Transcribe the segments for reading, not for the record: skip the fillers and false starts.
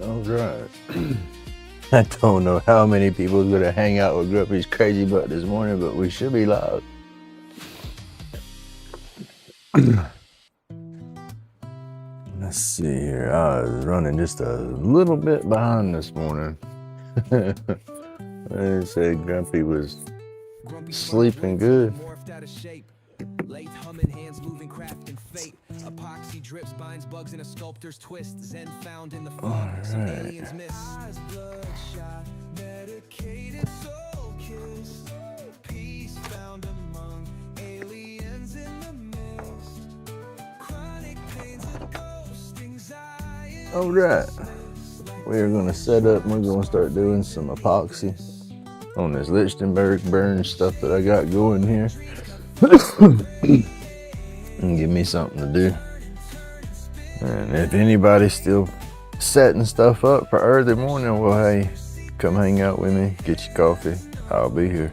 All right. I don't know how many people are gonna hang out with Grumpy's crazy butt this morning, but we should be live. Let's see here. I was running just a little bit behind this morning. They said Grumpy was sleeping good. Late humming, hands moving, crafting fate. Epoxy drips, binds bugs in a sculptor's twist. Zen found in the fog, some aliens miss. Bloodshot, medicated soul kiss. Peace found among aliens in the mist. Chronic pains and ghost anxiety. All right, we're gonna set up. We're gonna start doing some epoxy on this Lichtenberg burn stuff that I got going here. And give me something to do. And if anybody's still setting stuff up for early morning, well, hey, come hang out with me, get your coffee. I'll be here.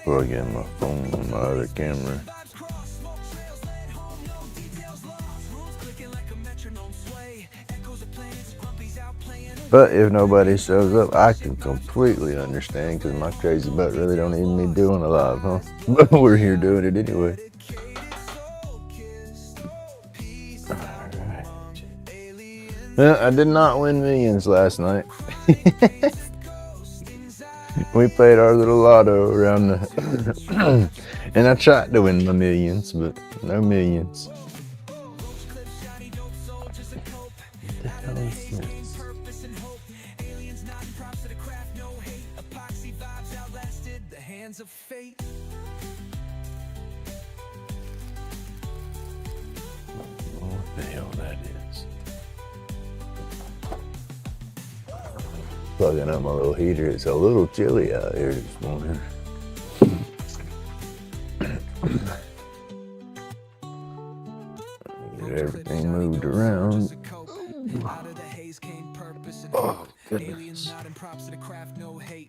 Plug in my phone on my other camera. But if nobody shows up, I can completely understand, because my crazy butt really don't need me doing a live, huh? But we're here doing it anyway. Alright. Well, I did not win millions last night. We played our little lotto around the... and I tried to win my millions, but no millions. What the hell is this? Of fate. What the hell that is? Plugging up my little heater. It's a little chilly out here this morning. Get everything moved around. Oh, goodness.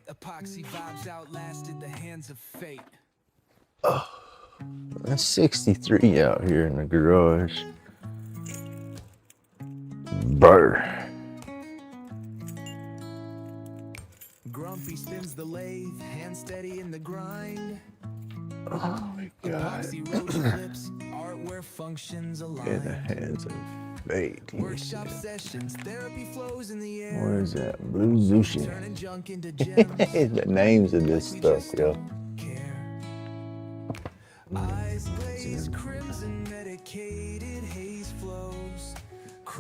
Epoxy vibes outlasted the hands of fate. Oh, that's 63 out here in the garage. Brr. Grumpy spins the lathe, hand steady in the grind. Oh my God. Epoxy roach clips, artware functions aligned. In the hands of fate. Workshop sessions, therapy flows in the air. What is that? Blue Zushi. The names of this stuff, yo. Eyes glaze crimson, medicated haze flows.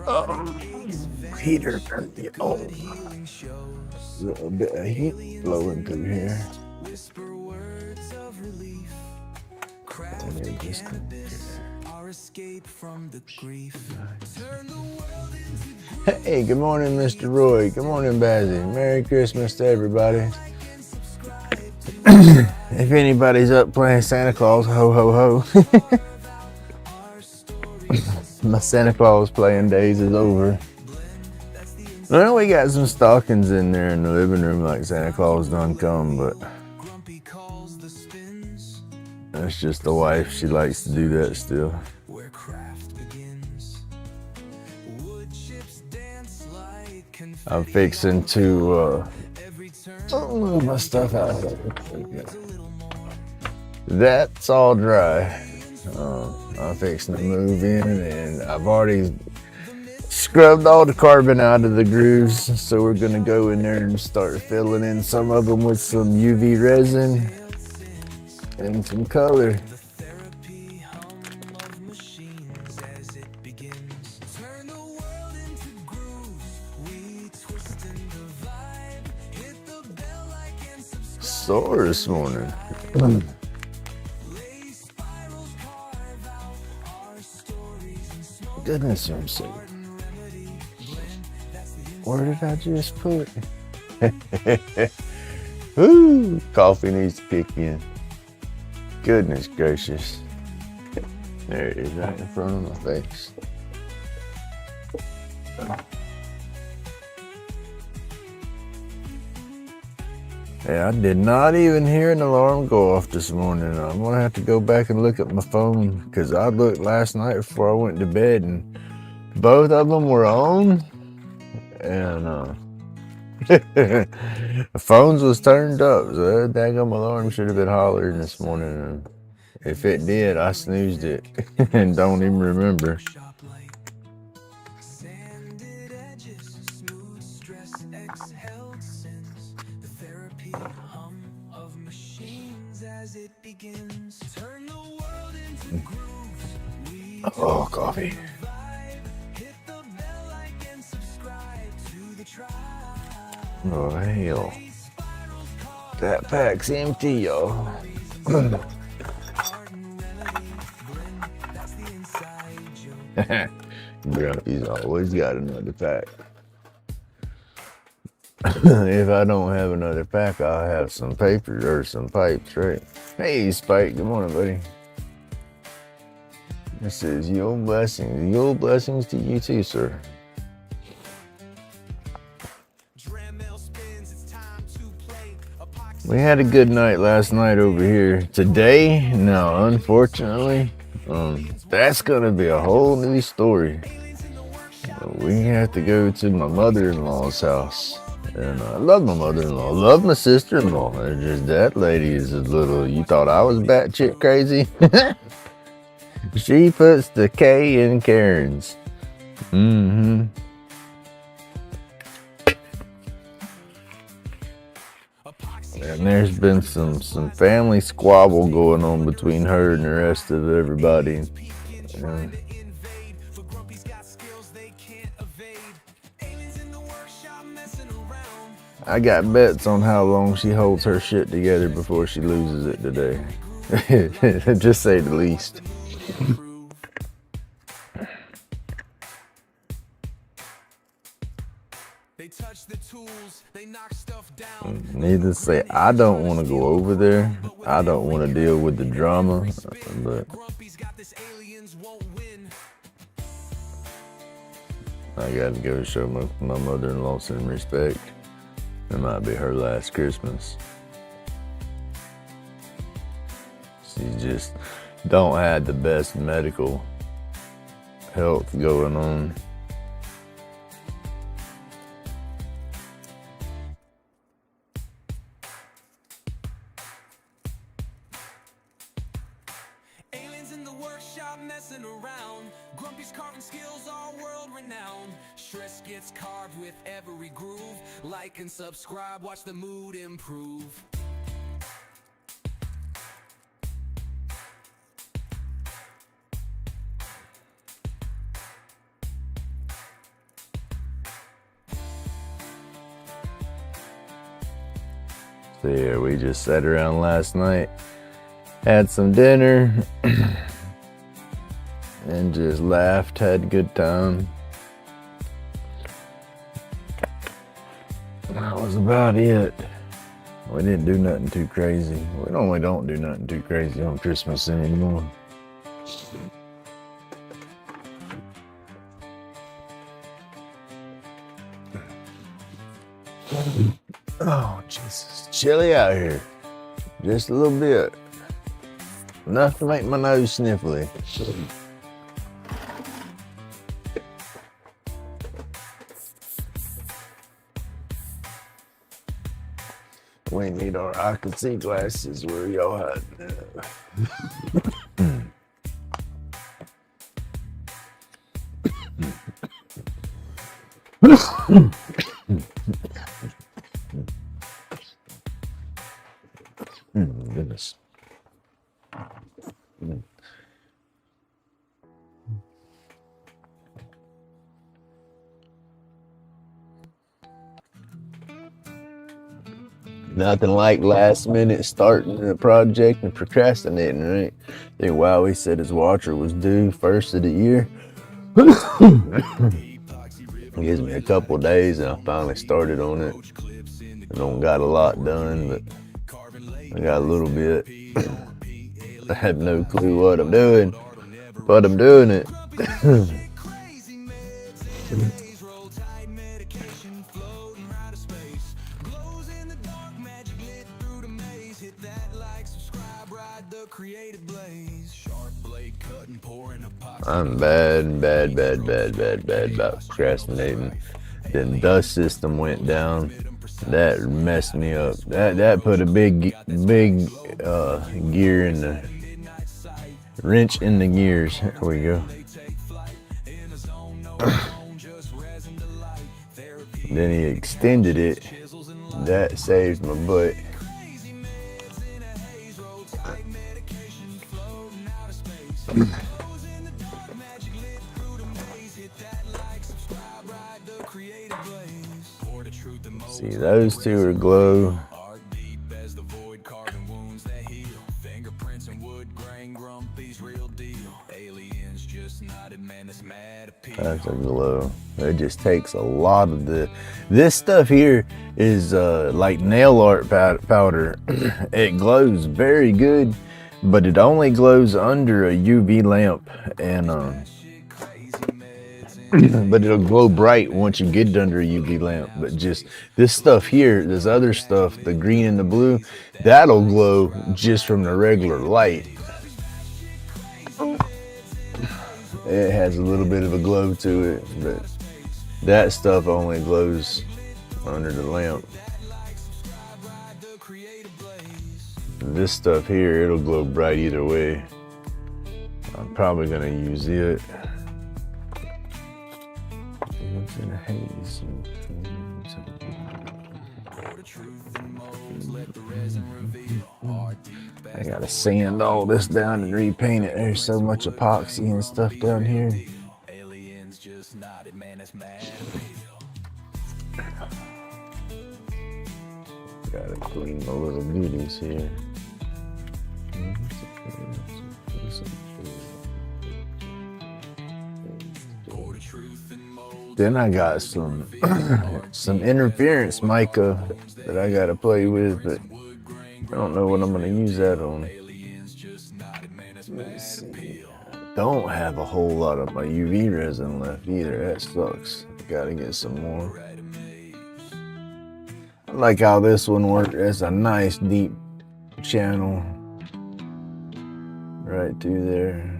Oh, heater turned me on. A little bit of heat blowing through here. Whisper words of relief. Crafting cannabis. Escape from the grief. Turn the world into hey, good morning, Mr. Roy. Good morning, Bazzy. Merry Christmas to everybody. If anybody's up playing Santa Claus, ho ho ho. My Santa Claus playing days is over. Well, we got some stockings in there in the living room like Santa Claus done come, but that's just the wife. She likes to do that still. I'm fixing to move my stuff out. That's all dry. I'm fixing to move in, and I've already scrubbed all the carbon out of the grooves. So we're gonna go in there and start filling in some of them with some UV resin and some color. Sore this morning. Goodness, I'm sick. Where did I just put? Woo! Coffee needs to kick in. Goodness gracious. There it is, right in front of my face. Yeah, I did not even hear an alarm go off this morning. I'm gonna have to go back and look at my phone because I looked last night before I went to bed and both of them were on, and the phones was turned up, so that daggum alarm should have been hollering this morning. And if it did, I snoozed it and don't even remember. Oh, coffee. Oh, hell. That pack's empty, y'all. Grumpy's always got another pack. If I don't have another pack, I'll have some paper or some pipes, right? Hey, Spike. Good morning, buddy. This is your blessings. Your blessings to you too, sir. We had a good night last night over here. Today, no, unfortunately, that's gonna be a whole new story. We have to go to my mother-in-law's house. And I love my mother-in-law, love my sister-in-law. It's just that lady is a little, you thought I was batshit crazy? She puts the K in Karen's. And there's been some family squabble going on between her and the rest of everybody. I got bets on how long she holds her shit together before she loses it today. Just say the least. Needless to say, I don't want to go over there. I don't want to deal with the drama, but I got to go show my mother-in-law some respect. It might be her last Christmas. She just don't have the best medical health going on. Aliens in the workshop messing around. Grumpy's carving skills are world renowned. Stress gets carved with every groove. Like and subscribe, watch the mood improve. So yeah, we just sat around last night, had some dinner, and just laughed, had a good time. That was about it. We didn't do nothing too crazy. We normally don't do nothing too crazy on Christmas anymore. Oh, Jesus. Chilly out here. Just a little bit. Enough to make my nose sniffly. We need our I can see glasses where y'all hiding. Goodness. Nothing like last minute starting a project and procrastinating, right? I think Wowie said his watcher was due first of the year. It gives me a couple days and I finally started on it. I don't got a lot done, but I got a little bit. I have no clue what I'm doing, but I'm doing it. I'm bad about procrastinating. Then dust system went down. That messed me up. That put a big gear in the wrench in the gears. There we go. Then he extended it. That saved my butt. See, those two are glow. That's a glow. It just takes a lot of this stuff here is like nail art powder. It glows very good, but it only glows under a UV lamp, and but it'll glow bright once you get it under a UV lamp. But just this stuff here, this other stuff, the green and the blue, that'll glow just from the regular light. It has a little bit of a glow to it, but that stuff only glows under the lamp. This stuff here, it'll glow bright either way. I'm probably gonna use it. It's in a haze. I gotta sand all this down and repaint it. There's so much epoxy and stuff down here. Gotta clean the little goodies here. Then I got some interference mica that I gotta play with, but I don't know what I'm gonna use that on. Let's see. Don't have a whole lot of my UV resin left either. That sucks. Gotta get some more. I like how this one works. It's a nice deep channel right through there.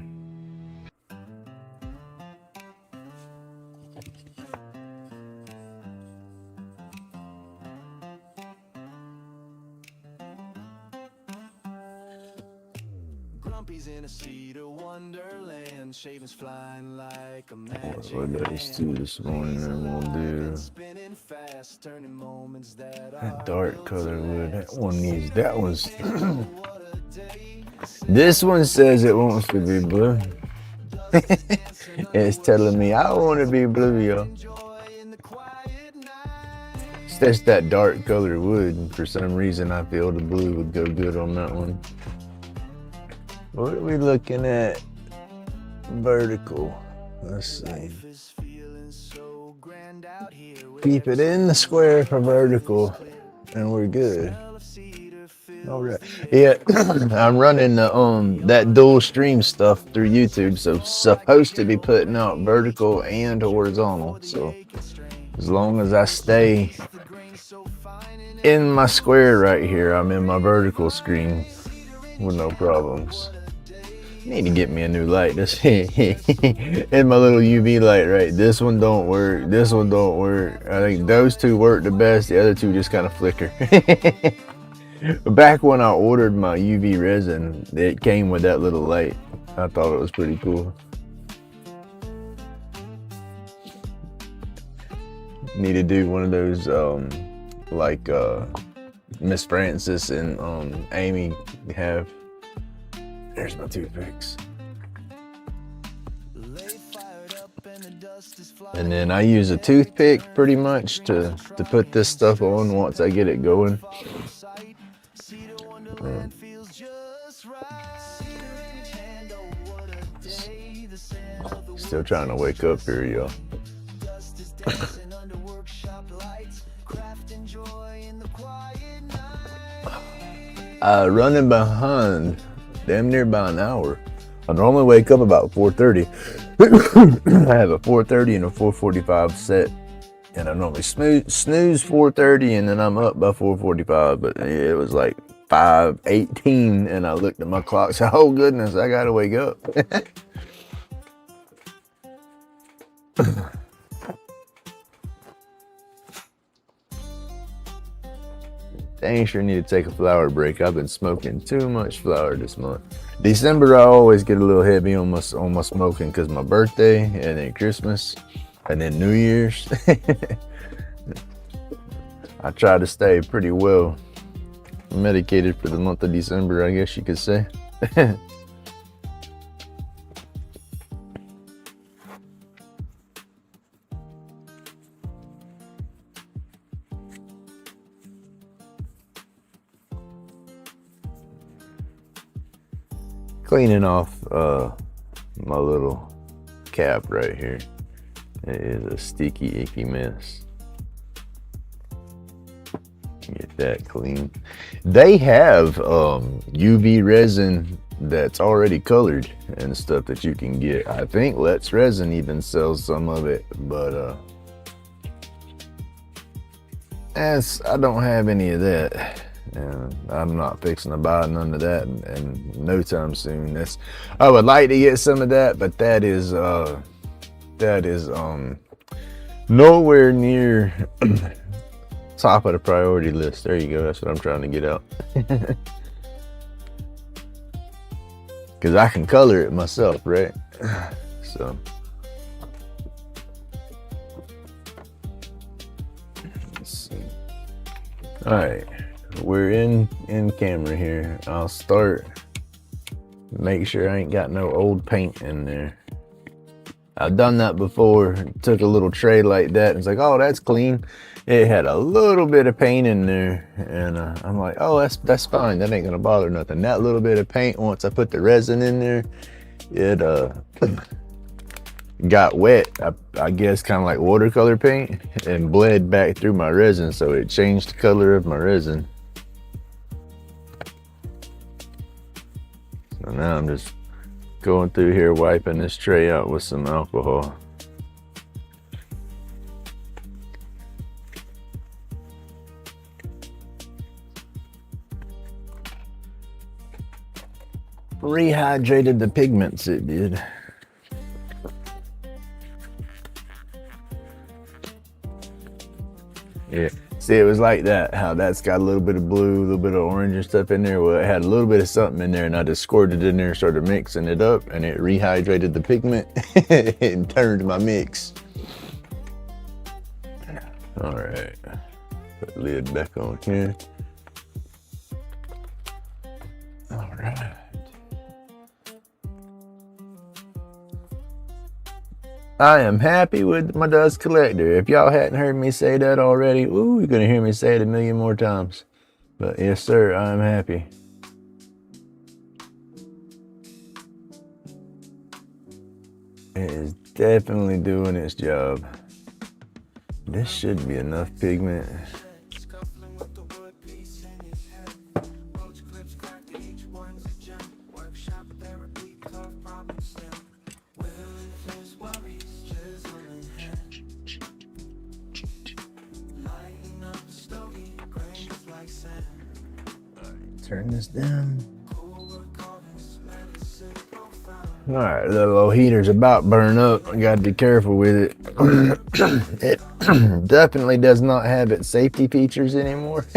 In a cedar wonderland, shavings flying like a magic. What those two this morning, and we'll do that dark color wood. That one needs. That was. This one says it wants to be blue. It's telling me I want to be blue, yo. It's just that dark color wood. For some reason, I feel the blue would go good on that one. What are we looking at? Vertical. Let's see. Keep it in the square for vertical, and we're good. All right. Yeah, I'm running that dual stream stuff through YouTube, so supposed to be putting out vertical and horizontal. So as long as I stay in my square right here, I'm in my vertical screen with no problems. Need to get me a new light. This and my little UV light, right? This one don't work. This one don't work. I think those two work the best. The other two just kind of flicker. Back when I ordered my UV resin, it came with that little light. I thought it was pretty cool. Need to do one of those like Miss Francis and Amy have. There's my toothpicks. And then I use a toothpick pretty much to put this stuff on once I get it going. Still trying to wake up here, y'all. Running behind. Damn near about an hour. I normally wake up about 4:30. I have a 4:30 and a 4:45 set, and I normally snooze 4:30, and then I'm up by 4:45. But it was like 5:18 and I looked at my clock and said, oh goodness, I gotta wake up. Dang sure need to take a flower break. I've been smoking too much flower this month. December I always get a little heavy on my smoking because my birthday and then Christmas and then New Year's. I try to stay pretty well medicated for the month of December, I guess you could say. Cleaning off my little cap right here. It is a sticky, icky mess. Get that clean. They have UV resin that's already colored and stuff that you can get. I think Let's Resin even sells some of it, but as I don't have any of that, and I'm not fixing to buy none of that in no time soon. I would like to get some of that, but that is nowhere near top of the priority list. There you go. That's what I'm trying to get out. Because I can color it myself, right? So. Let's see. All right. We're in camera here. I'll start. Make sure I ain't got no old paint in there. I've done that before. Took a little tray like that and it's like, oh, that's clean. It had a little bit of paint in there, and I'm like, oh, that's fine. That ain't gonna bother nothing. That little bit of paint, once I put the resin in there, it got wet. I guess kind of like watercolor paint, and bled back through my resin, so it changed the color of my resin. So now I'm just going through here, wiping this tray out with some alcohol. Rehydrated the pigments, it did. Yeah, see, it was like that, how that's got a little bit of blue, a little bit of orange and stuff in there. Well, it had a little bit of something in there, and I just squirted it in there, started mixing it up, and it rehydrated the pigment and turned my mix. All right, put the lid back on here. All right. I am happy with my dust collector. If y'all hadn't heard me say that already, ooh, you're gonna hear me say it a million more times. But yes, sir, I'm happy. It is definitely doing its job. This should be enough pigment. Turn this down. All right, the little heater's about burn up. I gotta be careful with it. It definitely does not have its safety features anymore.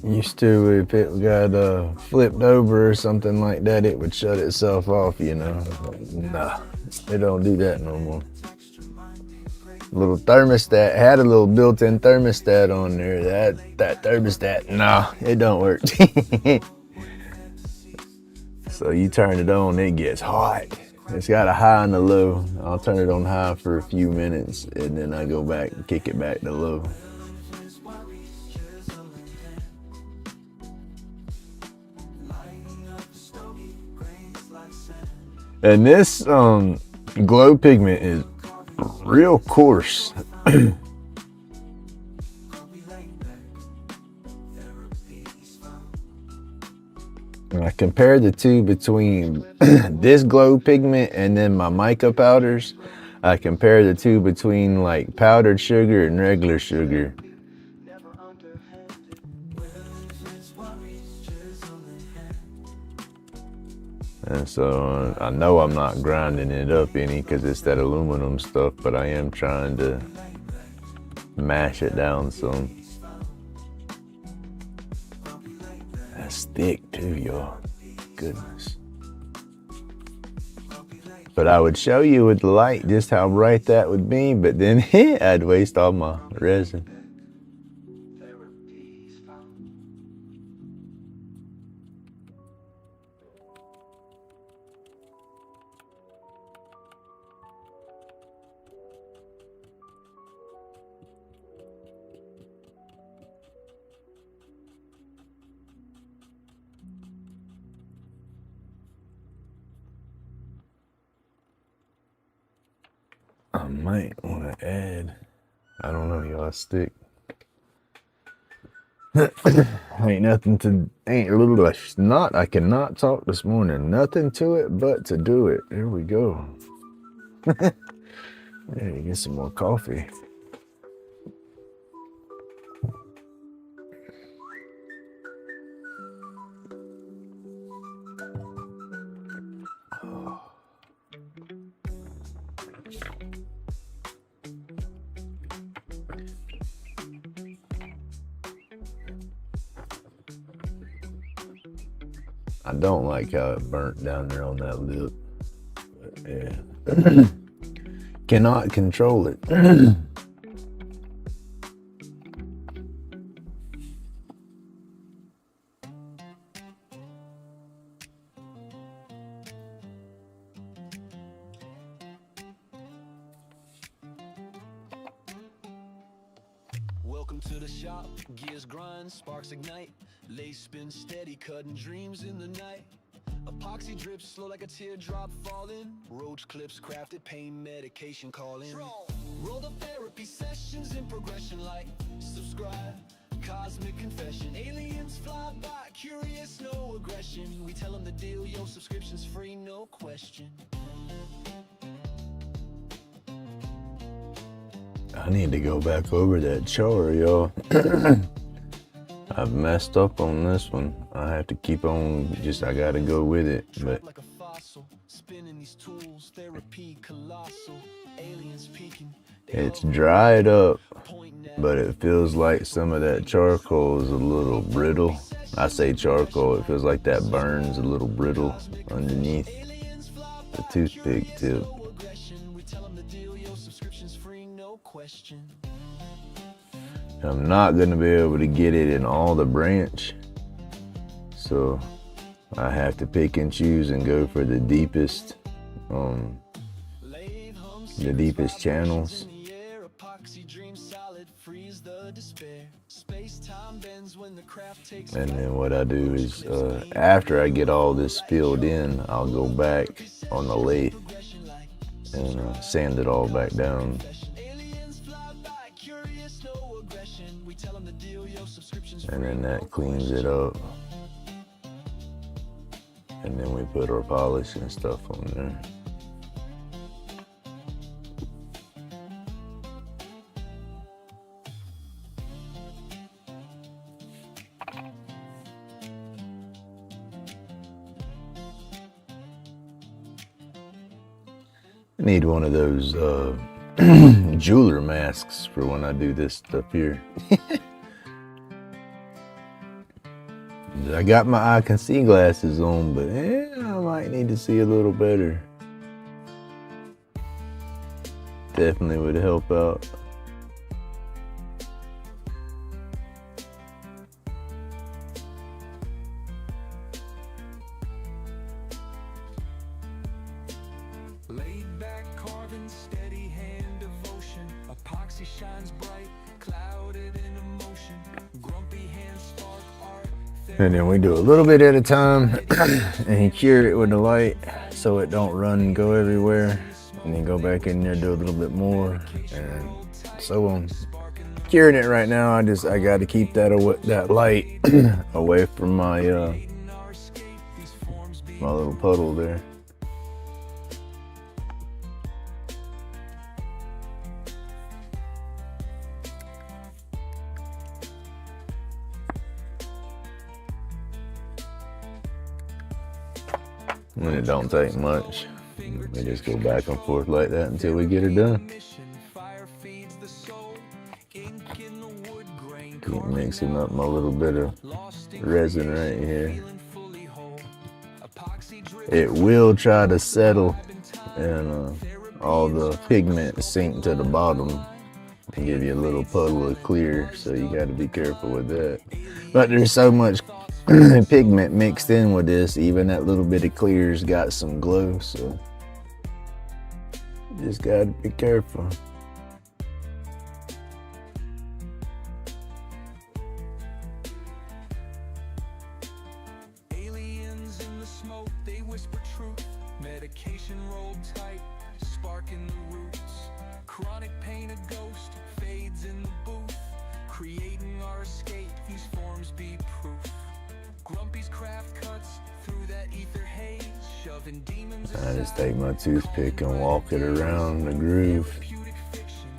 Used to, if it got flipped over or something like that, it would shut itself off, you know. Nah, it don't do that no more. Little thermostat, had a little built-in thermostat on there. That thermostat, nah, it don't work. So you turn it on, it gets hot. It's got a high and a low. I'll turn it on high for a few minutes, and then I go back and kick it back to low. And this glow pigment is real coarse. When I compare the two between this glow pigment and then my mica powders, I compare the two between like powdered sugar and regular sugar. And so I know I'm not grinding it up any because it's that aluminum stuff, but I am trying to mash it down some. That's thick too, y'all. Goodness. But I would show you with the light just how bright that would be, but then I'd waste all my resin. I might want to add, I don't know, y'all, stick. Ain't nothing to, I cannot talk this morning. Nothing to it but to do it. Here we go. There, you get some more coffee. I don't like how it burnt down there on that lip. But yeah. Cannot control it. Welcome to the shop, gears grind, sparks ignite. Lace spin steady, cutting dreams in the night. Epoxy drips slow like a teardrop falling. Roach clips crafted, pain medication calling. Roll the therapy sessions in progression like subscribe. Cosmic confession, aliens fly by, curious, no aggression. We tell them the deal, yo, subscription's free, no question. I need to go back over that char, y'all. I've messed up on this one. I have to keep on, I gotta go with it. But like a fossil, spinning these tools, therapy colossal, aliens peeking. it's dried up, but it feels like some of that charcoal is a little brittle. I say charcoal, it feels like that burns a little brittle underneath the toothpick tip. I'm not gonna be able to get it in all the branch, so I have to pick and choose and go for the deepest channels. And then what I do is, after I get all this filled in, I'll go back on the lathe and sand it all back down. And then that cleans it up. And then we put our polish and stuff on there. I need one of those jeweler masks for when I do this stuff here. I got my I can see glasses on, but I might need to see a little better. Definitely would help out. Laid back carving, steady hand devotion. Epoxy shines bright, clouded in emotion. Grumpy hands spark art. And then we do a little bit at a time and cure it with the light so it don't run and go everywhere. And then go back in there, do a little bit more, and so on. Curing it right now, I got to keep that light away from my my little puddle there. And it don't take much. We just go back and forth like that until we get her done. Keep mixing up my little bit of resin right here. It will try to settle and all the pigment sink to the bottom and give you a little puddle of clear, so you got to be careful with that. But there's so much pigment mixed in with this, even that little bit of clear's got some glow, so just got to be careful. Aliens in the smoke, they whisper truth. Medication rolled tight, sparking the roots. Chronic pain, a ghost fades in the booth, creating our escape. These forms be proof. Grumpy's craft cuts through that ether haze, shoving demons aside. I just take my toothpick and walk it around the groove,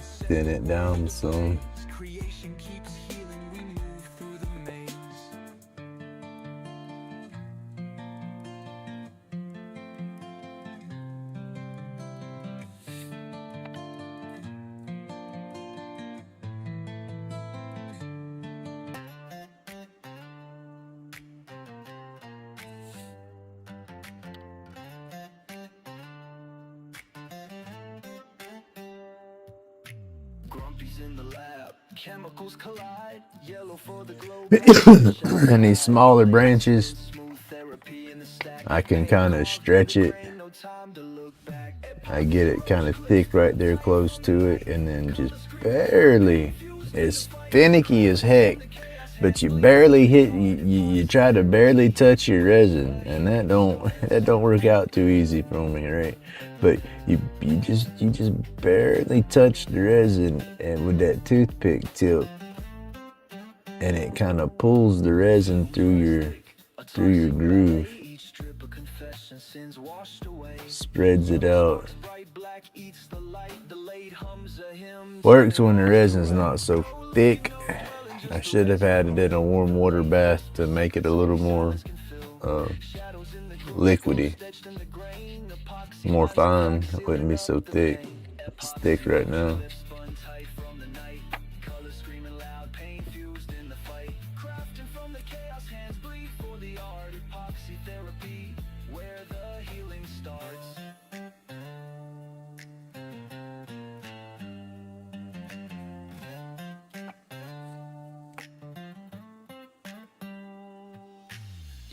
thin it down some. Creation keeps healing, we move through the maze. Grumpy's in the lab, chemicals collide, yellow for the glow. And these smaller branches, I can kind of stretch it. I get it kind of thick right there close to it, and then just barely, it's finicky as heck, but you barely hit, you try to barely touch your resin, and that don't work out too easy for me, right? But you just barely touch the resin, and with that toothpick tip, and it kind of pulls the resin through your groove, spreads it out. Works when the resin's not so thick. I should have had it in a warm water bath to make it a little more liquidy, more fine. It wouldn't be so thick. It's thick right now.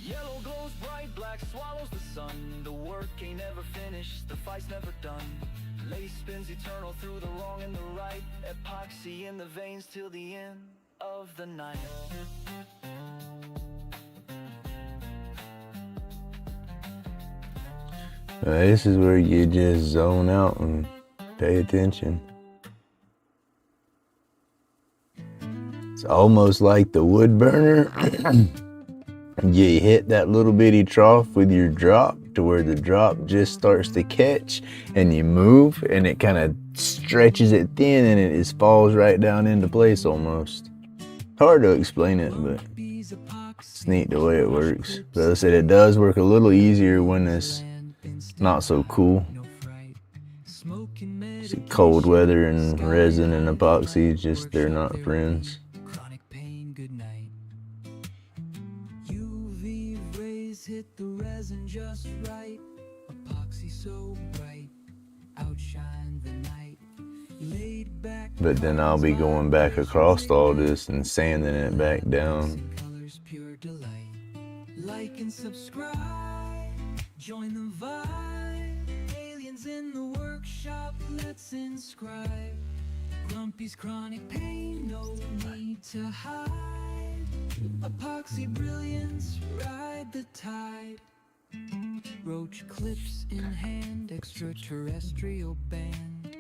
Yellow glows bright, black swallows the sun. The work ain't ever finished, the fight's never done. Lace spins eternal through the wrong and the right. Epoxy in the veins till the end of the night. This is where you just zone out and pay attention. It's almost like the wood burner. You hit that little bitty trough with your drop to where the drop just starts to catch, and you move and it kind of stretches it thin, and it just falls right down into place almost. Hard to explain it, but it's neat the way it works. But as I said, it does work a little easier when it's not so cool. See, cold weather and resin and epoxy, just they're not friends. Hit the resin just right, epoxy so bright, outshine the night. Laid back. But then I'll be going back across all this and sanding it back down. Colors pure delight. Like and subscribe, join the vibe. Aliens in the workshop, let's inscribe. Grumpy's chronic pain, no need to hide. Epoxy brilliance, ride the tide. Roach clips in hand, extraterrestrial band.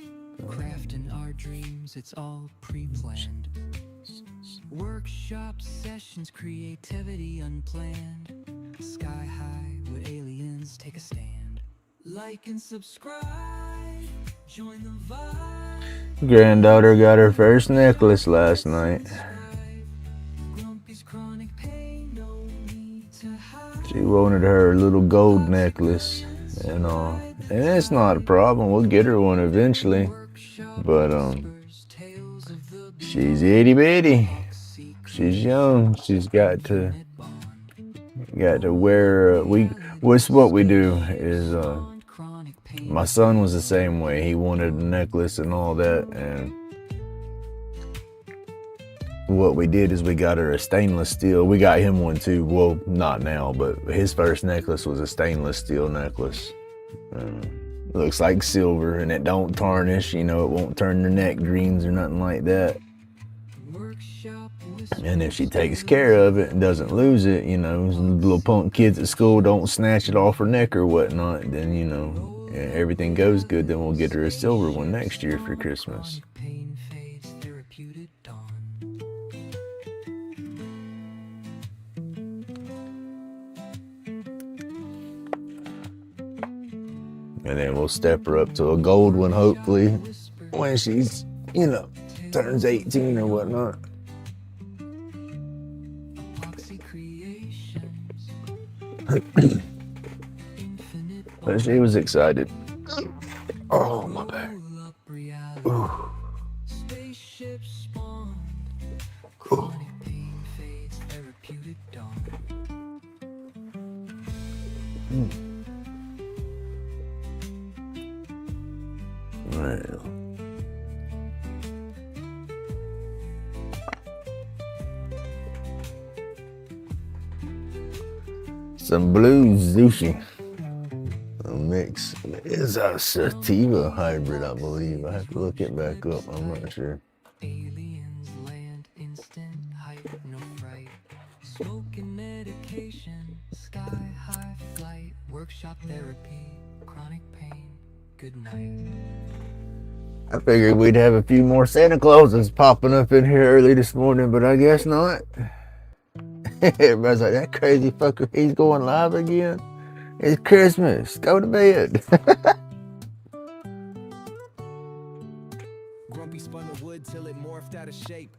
Crafting our dreams, it's all pre-planned. Workshop sessions, creativity unplanned. Sky high where aliens take a stand. Like and subscribe, join the vibe. Granddaughter got her first necklace last night. She wanted her little gold necklace, and it's not a problem. We'll get her one eventually, but she's itty bitty. She's young. She's got to wear. What's what we do is my son was the same way. He wanted a necklace and all that, and what we did is we got her a stainless steel. We got him one too. Well, not now, but his first necklace was a stainless steel necklace. Looks like silver, and it don't tarnish. You know, it won't turn the neck greens or nothing like that. And if she takes care of it and doesn't lose it, you know, little punk kids at school don't snatch it off her neck or whatnot, then, you know, everything goes good, then we'll get her a silver one next year for Christmas. And then we'll step her up to a gold one, hopefully, when she's, you know, turns 18 or whatnot. But she was excited. Oh, my back. Ooh. Ooh. Well. Some blue sushi. A mix. It's a sativa hybrid, I believe. I have to look it back up. I'm not sure. Aliens land instant hype, no fright. Smoking medication, sky high flight, workshop therapy, chronic pain. Good night. I figured we'd have a few more Santa Clauses popping up in here early this morning, but I guess not. Everybody's like, that crazy fucker, he's going live again? It's Christmas. Go to bed. Grumpy spun the wood till it morphed out of shape.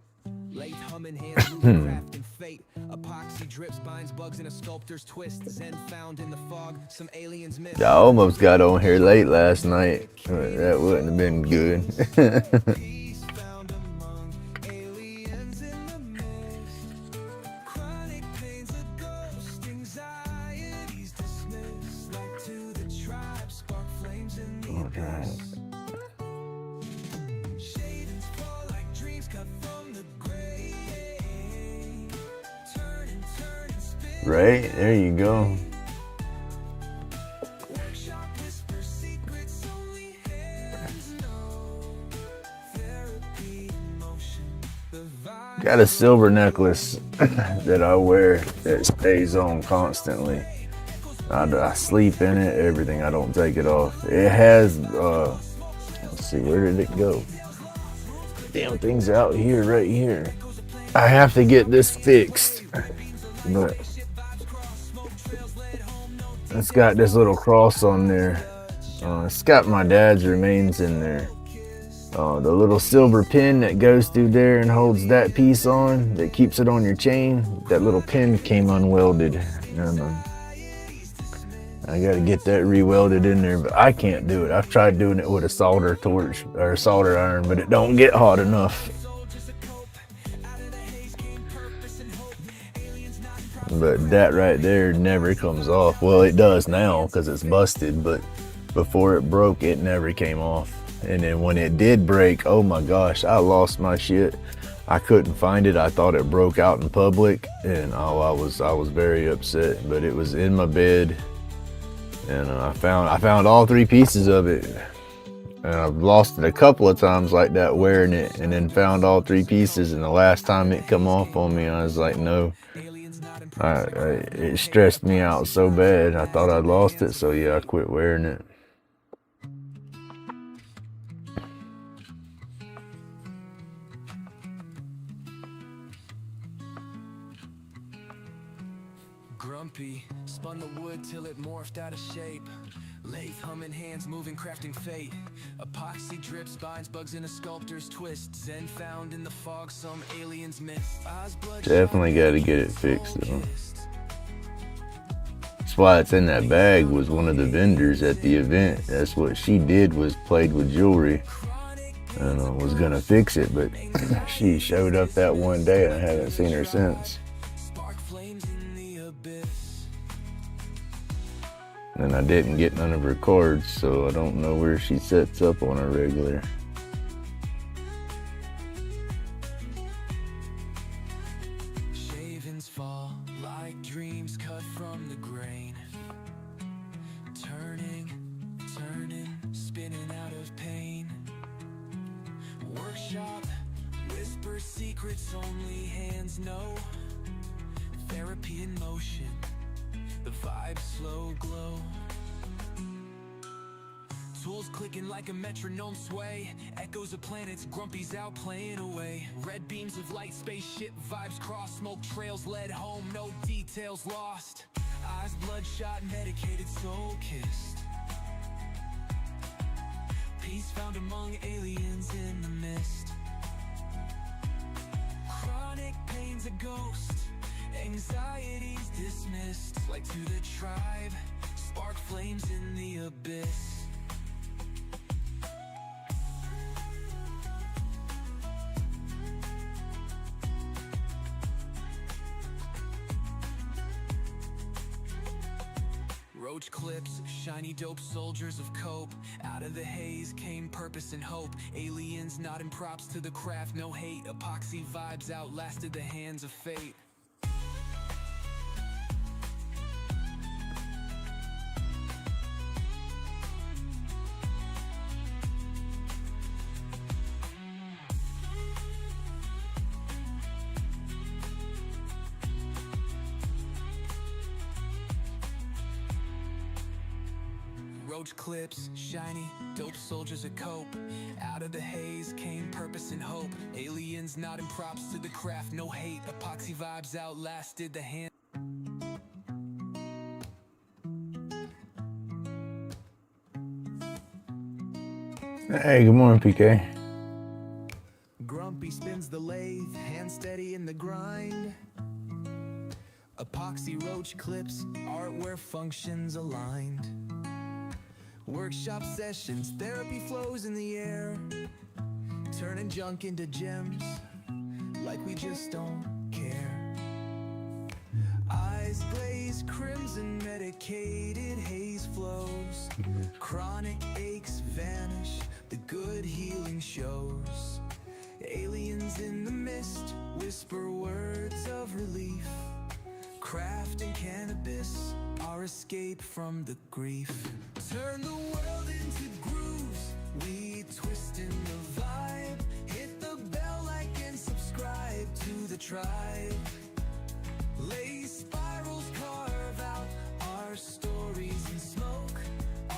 Lathe humming, hands moving, craft and fate. Epoxy drips, binds bugs in a sculptor's twist. Zen found in the fog, some aliens missed. I almost got on here late last night. That wouldn't have been good. Right, there you go. Got a silver necklace that I wear that stays on constantly. I sleep in it, everything. I don't take it off. It has, let's see, where did it go? Damn thing's out here, right here. I have to get this fixed, but it's got this little cross on there. It's got my dad's remains in there. The little silver pin that goes through there and holds that piece on, that keeps it on your chain, that little pin came unwelded. And, I gotta get that re-welded in there, but I can't do it. I've tried doing it with a solder torch or solder iron, but it don't get hot enough. But that right there never comes off. Well, it does now because it's busted, but before it broke, it never came off. And then when it did break, oh my gosh, I lost my shit. I couldn't find it. I thought it broke out in public, and I was very upset. But it was in my bed, and I found all three pieces of it. And I've lost it a couple of times like that wearing it, and then found all three pieces. And the last time it come off on me, I was like, no. It stressed me out so bad. I thought I'd lost it, so yeah, I quit wearing it. Grumpy spun the wood till it morphed out of shape. Lathe humming, hands moving, crafting fate. Epoxy drips, binds bugs in a sculptor's twist. Zen found in the fog, some aliens missed. Definitely got to get it fixed though. That's why it's in that bag, was one of the vendors at the event. That's what she did, was played with jewelry and was gonna fix it, but she showed up that one day and I haven't seen her since. And I didn't get none of her cards, so I don't know where she sets up on a regular. Shavings fall like dreams cut from the grain. Turning, spinning out of pain. Workshop, whisper secrets only hands know. Therapy in motion, the vibe slow glow. Tools clicking like a metronome sway. Echoes of planets, Grumpy's out playing away. Red beams of light, spaceship vibes cross. Smoke trails led home, no details lost. Eyes bloodshot, medicated, soul kissed. Peace found among aliens in the mist. Chronic pain's a ghost, anxiety's dismissed. Like to the tribe, spark flames in the abyss. Roach clips, shiny dope soldiers of cope. Out of the haze came purpose and hope. Aliens nodding props to the craft, no hate. Epoxy vibes outlasted the hands of fate. Roach clips, shiny, dope soldiers of cope. Out of the haze came purpose and hope. Aliens nodding props to the craft, no hate. Epoxy vibes outlasted the hand. Hey, good morning, PK. Grumpy spins the lathe, hand steady in the grind. Epoxy roach clips, art where functions aligned. Workshop sessions, therapy flows in the air. Turning junk into gems, like we just don't care. Eyes glaze crimson, medicated haze flows. Chronic aches vanish, the good healing shows. Aliens in the mist, whisper words of relief. Craft and cannabis, our escape from the grief. Turn the world into grooves, we twist in the vibe. Hit the bell, like and subscribe to the tribe. Lace spirals carve out our stories in smoke.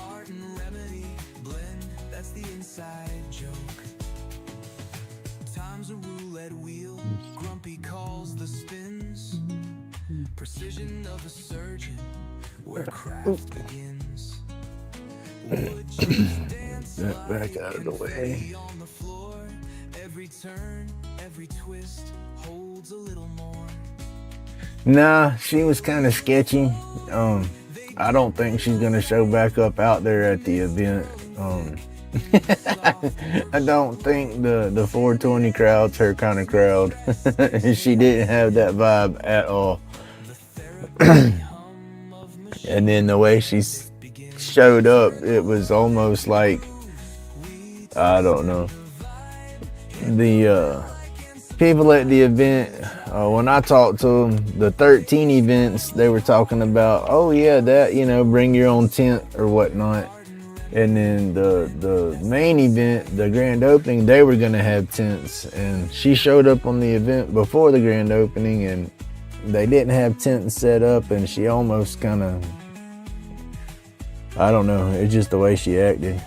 Art and remedy blend, that's the inside joke. Time's a roulette wheel, Grumpy calls the spins. Precision of a surgeon, where craft begins. Wood chips dance Back out of the way. on the floor. Every turn, every twist holds a little more. Nah, she was kind of sketchy. I don't think she's gonna show back up out there at the event. I don't think the 420 crowd's her kind of crowd. She didn't have that vibe at all. And then the way she showed up, it was almost like, I don't know, the people at the event, when I talked to them, the 13 events, they were talking about, oh yeah, that, bring your own tent or whatnot. And then the main event, the grand opening, they were gonna have tents, and she showed up on the event before the grand opening and they didn't have tents set up, and she almost kind of, I don't know, it's just the way she acted.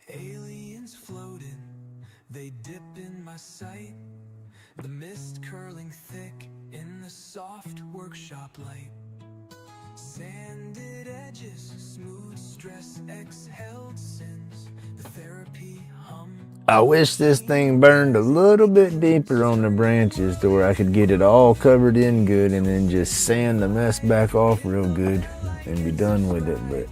Aliens floating, they dip in my sight. The mist curling thick in the soft workshop light. Sanded edges, smooth stress, exhaled sins. The therapy hum. I wish this thing burned a little bit deeper on the branches to where I could get it all covered in good and then just sand the mess back off real good and be done with it. But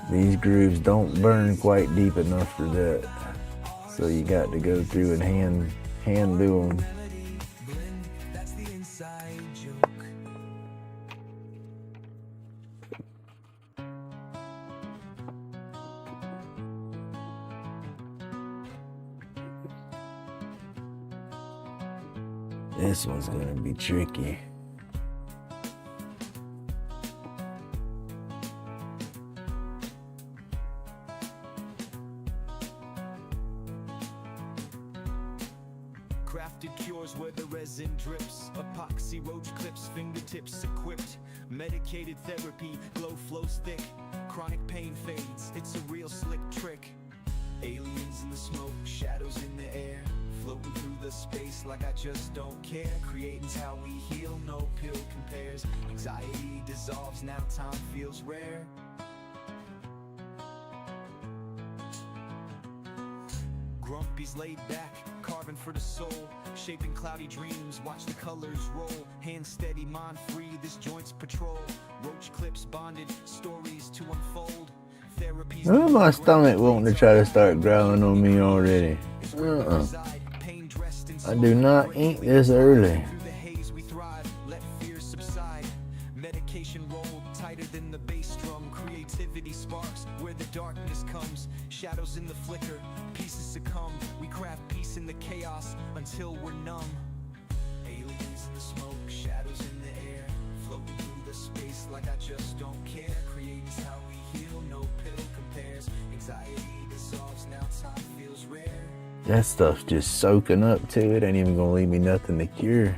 these grooves don't burn quite deep enough for that. So you got to go through and hand do them. That's the inside joke. This one's gonna be tricky. Crafted cures where the resin drips. Epoxy roach clips, fingertips equipped. Medicated therapy, glow flows thick. Chronic pain fades, it's a real slick trick. Aliens in the smoke, shadows in the air. Floating through the space like I just don't care. Creating's how we heal, no pill compares. Anxiety dissolves, now time feels rare. Grumpy's laid back, carving for the soul. Shaping cloudy dreams, watch the colors roll. Hand steady, mind free, this joint's patrol. Roach clips bonded, stories to unfold. Therapy's Oh, my stomach wanting to try to start growling on me already. I do not eat this early. Through the haze we thrive, let fear subside. Medication rolled tighter than the bass drum. Creativity sparks where the darkness comes. Shadows in the flicker, pieces succumb. We craft peace in the chaos until we're numb. Aliens in the smoke, shadows in the air. Floating through the space like I just don't care. Creating's how we heal, no pill compares. Anxiety dissolves, now time feels rare. That stuff's just soaking up too. It ain't even gonna leave me nothing to cure.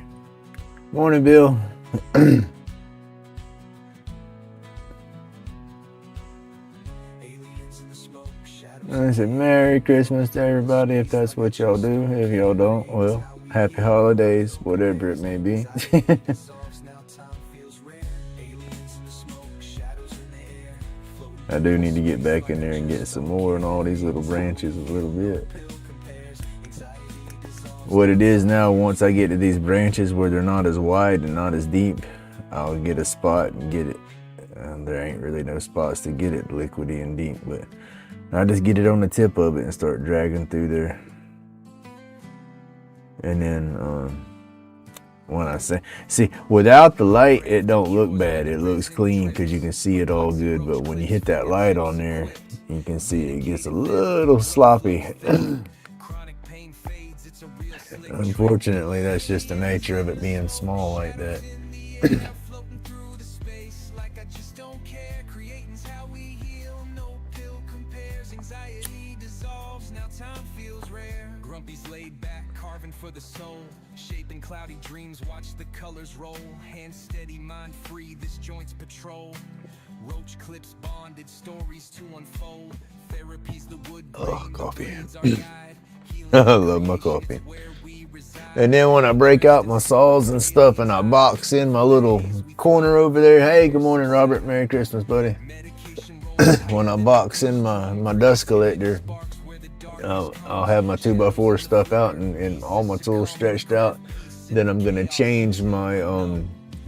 Morning, Bill. I said Merry Christmas to everybody if that's what y'all do. If y'all don't, well, happy holidays, whatever it may be. I do need to get back in there and get some more on all these little branches a little bit. What it is now, once I get to these branches where they're not as wide and not as deep, I'll get a spot and get it. There ain't really no spots to get it liquidy and deep, but I just get it on the tip of it and start dragging through there. And then when I see, without the light, it don't look bad. It looks clean because you can see it all good. But when you hit that light on there, you can see it gets a little sloppy. Unfortunately, that's just the nature of it being small like that. Grumpy's laid back, carving for the soul. Shaping cloudy dreams, watch the colors roll. Hand steady, mind free, this joint's patrol. Roach clips bonded, stories to unfold. Therapy's the wood. Oh, coffee. I love my coffee. And then when I break out my saws and stuff and I box in my little corner over there. Hey, good morning, Robert. Merry Christmas, buddy. When I box in my dust collector, I'll have my 2x4 stuff out and all my tools stretched out. Then I'm gonna change my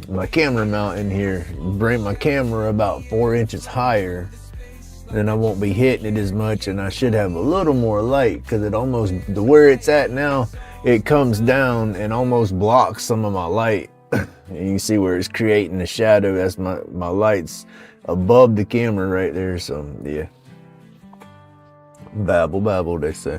my camera mount in here, bring my camera about 4 inches higher. Then I won't be hitting it as much, and I should have a little more light because it almost, where it's at now, it comes down and almost blocks some of my light. And you can see where it's creating the shadow. That's my light's above the camera right there. So yeah. Babble, babble, they say.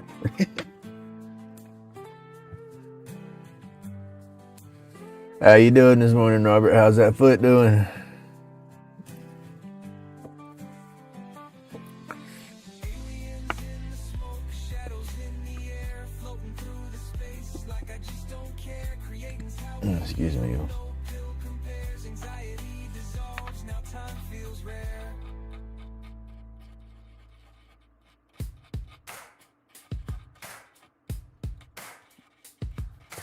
How you doing this morning, Robert? How's that foot doing? Excuse me.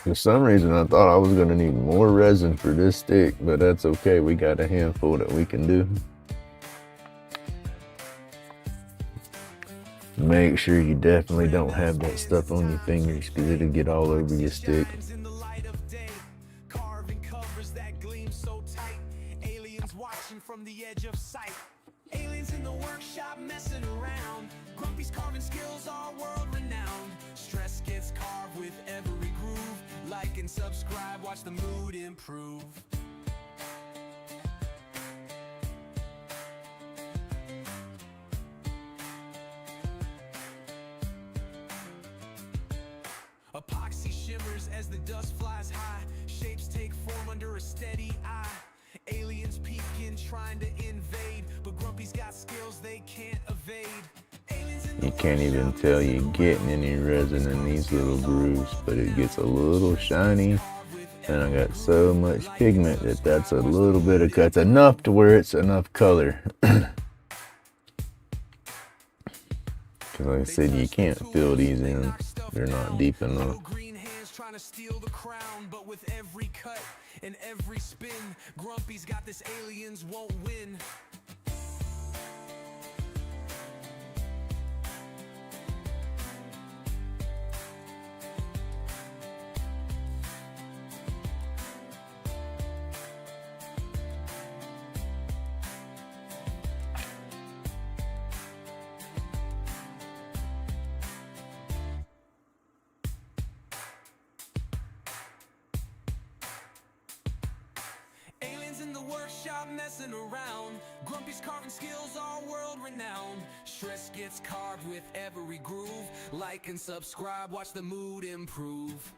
For some reason, I thought I was gonna need more resin for this stick, but that's okay. We got a handful that we can do. Make sure you definitely don't have that stuff on your fingers because it'll get all over your stick. Carving covers that gleam so tight. Aliens watching from the edge of sight. Aliens in the workshop messing around. Grumpy's carving skills are world renowned. Stress gets carved with every groove. Like and subscribe, watch the mood improve. Epoxy shimmers as the dust flies high. Shapes take form under a steady eye. Aliens peeking, trying to invade, but Grumpy's got skills they can't evade. You can't even tell you're getting any resin in these little grooves, but it gets a little shiny, and I got so much pigment that that's a little bit of cuts, enough to where it's enough color. Because like I said, you can't fill these in, they're not deep enough. Green hands trying to steal the crown, but with every cut and every spin, Grumpy's got this aliens won't win. In the workshop messing around. Grumpy's carving skills are world renowned. Stress gets carved with every groove. Like and subscribe, watch the mood improve.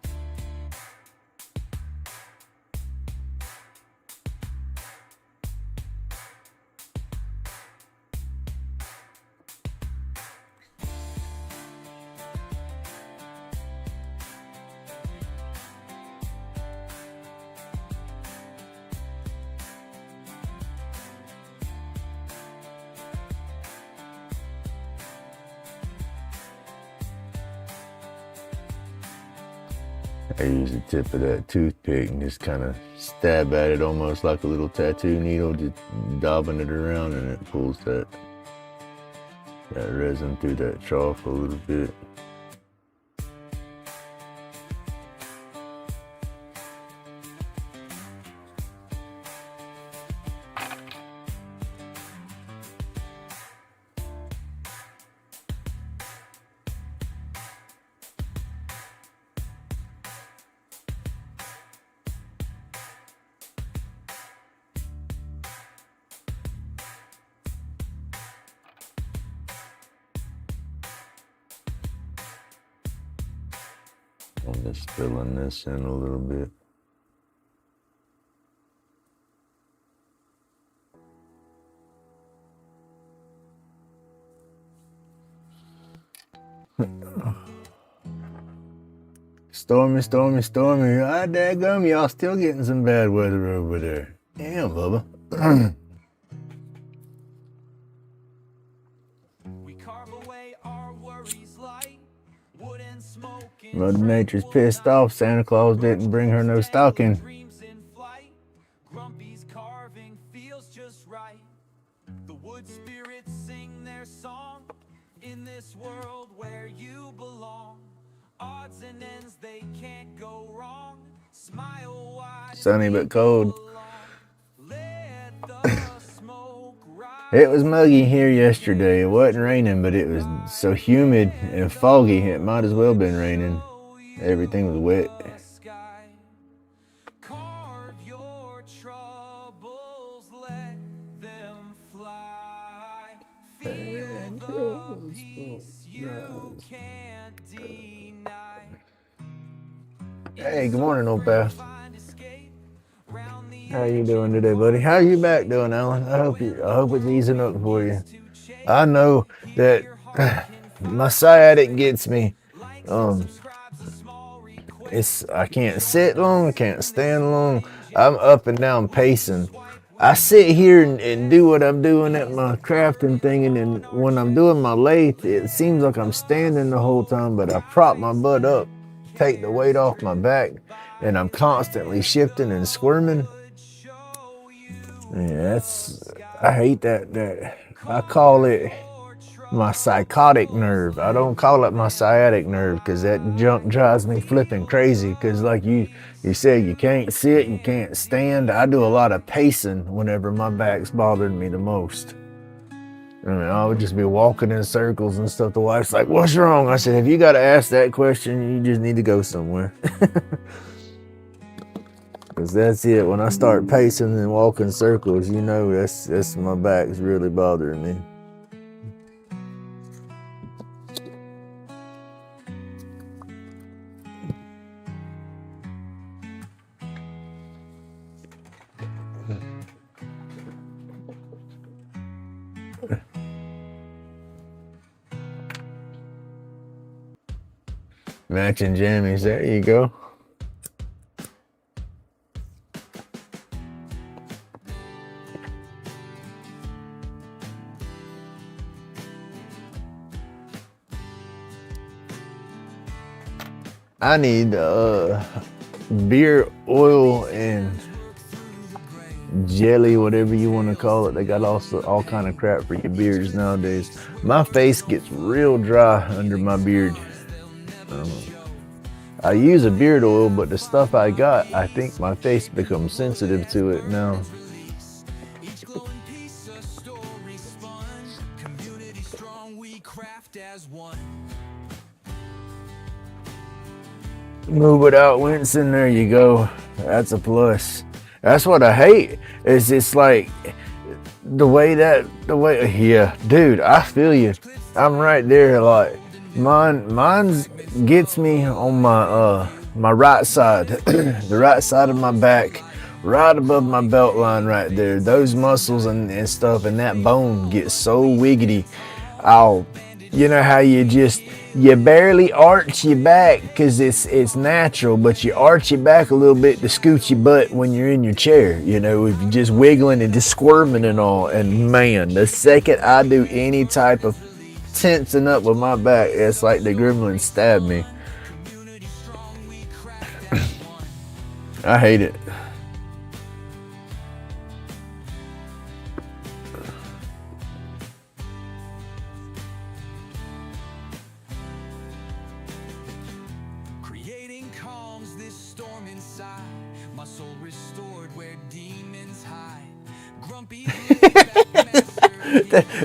I use the tip of that toothpick and just kind of stab at it almost like a little tattoo needle, just daubing it around, and it pulls that resin through that trough a little bit. I'm just filling this in a little bit. Stormy, stormy, stormy. Ah, daggum, y'all still getting some bad weather over there. Damn, Bubba. We carve away our worries light. Wood and smoke. Mother Nature's pissed off. Santa Claus didn't bring her no stocking. Dreams in flight. Grumpy's carving feels just right. The wood spirits sing their song in this world where you belong. Odds and ends, they can't go wrong. Smile wide. Sunny but cold. Let the smoke rise. It was muggy here yesterday. It wasn't raining, but it was so humid and foggy. It might as well been raining. Everything was wet. Carve your troubles, let them fly. Feel the peace you can't deny. Hey, good morning, old pal. Find escape round the How you doing today, buddy? How you back doing, Alan? I hope it's easing up for you. I know that my sciatic gets me. I can't sit long, I can't stand long. I'm up and down pacing. I sit here and do what I'm doing at my crafting thing, and then when I'm doing my lathe, it seems like I'm standing the whole time, but I prop my butt up take the weight off my back and I'm constantly shifting and squirming. Yeah, I hate that. I call it my psychotic nerve. I don't call it my sciatic nerve because that junk drives me flipping crazy. Because like you said, you can't sit, you can't stand. I do a lot of pacing whenever my back's bothering me the most. I mean, I would just be walking in circles and stuff. The wife's like, "What's wrong?" I said, "If you got to ask that question, you just need to go somewhere." Because that's it. When I start pacing and walking circles, you know that's my back's really bothering me. Matching jammies, there you go. I need beer oil and jelly, whatever you want to call it. They got also all kind of crap for your beards nowadays. My face gets real dry under my beard. I use a beard oil, but the stuff I got, I think my face becomes sensitive to it now. Move without wincing, there you go. That's a plus. That's what I hate. Is it's like the way, yeah, dude, I feel you. I'm right there. Like mine's gets me on my right side, the right side of my back, right above my belt line right there. Those muscles and stuff and that bone gets so wiggity. You know how you barely arch your back because it's natural, but you arch your back a little bit to scoot your butt when you're in your chair, you know, if you're just wiggling and just squirming and all. And man, the second I do any type of tensing up with my back, it's like the gremlin stabbed me. I hate it. Creating calms this storm inside, my soul restored where demons hide. Grumpy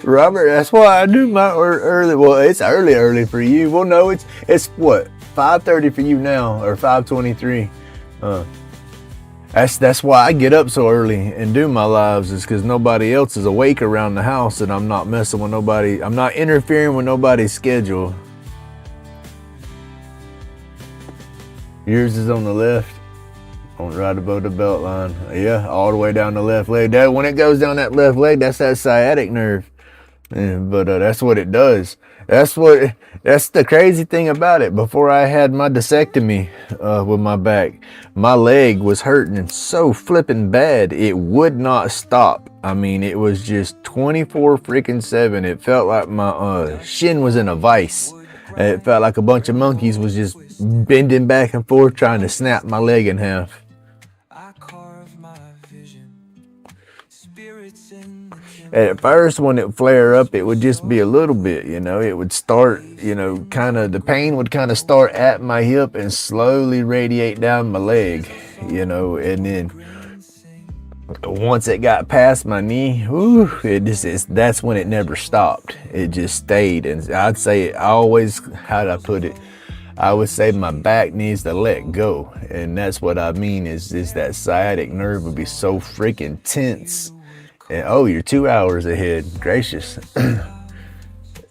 Robert, that's why I do my early. Well, it's early for you. Well, no, it's what, 5:30 for you now, or 5:23. That's why I get up so early and do my lives, is because nobody else is awake around the house and I'm not messing with nobody. I'm not interfering with nobody's schedule. Yours is on the left, on right above the belt line. Yeah, all the way down the left leg. That when it goes down that left leg, that's that sciatic nerve. But that's what it does. That's the crazy thing about it. Before I had my disectomy with my back, my leg was hurting so flipping bad it would not stop. I mean, it was just 24/7. It felt like my shin was in a vice. It felt like a bunch of monkeys was just bending back and forth trying to snap my leg in half. At first, when it flare up, it would just be a little bit, you know, it would start, you know, the pain would kind of start at my hip and slowly radiate down my leg, you know, and then once it got past my knee, that's when it never stopped. It just stayed. And I'd say, how'd I put it? I would say my back needs to let go. And that's what I mean is that sciatic nerve would be so freaking tense. And you're 2 hours ahead. Gracious.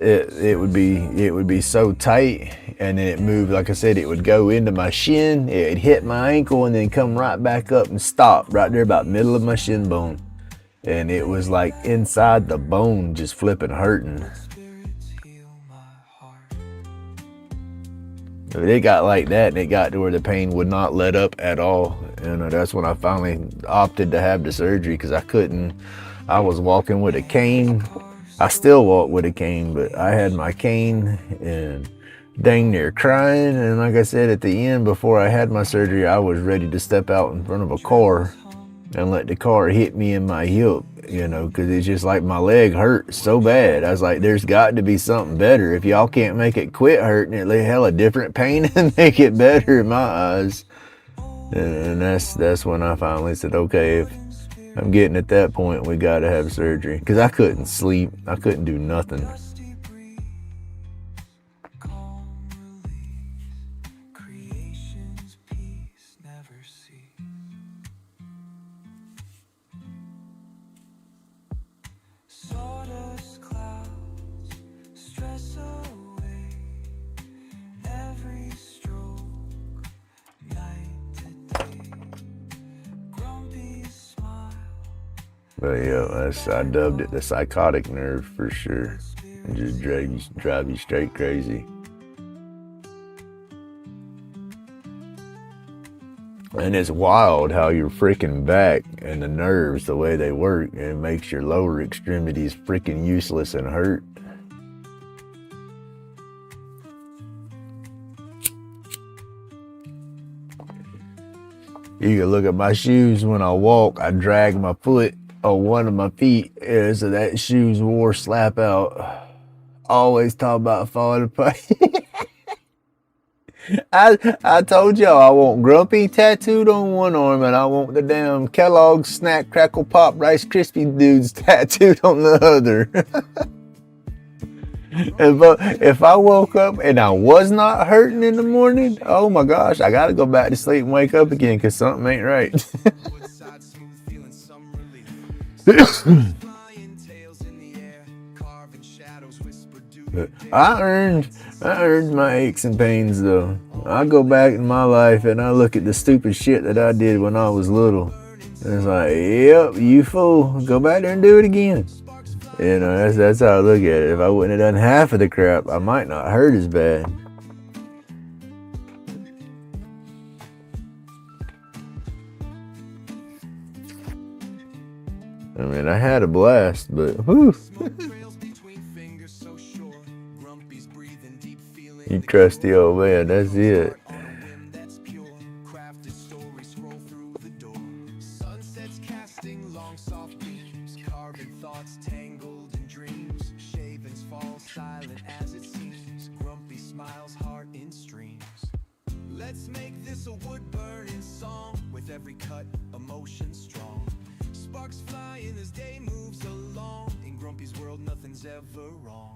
It would be so tight, and then it moved, like I said, it would go into my shin, it'd hit my ankle and then come right back up and stop right there about middle of my shin bone. And it was like inside the bone just flipping hurting. It got like that, and it got to where the pain would not let up at all. And that's when I finally opted to have the surgery, because I was walking with a cane. I still walk with a cane, but I had my cane and dang near crying. And like I said, at the end, before I had my surgery, I was ready to step out in front of a car and let the car hit me in my hip, you know, because it's just like my leg hurt so bad. I was like, there's got to be something better. If y'all can't make it quit hurting, it lay hell a different pain and make it better in my eyes. And that's when I finally said, okay, if I'm getting at that point, we got to have surgery. Because I couldn't sleep. I couldn't do nothing. But yeah, I dubbed it the psychotic nerve for sure. It just drive you straight crazy. And it's wild how your freaking back and the nerves, the way they work, it makes your lower extremities freaking useless and hurt. You can look at my shoes when I walk. I drag my foot on one of my feet, so that shoes wore slap out. Always talk about falling apart. I told y'all I want Grumpy tattooed on one arm and I want the damn Kellogg's Snack Crackle Pop Rice Krispie dudes tattooed on the other. If I woke up and I was not hurting in the morning, oh my gosh, I gotta go back to sleep and wake up again because something ain't right. I earned my aches and pains though. I go back in my life and I look at the stupid shit that I did when I was little. And it's like, yep, you fool. Go back there and do it again. You know, that's how I look at it. If I wouldn't have done half of the crap, I might not hurt as bad. I mean, I had a blast, but whew. You trusty old man, that's it. Sunsets casting long soft beams, carving thoughts tangled in dreams. Shavings fall silent as it seems. Grumpy smiles, heart in streams. Let's make this a wood burning song with every cut, emotion strong. Sparks flying as day moves along. In Grumpy's world, nothing's ever wrong.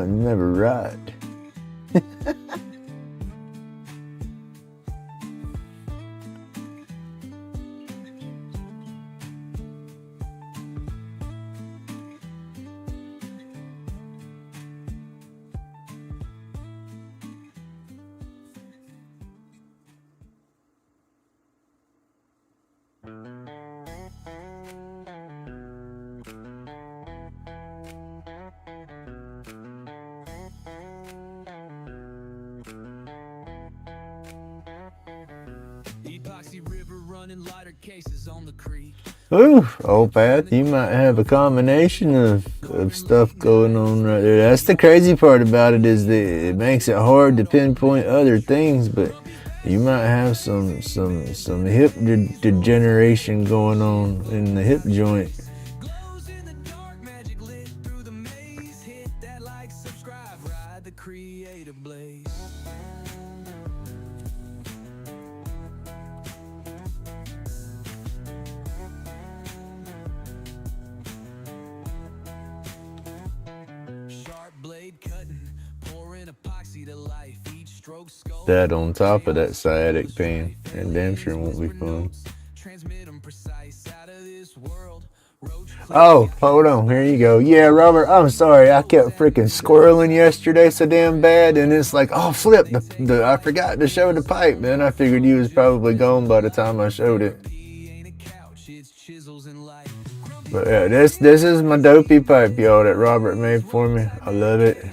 Never right. Ooh, old Pat, you might have a combination of stuff going on right there. That's the crazy part about it, is that it makes it hard to pinpoint other things, but you might have some hip degeneration going on in the hip joint. That on top of that sciatic pain, and damn sure won't be fun. Oh, hold on, here you go. Yeah, Robert, I'm sorry, I kept freaking squirreling yesterday so damn bad, and it's like, oh flip, I forgot to show the pipe, man. I figured you was probably gone by the time I showed it. But yeah, this is my dopey pipe, y'all, that Robert made for me. I love it.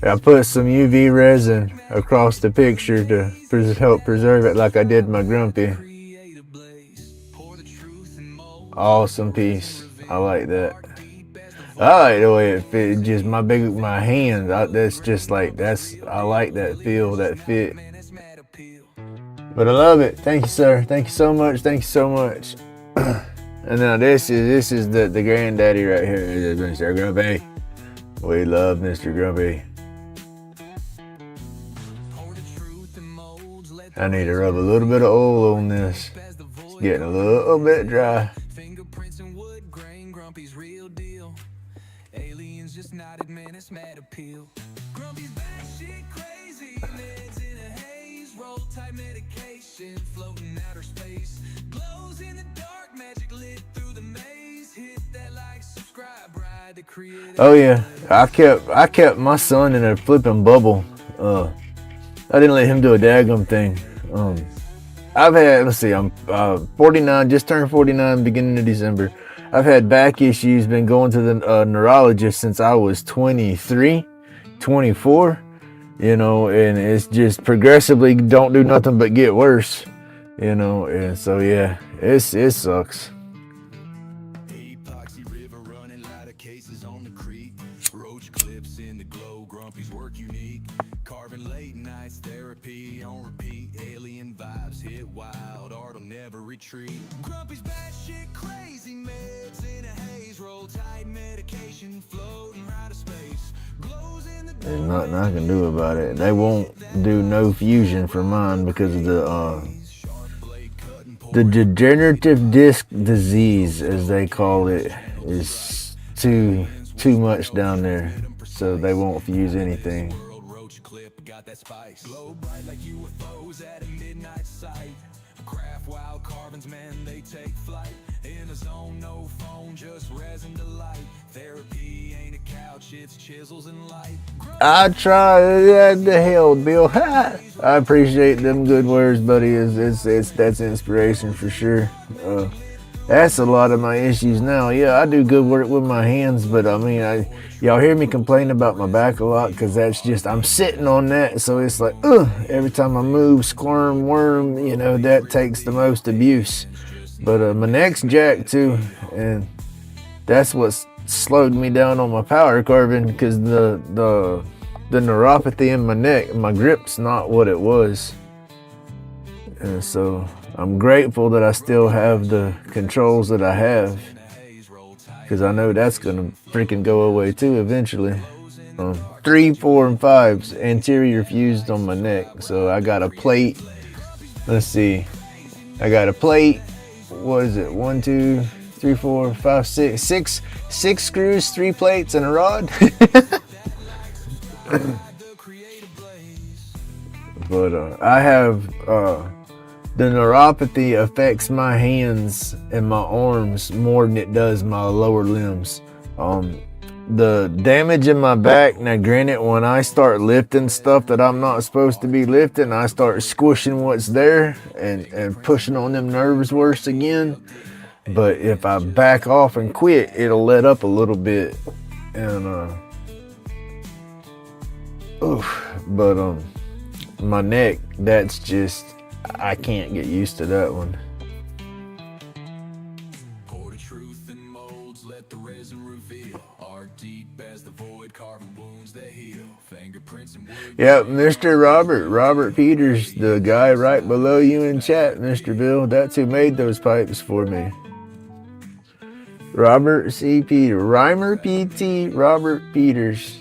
I put some UV resin across the picture to help preserve it like I did my Grumpy. Awesome piece. I like that. I like the way it fit. Just my hand. That's just like I like that feel, that fit. But I love it. Thank you, sir. Thank you so much. Thank you so much. And now this is the granddaddy right here, Mr. Grumpy. We love Mr. Grumpy. I need to rub a little bit of oil on this. It's getting a little bit dry. Fingerprints and wood grain, Grumpy's real deal. Aliens just nodded, man, it's mad appeal. Grumpy's batshit crazy, meds in a haze, roll type medication, floating outer space. Glows in the dark, magic lit through the maze. Hit that like, subscribe, ride to create. Oh yeah, I kept my son in a flipping bubble. I didn't let him do a daggum thing. I've had, let's see, I'm 49, just turned 49 beginning of December. I've had back issues, been going to the neurologist since I was 23, 24, you know, and it's just progressively don't do nothing but get worse, you know, and so yeah, it sucks. Epoxy river running, lot of cases on the creek. Roach clips in the glow, Grumpy's work unique. Carving late nights, therapy on repeat. Alien vibes hit wild, art'll never retreat. Grumpy's batshit crazy, meds in a haze. Roll tight medication, floating right of space. Glows in the There's nothing I can do about it. They won't do no fusion for mine because of the degenerative disc disease, as they call it, is too much down there. So they won't fuse anything. got that spice. Glow bright like UFOs at a midnight sight. Craft wild carvings, man, they take flight. In a zone, no phone, just resin to light. Therapy ain't a couch, it's chisels and light. I try. The hell, Bill. I appreciate them good words, buddy. That's inspiration for sure. That's a lot of my issues now. Yeah, I do good work with my hands, but I mean, y'all hear me complain about my back a lot because that's just, I'm sitting on that, so it's like, every time I move, squirm, worm, you know, that takes the most abuse. But my neck's jacked too, and that's what's slowed me down on my power carving because the neuropathy in my neck, my grip's not what it was. And so I'm grateful that I still have the controls that I have, because I know that's gonna freaking go away too eventually. 3, 4, and 5s anterior fused on my neck, so I got a plate. Let's see, I got a plate. What is it? 1, 2, 3, 4, 5, 6 screws, 3 plates, and a rod. But I have the neuropathy affects my hands and my arms more than it does my lower limbs. The damage in my back, now granted, when I start lifting stuff that I'm not supposed to be lifting, I start squishing what's there and pushing on them nerves worse again. But if I back off and quit, it'll let up a little bit. And my neck, that's just, I can't get used to that one. Pour the truth in molds, let the resin reveal. Art deep as the void, carving wounds that heal. Fingerprints and wood. Yep, Mr. Robert Peters, the guy right below you in chat, Mr. Bill. That's who made those pipes for me. Robert C. Peter, Rhymer PT, Robert Peters,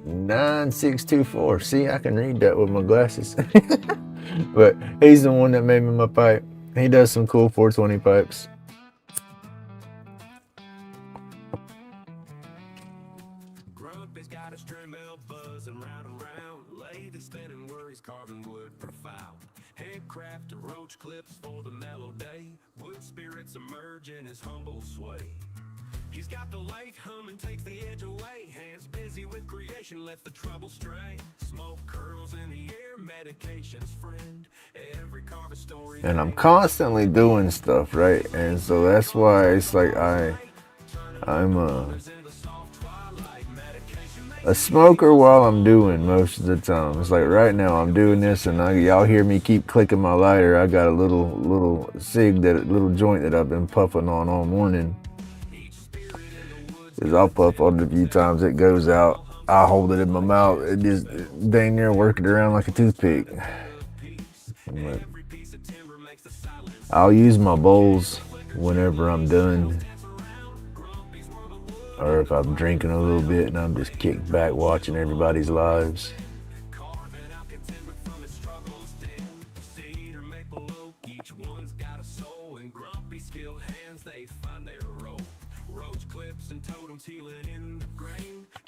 9624. See, I can read that with my glasses. But he's the one that made me my pipe. He does some cool 420 pipes. Grumpy's got a string bell buzzing round and round. Laid and spinning worries, carving wood profound. Handcraft and roach clips for the mellow day. Wood spirits emerge in his humble sway. He's got the light humming, takes the edge away. Hands busy with creation, let the trouble stray. Smoke curls in the air, And I'm constantly doing stuff, right? And so that's why it's like I'm a smoker while I'm doing most of the time. It's like right now I'm doing this, and y'all hear me keep clicking my lighter. I got a little joint that I've been puffing on all morning. Cause I'll puff on it a few times, it goes out. I hold it in my mouth, it just dang near work it around like a toothpick. But I'll use my bowls whenever I'm done, or if I'm drinking a little bit and I'm just kicked back watching everybody's lives.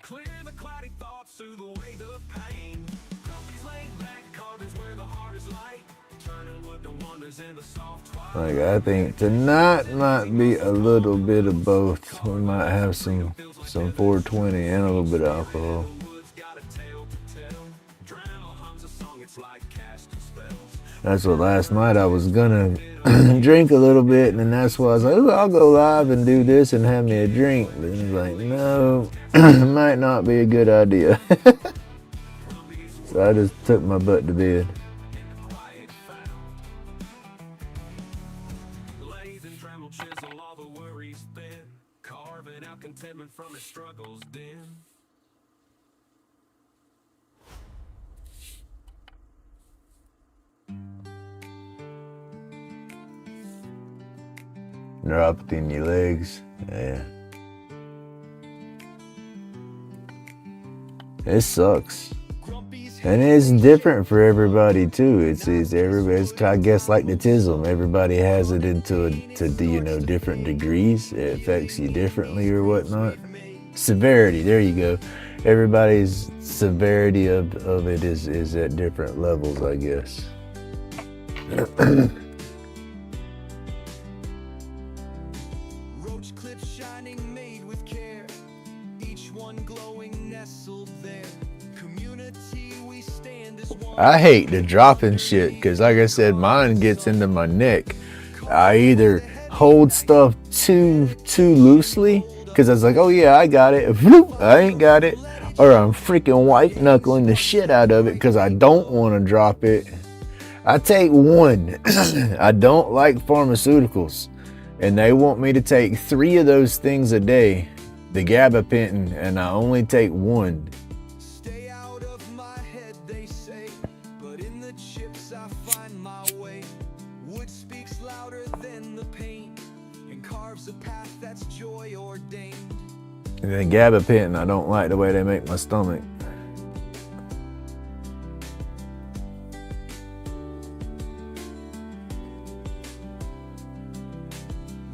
Clear the cloudy thoughts through the weight of pain. Grumpy's laid back, carvings where the heart is light. Turning wood to wonders in the soft twilight. Like, I think tonight might be a little bit of both. We might have some 420 and a little bit of alcohol. That's what last night I was gonna drink a little bit, and then that's why I was like, ooh, I'll go live and do this and have me a drink. But he's like, no, might not be a good idea. So I just took my butt to bed. Drop it in your legs. Yeah. It sucks. And it's different for everybody too. It's everybody's, I guess, like the tism. Everybody has it to different degrees. It affects you differently or whatnot. Severity, there you go. Everybody's severity of it is at different levels, I guess. I hate the dropping shit because, like I said, mine gets into my neck. I either hold stuff too loosely because I was like, oh yeah, I got it. I ain't got it. Or I'm freaking white knuckling the shit out of it because I don't want to drop it. I take one. I don't like pharmaceuticals, and they want me to take 3 of those things a day, the gabapentin, and I only take 1. Stay out of my head, they say, but in the chips I find my way. Wood speaks louder than the pain and carves a path that's joy ordained. And then gabapentin, I don't like the way they make my stomach.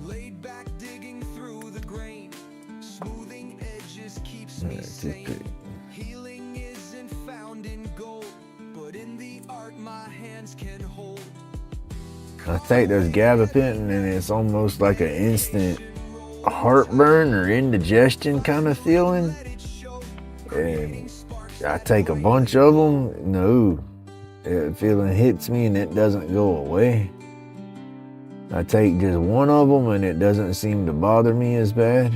Laid back, digging through the grain, smoothing edges keeps me sane. Healing isn't found in gold, but in the art my hands can hold. I take those gabapentin and it's almost like an instant heartburn or indigestion kind of feeling. And I take a bunch of them, no, the feeling hits me and it doesn't go away. I take just one of them and it doesn't seem to bother me as bad.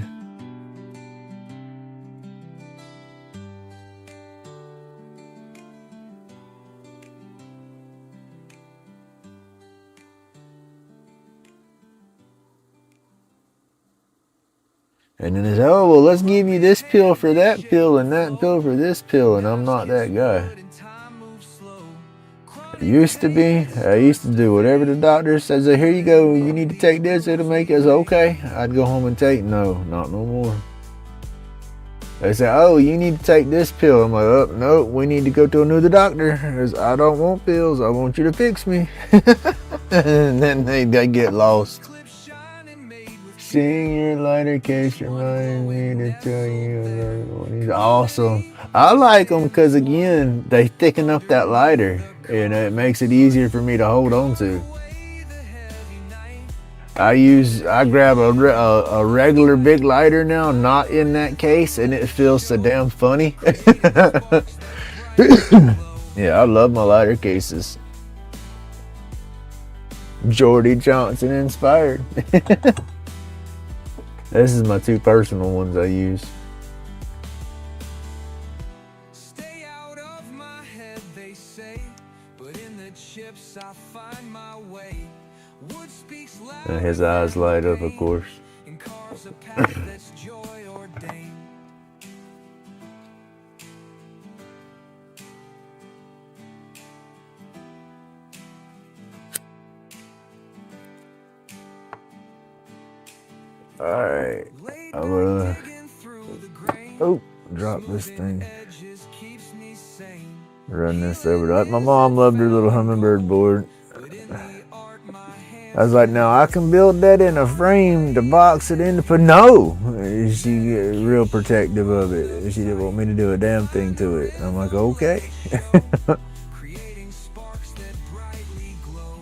And then it's, oh, well, let's give you this pill for that pill and that pill for this pill, and I'm not that guy. I used to be. I used to do whatever the doctor says. Here you go, you need to take this, it'll make us okay. I'd go home and take, no, not no more. They say, oh, you need to take this pill. I'm like, oh, no, we need to go to another doctor. I don't want pills, I want you to fix me. And then they get lost. Seeing your lighter case reminds me to tell you another one. He's awesome. I like them because, again, they thicken up that lighter, and it makes it easier for me to hold on to. I grab a regular big lighter now, not in that case, and it feels so damn funny. Yeah, I love my lighter cases. Jordy Johnson inspired. This is my 2 personal ones I use. Stay out of my head, they say, but in the chips I find my way. Wood speaks loud. And his eyes light up, of course. And carves a path that's joy ordained. Alright, I'm gonna drop this thing. Run this over to my mom loved her little hummingbird board. I was like, now I can build that in a frame to box it in to put. No, she get real protective of it. She didn't want me to do a damn thing to it. I'm like, okay. Creating sparks that brightly glow.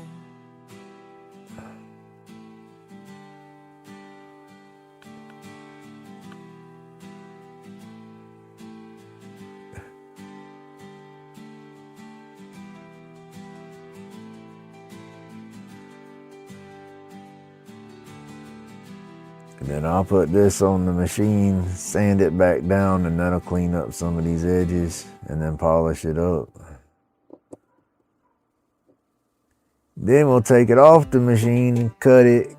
And then I'll put this on the machine, sand it back down, and that'll clean up some of these edges and then polish it up. Then we'll take it off the machine, cut it,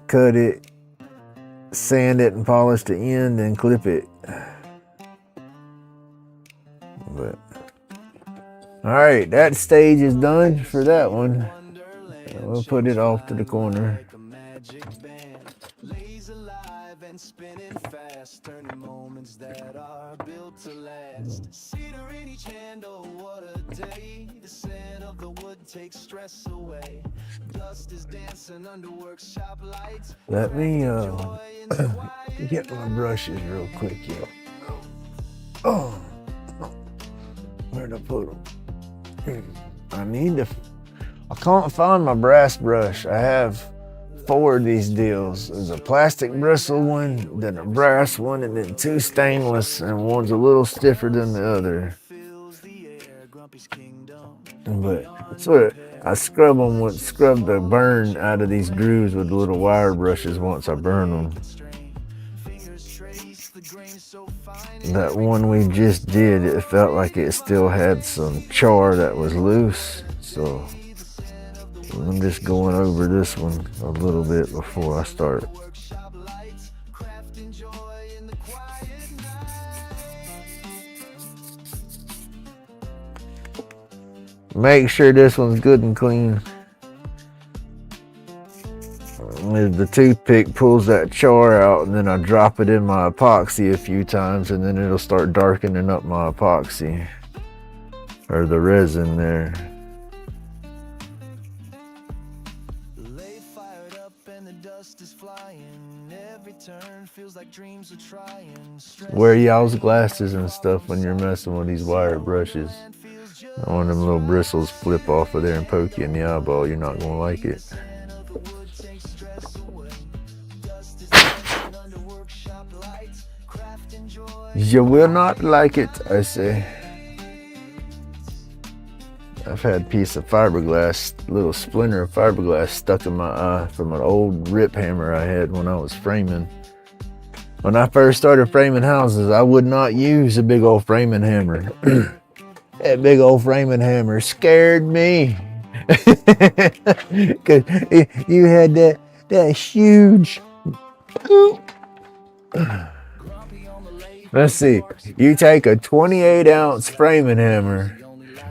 sand it and polish the end and clip it. But all right, that stage is done for that one. We'll put it off to the corner. Spinning fast, turning moments that are built to last. Cedar in each hand, oh what a day. The scent of the wood takes stress away. Dust is dancing under workshop lights. Let me get my brushes real quick here. Oh, where'd I put them? I can't find my brass brush. I have 4 of these deals. There's a plastic bristle one, then a brass one, and then 2 stainless, and one's a little stiffer than the other. But so I scrub the burn out of these grooves with little wire brushes once I burn them. That one we just did, it felt like it still had some char that was loose, so I'm just going over this one a little bit before I start. Make sure this one's good and clean. The toothpick pulls that char out, and then I drop it in my epoxy a few times, and then it'll start darkening up my epoxy or the resin there. Wear y'all's glasses and stuff when you're messing with these wire brushes. One of them little bristles flip off of there and poke you in the eyeball. You're not gonna like it. You will not like it, I say. I've had a piece of fiberglass, little splinter of fiberglass stuck in my eye from an old rip hammer I had when I was framing. When I first started framing houses, I would not use a big old framing hammer. That big old framing hammer scared me. Cause you had that huge. Let's see. You take a 28-ounce framing hammer,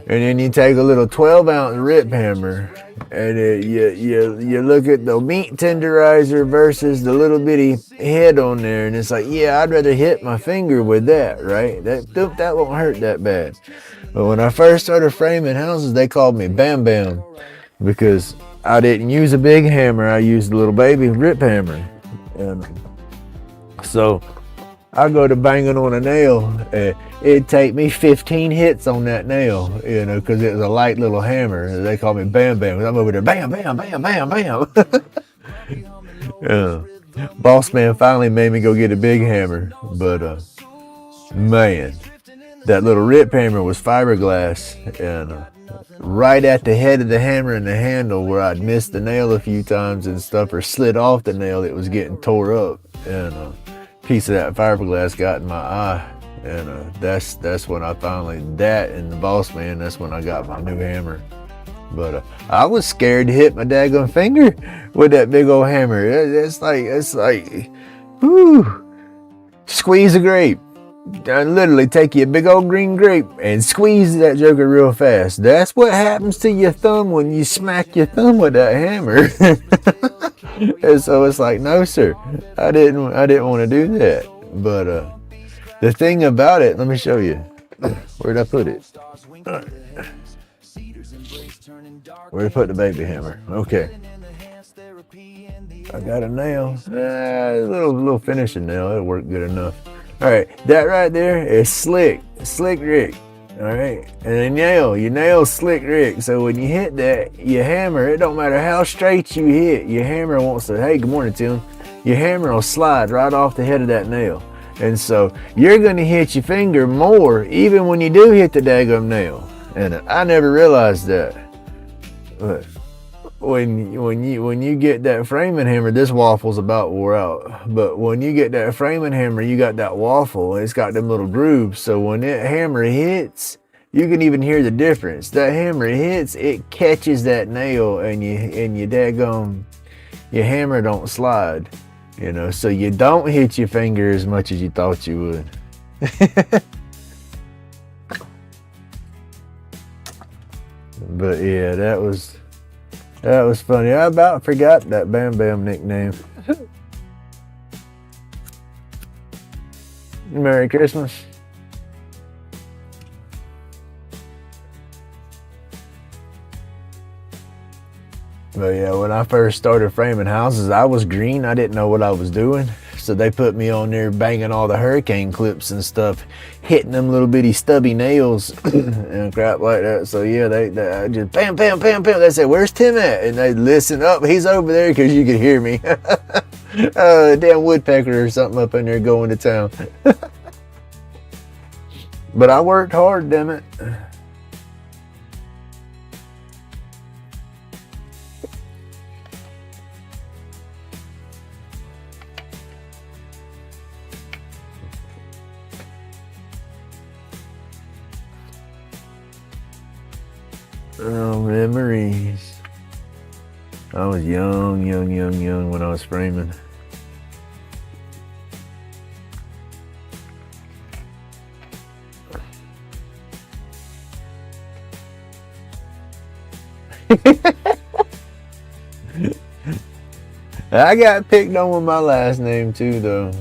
and then you take a little 12-ounce rip hammer, and you look at the meat tenderizer versus the little bitty head on there, and it's like, yeah, I'd rather hit my finger with that, right? That won't hurt that bad. But when I first started framing houses, they called me Bam Bam, because I didn't use a big hammer. I used a little baby rip hammer, and so I go to banging on a nail, and it'd take me 15 hits on that nail, because it was a light little hammer. They call me Bam Bam, because I'm over there, bam, bam, bam, bam, bam. Boss man finally made me go get a big hammer, but man, That little rip hammer was fiberglass, and right at the head of the hammer and the handle where I'd missed the nail a few times and stuff, or slid off the nail, it was getting tore up, and a piece of that fiberglass got in my eye, and that's when I finally, that and the Boss Man, that's when I got my new hammer. But I was scared to hit my daggone finger with that big old hammer. It's like, whoo, squeeze a grape. I literally take you a big old green grape and squeeze that joker real fast. That's what happens to your thumb when you smack your thumb with that hammer. And so it's like, no sir, I didn't want to do that. But the thing about it, let me show you. Where'd I put it? Where'd I put the baby hammer? Okay. I got a nail. A little finishing nail. It'll work good enough. All right, that right there is Slick Rick. All right, and your nail's Slick Rick. So when you hit that, your hammer, it don't matter how straight you hit, your hammer wants to, hey, good morning, Tim. Your hammer will slide right off the head of that nail. And so you're gonna hit your finger more even when you do hit the daggum nail. And I never realized that. But when you get that framing hammer, this waffle's about wore out. But when you get that framing hammer, you got that waffle, and it's got them little grooves. So when that hammer hits, you can even hear the difference. That hammer hits, it catches that nail, and you daggum, your hammer don't slide. You know, so you don't hit your finger as much as you thought you would. But yeah, that was funny. I about forgot that Bam Bam nickname. Merry Christmas. But yeah, when I first started framing houses, I was green. I didn't know what I was doing. So they put me on there banging all the hurricane clips and stuff, hitting them little bitty stubby nails and crap like that. So yeah, they just bam, bam, bam, bam. They said, "Where's Tim at?" And they listen up. He's over there because you could hear me. Damn woodpecker or something up in there going to town. But I worked hard, damn it. Oh, memories. I was young when I was framing. I got picked on with my last name too, though.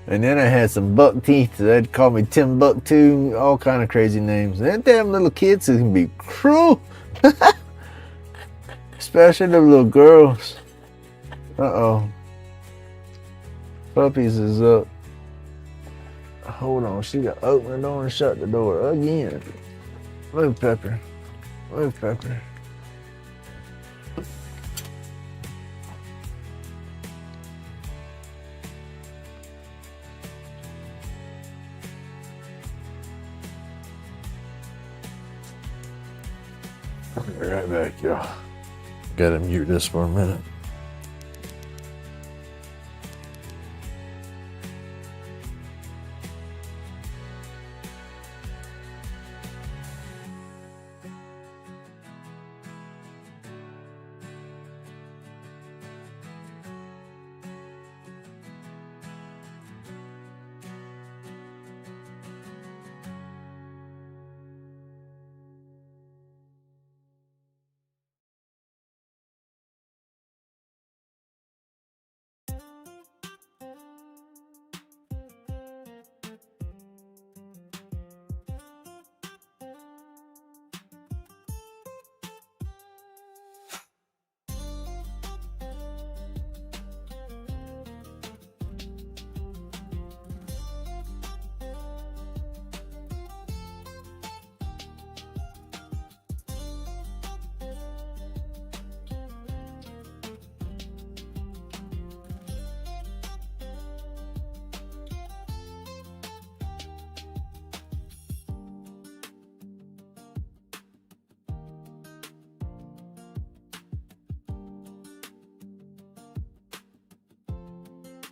And then I had some buck teeth. They'd call me Timbuktu, all kind of crazy names. Them damn little kids who can be cruel. Especially the little girls. Uh-oh. Puppies is up. Hold on, she got to open the door and shut the door again. Move, Pepper. Move, Pepper. I'll be right back, y'all. Gotta mute this for a minute.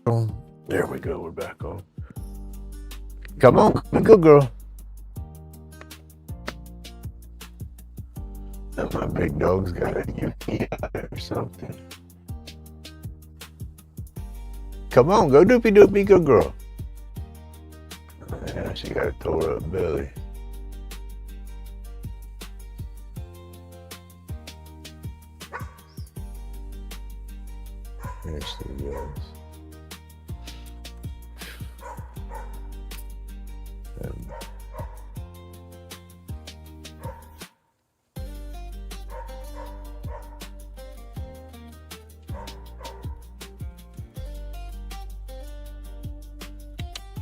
There we go. We're back on. Come on, good girl. My big dog's got a UTI or something. Come on, go doopy doopy, good girl. Yeah, she got a tore up belly. There she goes.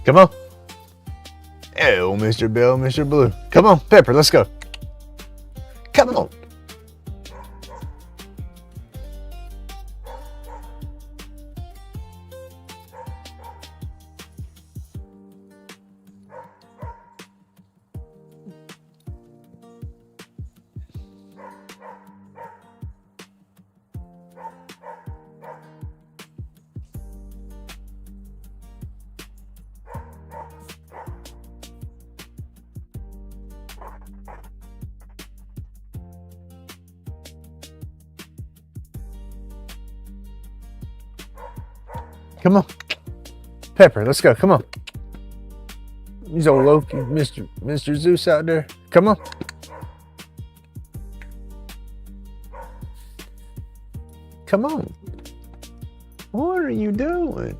Come on. Oh, Mr. Bill, Mr. Blue. Come on, Pepper, let's go. Come on. Come on. Pepper, let's go. Come on. He's old Loki, Mr. Zeus out there. Come on. Come on. What are you doing?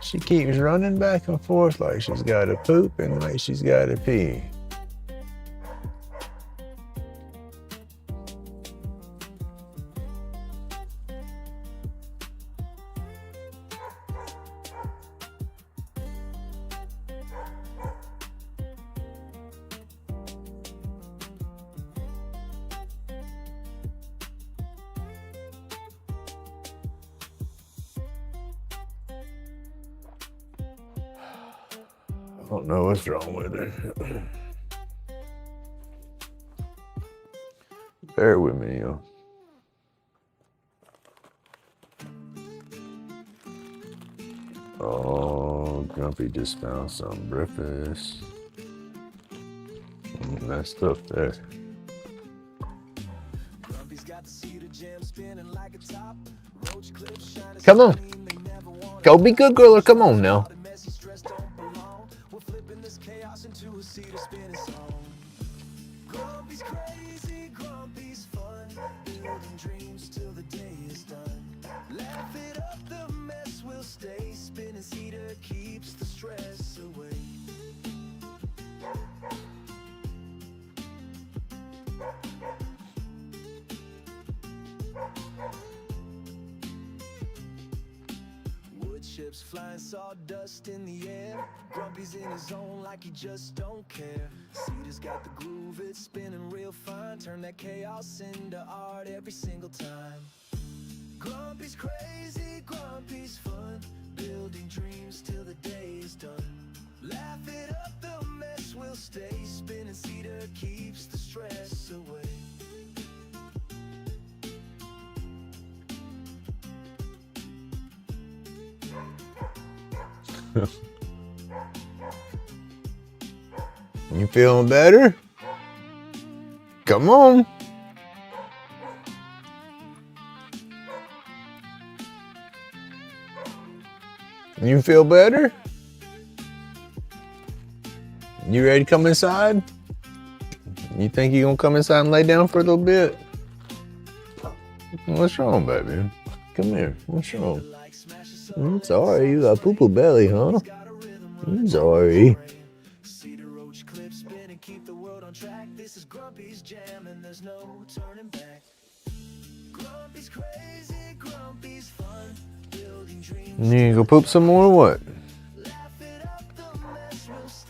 She keeps running back and forth like she's got to poop and like she's got to pee. I don't know what's wrong with her. Bear with me, yo. Oh, Grumpy just found some breakfast. That stuff there. Come on. Go be good girl or come on now. Into a cedar spinning song. Grumpy's crazy, Grumpy's fun, building dreams till the day is done. Laugh it up, the mess will stay. Spinning cedar keeps the stress away. Wood chips flying, sawdust in the air. Grumpy's in his zone like he just don't care. Cedar's got the groove, it's spinning real fine. Turn that chaos into art every single time. Grumpy's crazy, Grumpy's fun, building dreams till the day is done. Laugh it up, the mess will stay. Spinning cedar keeps the stress away. You feeling better? Come on. You feel better? You ready to come inside? You think you're gonna come inside and lay down for a little bit? What's wrong, baby? Come here. What's wrong? I'm sorry, you got poo-poo belly, huh? I'm sorry. Keep the world on track. This is Grumpy's jam and there's no turning back. Grumpy's crazy, Grumpy's fun, building dreams. You go poop some more or what?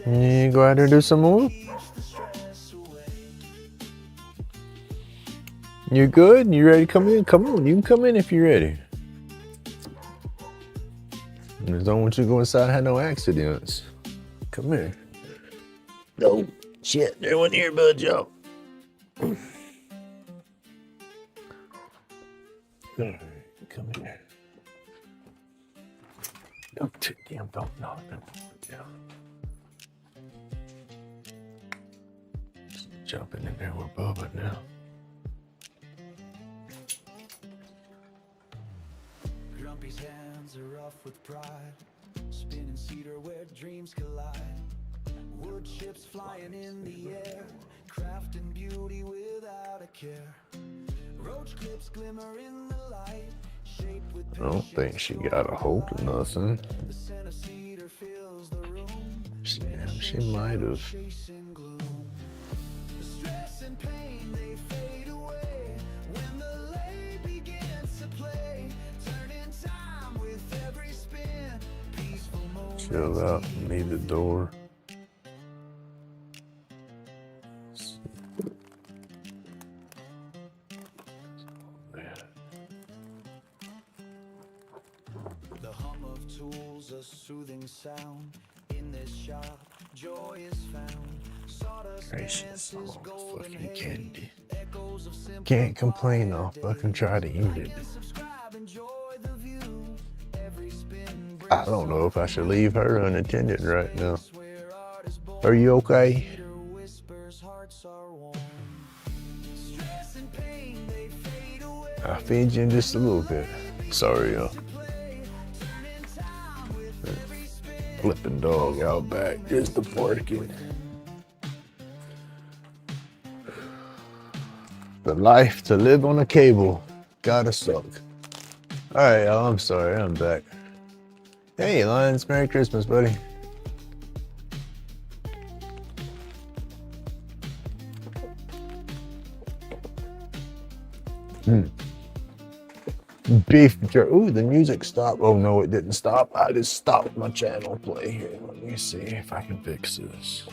You go out there and do some more? You good? You ready to come in? Come on, you can come in if you're ready. I just don't want you to go inside and have no accidents. Come here. No. Shit, there went earbud, y'all. Alright, come here. Damn, don't knock it. Yeah. Just jumping in there with Bubba now. Grumpy's hands are rough with pride, spinning cedar where dreams collide. Wood chips flying in the air, crafting beauty without a care. Roach clips glimmer in the light, shaped with I don't think she got a hold of nothing. the scent of cedar fills the room. She might have. Chasing gloom. The stress and pain, they fade away when the lay begins to play. Turning time with every spin. Peaceful moments. Chill out and leave the door. The hum of tools, a soothing sound. In this shop, joy is found. Sawdust Gracious, dances, oh, golden fucking hay. candy. Echoes of simple Can't complain though. quiet Fucking try to eat days. it. And subscribe, enjoy the view. Every spin I don't know if I should leave her unattended right now. where art is born. Are you okay? Cedar whispers, hearts are warm. Stress and pain, they fade away. I'll feed you in just a little bit. Sorry, y'all. Play, turning time with every spin. Flipping dog out back just to barking. The life to live on a cable gotta suck. Alright, y'all, I'm sorry, I'm back. Hey, Lions, Merry Christmas, buddy. Beef jerky. Ooh, the music stopped. Oh no, it didn't stop. I just stopped my channel play here. Let me see if I can fix this.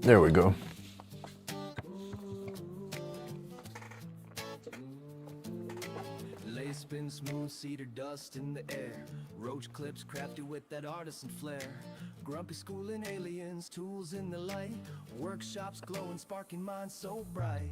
There we go. Lace spin smooth, cedar dust in the air. Roach clips crafted with that artisan flair. Grumpy schooling aliens, tools in the light. Workshops glowing, sparking minds so bright.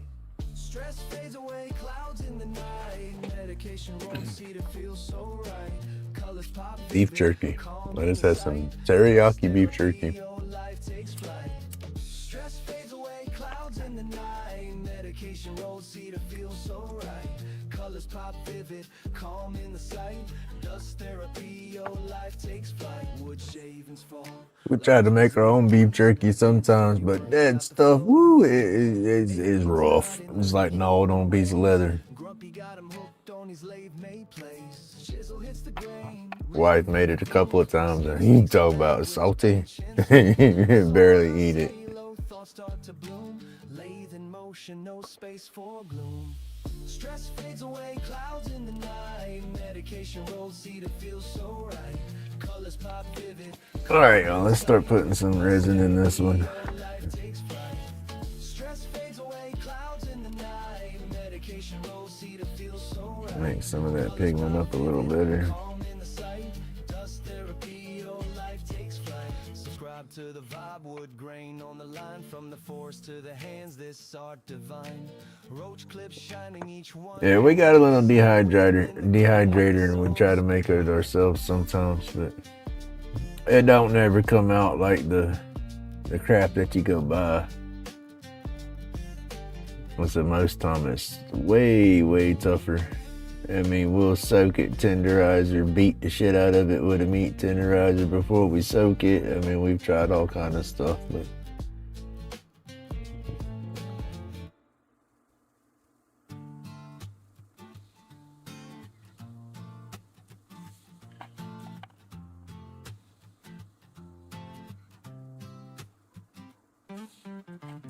Stress fades away, clouds in the night. Medication rolls, cedar feels so right. Colors pop, Beef jerky. I just had some teriyaki beef jerky. life takes flight. Stress fades away, clouds in the night. Medication rolls, cedar feels so right. Colors pop vivid, calm in the sight. Dust therapy, your life takes flight. Wood shavings fall. We try to make our own beef jerky sometimes, but that stuff, woo, it's rough. It's like gnawed on a piece of leather. Grumpy got him hooked on his lathe-made place. Chisel hits the grain. Wife made it a couple of times, and you talk about salty. You can barely eat it. Halo thoughts start to bloom. Lathe in motion, no space for gloom. Stress fades away, clouds in the night. Medication rolls, cedar feels so right. Colors pop vivid. All right, y'all, let's start putting some resin in this one. Life takes flight. Stress fades away, clouds in the night. Medication rolls, cedar feels so right. Make some of that pigment up a little better. Calm in the sight. Dust therapy, your life takes flight. Subscribe to the vibe, wood grain on the line. From the forest to the hands, this art divine. Roach clips shining each one. Yeah, we got a little dehydrator, and we try to make it ourselves sometimes, but it don't never come out like the crap that you go buy. So most time it's way tougher. I mean, we'll soak it, tenderize or beat the shit out of it with a meat tenderizer before we soak it. I mean, we've tried all kind of stuff, but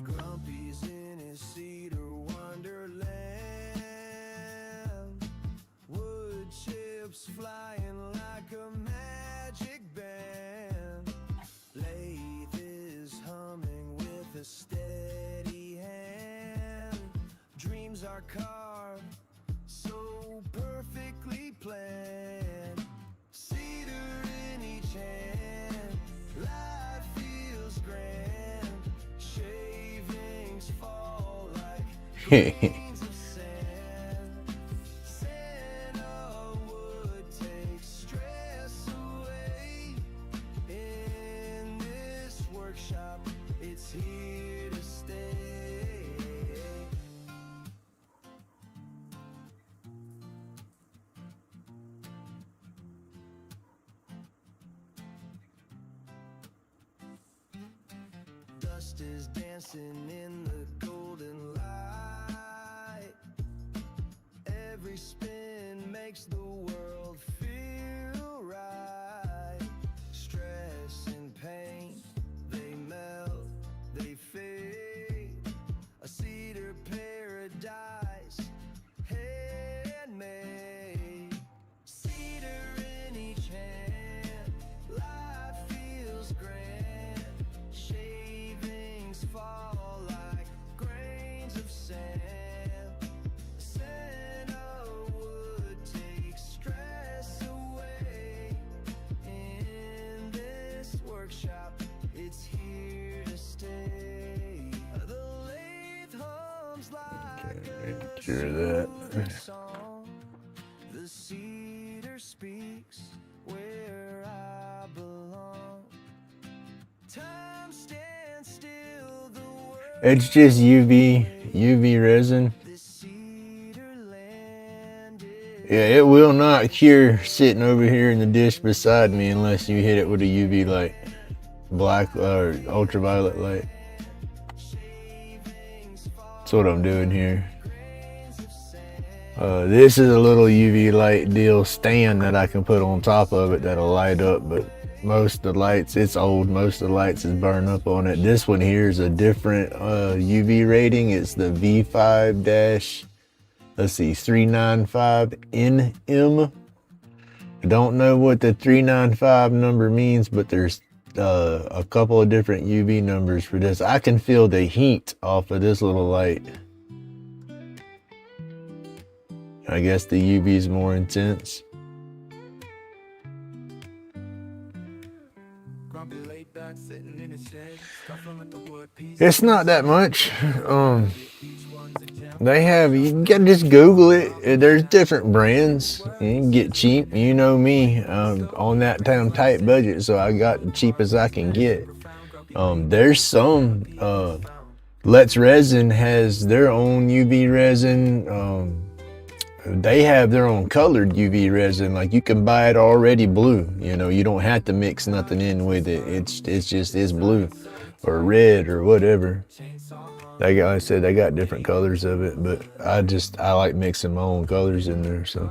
Grumpy's in his cedar wonderland. Wood chips flying like a magic band. Lathe is humming with a steady hand. Dreams are carved so perfectly planned. Cedar in each hand. Dust is dancing in the golden light. Every spin makes the world feel right. Stress and pain, they melt, they fade. A cedar paradise, handmade. Cedar in each hand, life feels grand. Shavings fall like grains of sand. Scent of wood takes stress away. In this workshop, it's here to stay. The lathe hums like a soothing song. The cedar speaks where I belong. Time stands still, the world. It's just UV resin. Yeah, it will not cure sitting over here in the dish beside me unless you hit it with a UV light, black or ultraviolet light. That's what I'm doing here. This is a little UV light deal stand that I can put on top of it that'll light up, but most of the lights, it's old, most of the lights is burned up on it. This one here is a different UV rating. It's the V5 395 NM. I don't know what the 395 number means, but there's a couple of different UV numbers for this. I can feel the heat off of this little light. I guess the UV is more intense. It's not that much. They have, you can just Google it. There's different brands. You can get cheap. You know me, on that damn tight budget, so I got the cheapest I can get. There's some, Let's Resin has their own UV resin. They have their own colored UV resin. Like, you can buy it already blue. You know, you don't have to mix nothing in with it. It's blue or red or whatever. Like I said, they got different colors of it, but I like mixing my own colors in there. So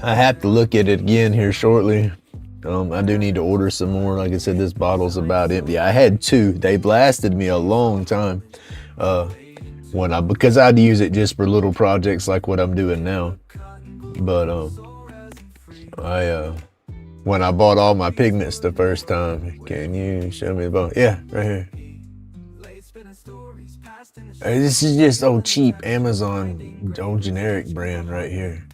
I have to look at it again here shortly. I do need to order some more. Like I said, this bottle's about empty. I had two. They've lasted me a long time. Because I'd use it just for little projects like what I'm doing now. But when I bought all my pigments the first time, can you show me the bottle? Yeah, right here. This is just old cheap Amazon, old generic brand right here.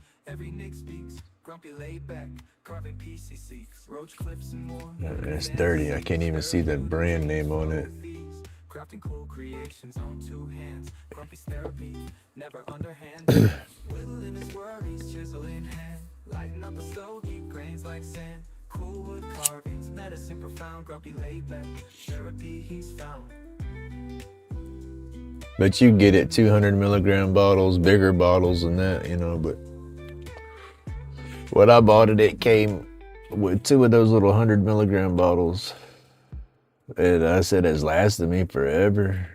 That's dirty. I can't even see the brand name on it. Crafting cool creations on two hands. Grumpy's therapy, never underhand. Whittling his worries, chisel in hand. Lighten up a stogie, grains like sand. Cool wood carvings, medicine profound. Grumpy laid back, therapy he's found. But you get it 200 milligram bottles, bigger bottles than that, you know. But what I bought it came with two of those little 100 milligram bottles. And I said it's lasted me forever.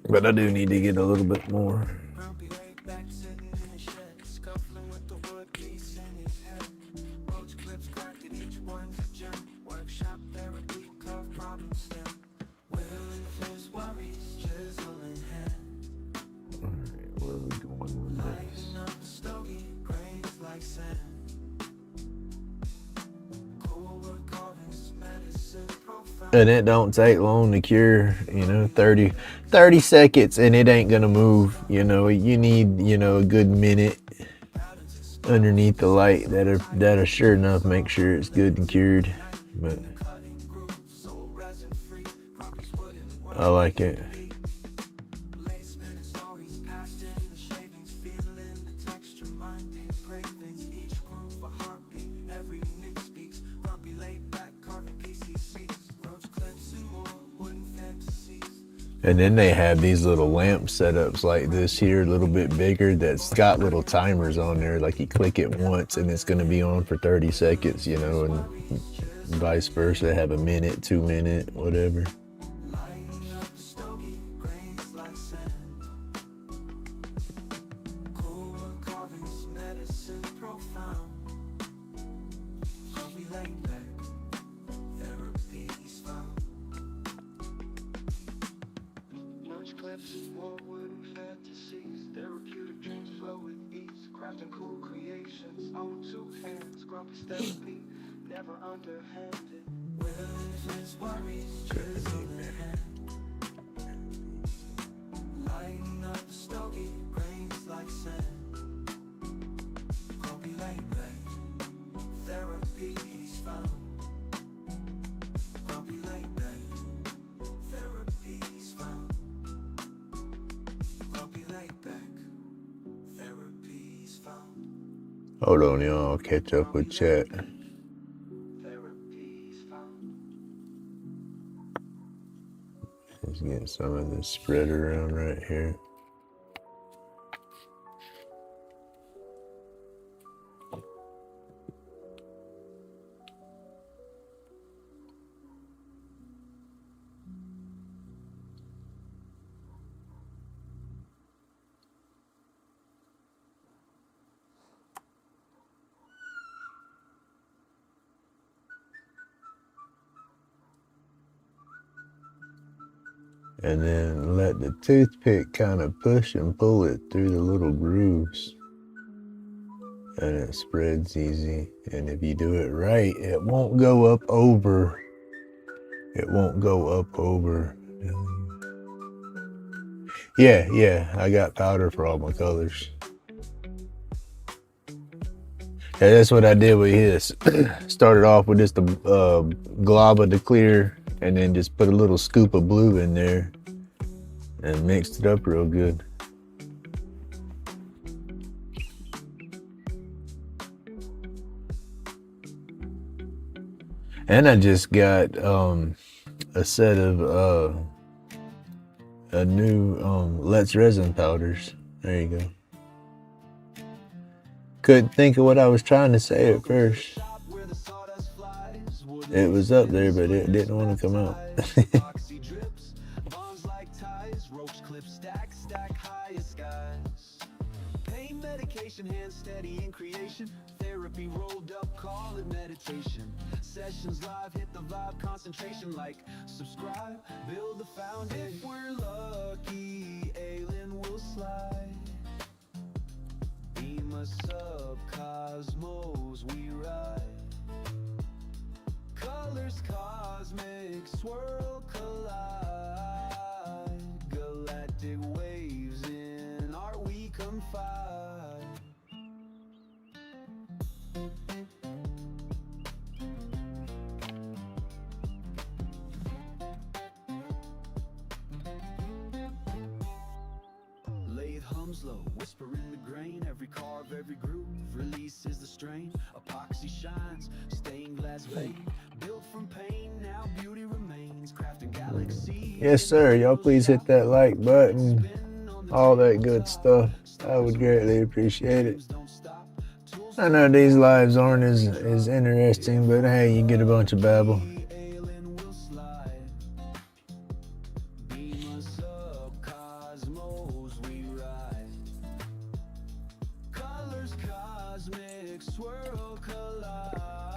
But I do need to get a little bit more. And it don't take long to cure, you know, 30 seconds and it ain't gonna move, you know. You need, you know, a good minute. underneath the light that'll sure enough make sure it's good and cured. But I like it. And then they have these little lamp setups like this here, a little bit bigger, that's got little timers on there. Like you click it once and it's gonna be on for 30 seconds, you know, and vice versa. Have a minute, 2 minute, whatever. Hold on, y'all. I'll catch up with chat. Let's get some of this spread around right here. And then let the toothpick kind of push and pull it through the little grooves. And it spreads easy. And if you do it right, it won't go up over. It won't go up over. Yeah, I got powder for all my colors. Yeah, that's what I did with his. Started off with just the glob of the clear, and then just put a little scoop of blue in there and mixed it up real good. And I just got a set of a new Let's Resin powders. There you go. Couldn't think of what I was trying to say at first. It was up there, but it didn't want to come out. Pain medication, hand steady in creation. Therapy rolled up, call it meditation. Sessions live, hit the vibe, concentration like subscribe, build the foundation. If we're lucky, alien will slide. Beam us up, cosmos we ride. Colors cosmic, swirl, collide. Galactic waves in art we confide. Lathe hums low, whisper in the grain. Every carve, every groove, releases the strain. Epoxy shines, stained glass vein. Built from pain, now beauty remains. Crafting galaxies. Yes, sir. Y'all please hit that like button. All that good stuff. I would greatly appreciate it. I know these lives aren't as interesting, but hey, you get a bunch of babble.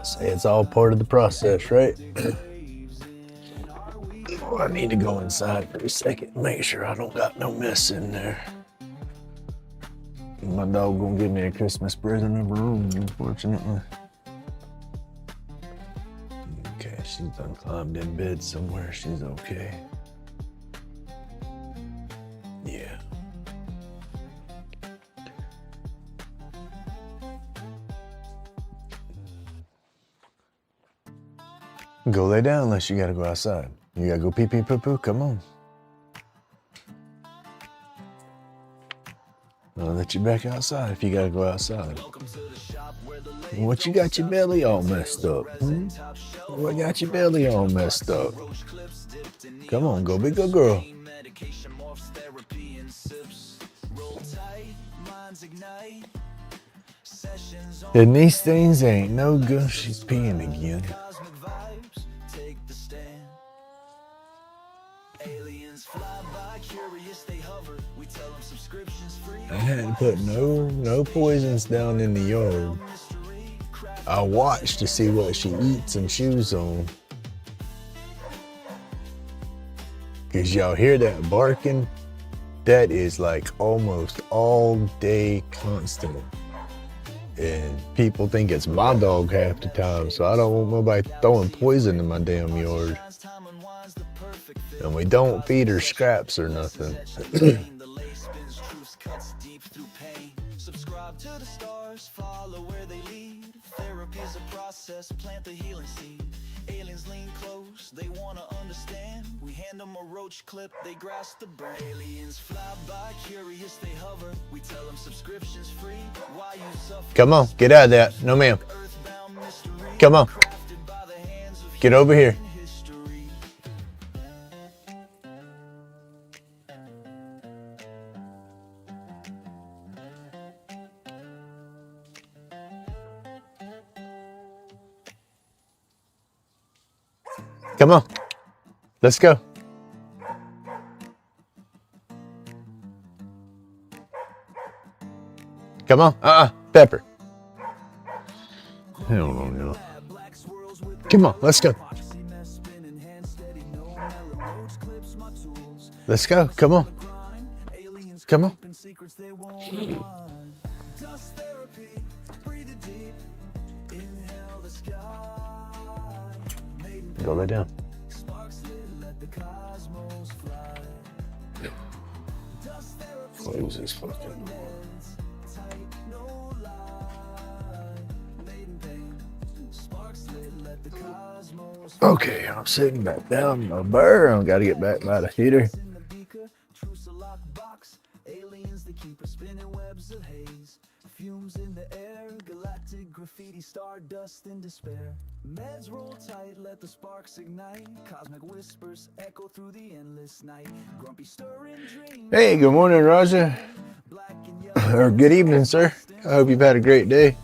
Say it's all part of the process, right? Oh, I need to go inside for a second and make sure I don't got no mess in there. My dog gonna give me a Christmas present of her own, unfortunately. Okay, she's done climbed in bed somewhere. She's okay. Yeah. Go lay down unless you gotta go outside. You gotta go pee pee poo poo. Come on. I'll let you back outside if you gotta go outside. What you got your belly all messed up? What got your belly all messed up? Come on, go be good girl. And these things ain't no good. She's peeing again. I hadn't put no poisons down in the yard. I watch to see what she eats and chews on. Cause y'all hear that barking? That is like almost all day constant. And people think it's my dog half the time, so I don't want nobody throwing poison in my damn yard. And we don't feed her scraps or nothing. Subscribe to the stars, follow where they lead. Therapy is a process, plant the healing seed. Aliens lean close, they wanna understand. We hand them a roach clip, they grasp the brand. Aliens fly by, curious they hover. We tell them subscriptions free. Why you suffer? Come on, get out of that. No ma'am. Come on. Get over here. Come on, let's go. Come on, Pepper. Hell no. Come on, let's go. Let's go, come on. Come on. Go lay down. Close this fucking door. Okay, I'm sitting back down in my burr. I gotta get back by the heater. Aliens that keep us spinning webs of haze. Fumes in the air, galactic graffiti, stardust in despair. Meds roll tight, let the sparks ignite. Cosmic whispers echo through the endless night. Grumpy stirring dreams. Hey, good morning, Roger. Or good evening, sir. I hope you've had a great day.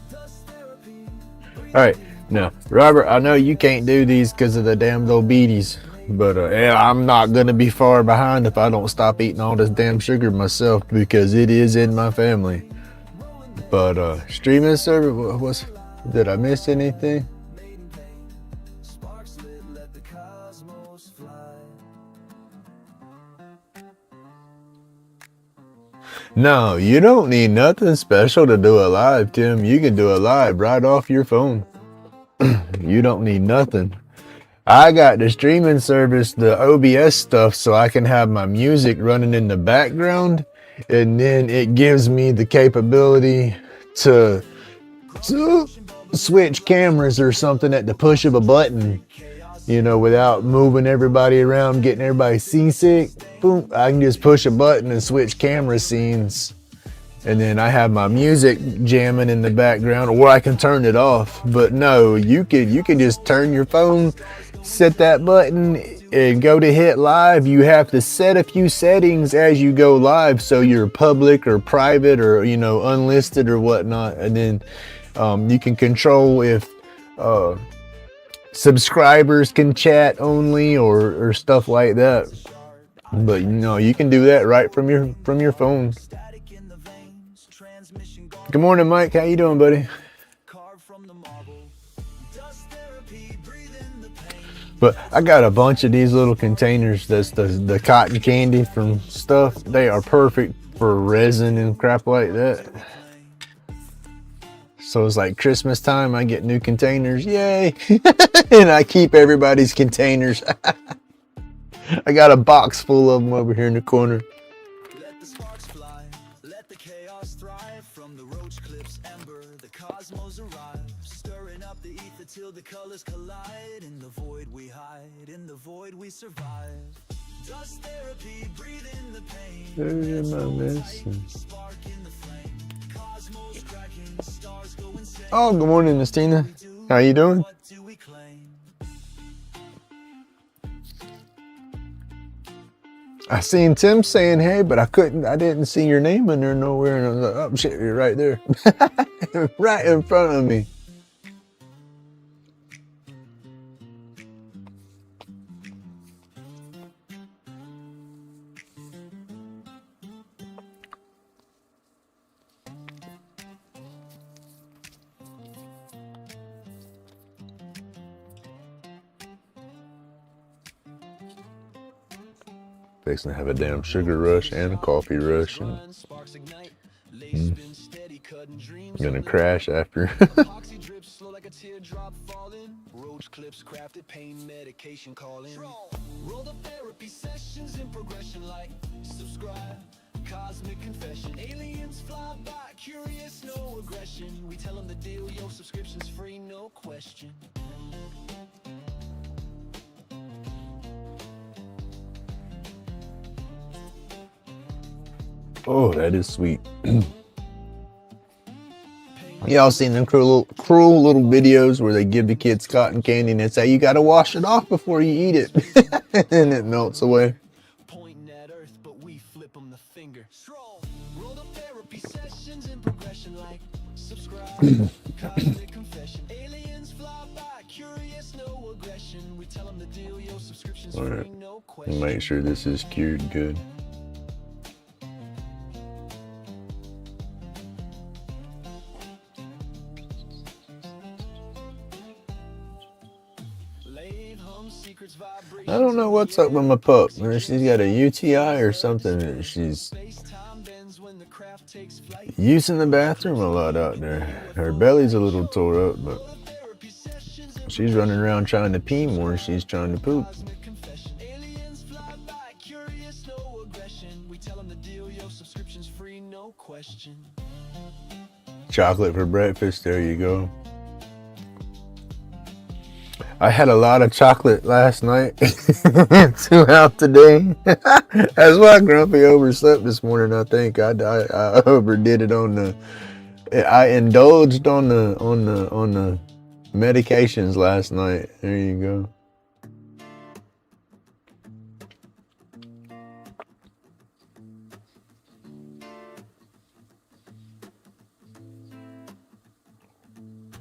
All right, now, Robert, I know you can't do these because of the damn diabetes. But yeah, I'm not going to be far behind if I don't stop eating all this damn sugar myself because it is in my family. But streaming service, did I miss anything? No, you don't need nothing special to do it live, Tim. You can do it live right off your phone. You don't need nothing. I got the streaming service, the OBS stuff, so I can have my music running in the background, and then it gives me the capability to switch cameras or something at the push of a button, you know, without moving everybody around, getting everybody seasick. Boom, I can just push a button and switch camera scenes. And then I have my music jamming in the background, or I can turn it off. But no, you can just turn your phone, set that button, and go to hit live. You have to set a few settings as you go live, so you're public or private or, you know, unlisted or whatnot. And then you can control if subscribers can chat only or stuff like that. But you know, you can do that right from your phone. Good morning, Mike. How you doing, buddy? But I got a bunch of these little containers. That's the cotton candy from stuff. They are perfect for resin and crap like that. So it's like Christmas time, I get new containers. Yay! And I keep everybody's containers. I got a box full of them over here in the corner. sparks fly. Let the chaos thrive. From the roach cliff's ember, the cosmos arrive. Stirring up the ether till the colors collide. In the void we hide, in the void we survive. Dust therapy, breathe in the pain. Spark in the flame. Cosmos cracking, stars go insane. Oh, good morning, Miss Tina. How you doing? What do we claim? I seen Tim saying hey, but I didn't see your name in there nowhere. And I was like, oh shit, you're right there. Right in front of me. Fixing to have a damn sugar rush and a coffee rush, and gonna crash after. Epoxy drips slow like a teardrop falling. Roach clips crafted, pain medication calling. Roll the therapy sessions in progression like subscribe. Cosmic confession. Aliens fly by, curious, no aggression. We tell them the deal, your subscription's free, no question. Oh, that is sweet. Y'all seen them cruel little videos where they give the kids cotton candy and they say you gotta wash it off before you eat it, and it melts away. Pointing at Earth, but we flip them the finger. Roll the therapy sessions in progression like subscribe. Cosmic confession. Aliens fly by, curious, no aggression. We tell them the deal, your subscription's free, Alright, no question. make sure this is cured good. I don't know what's up with my pup. She's got a UTI or something. She's using the bathroom a lot out there. Her belly's a little tore up, but she's running around trying to pee more than she's trying to poop. Chocolate for breakfast, there you go. I had a lot of chocolate last night throughout the day. That's why Grumpy overslept this morning. I think I overdid it on the. I indulged on the medications last night. There you go.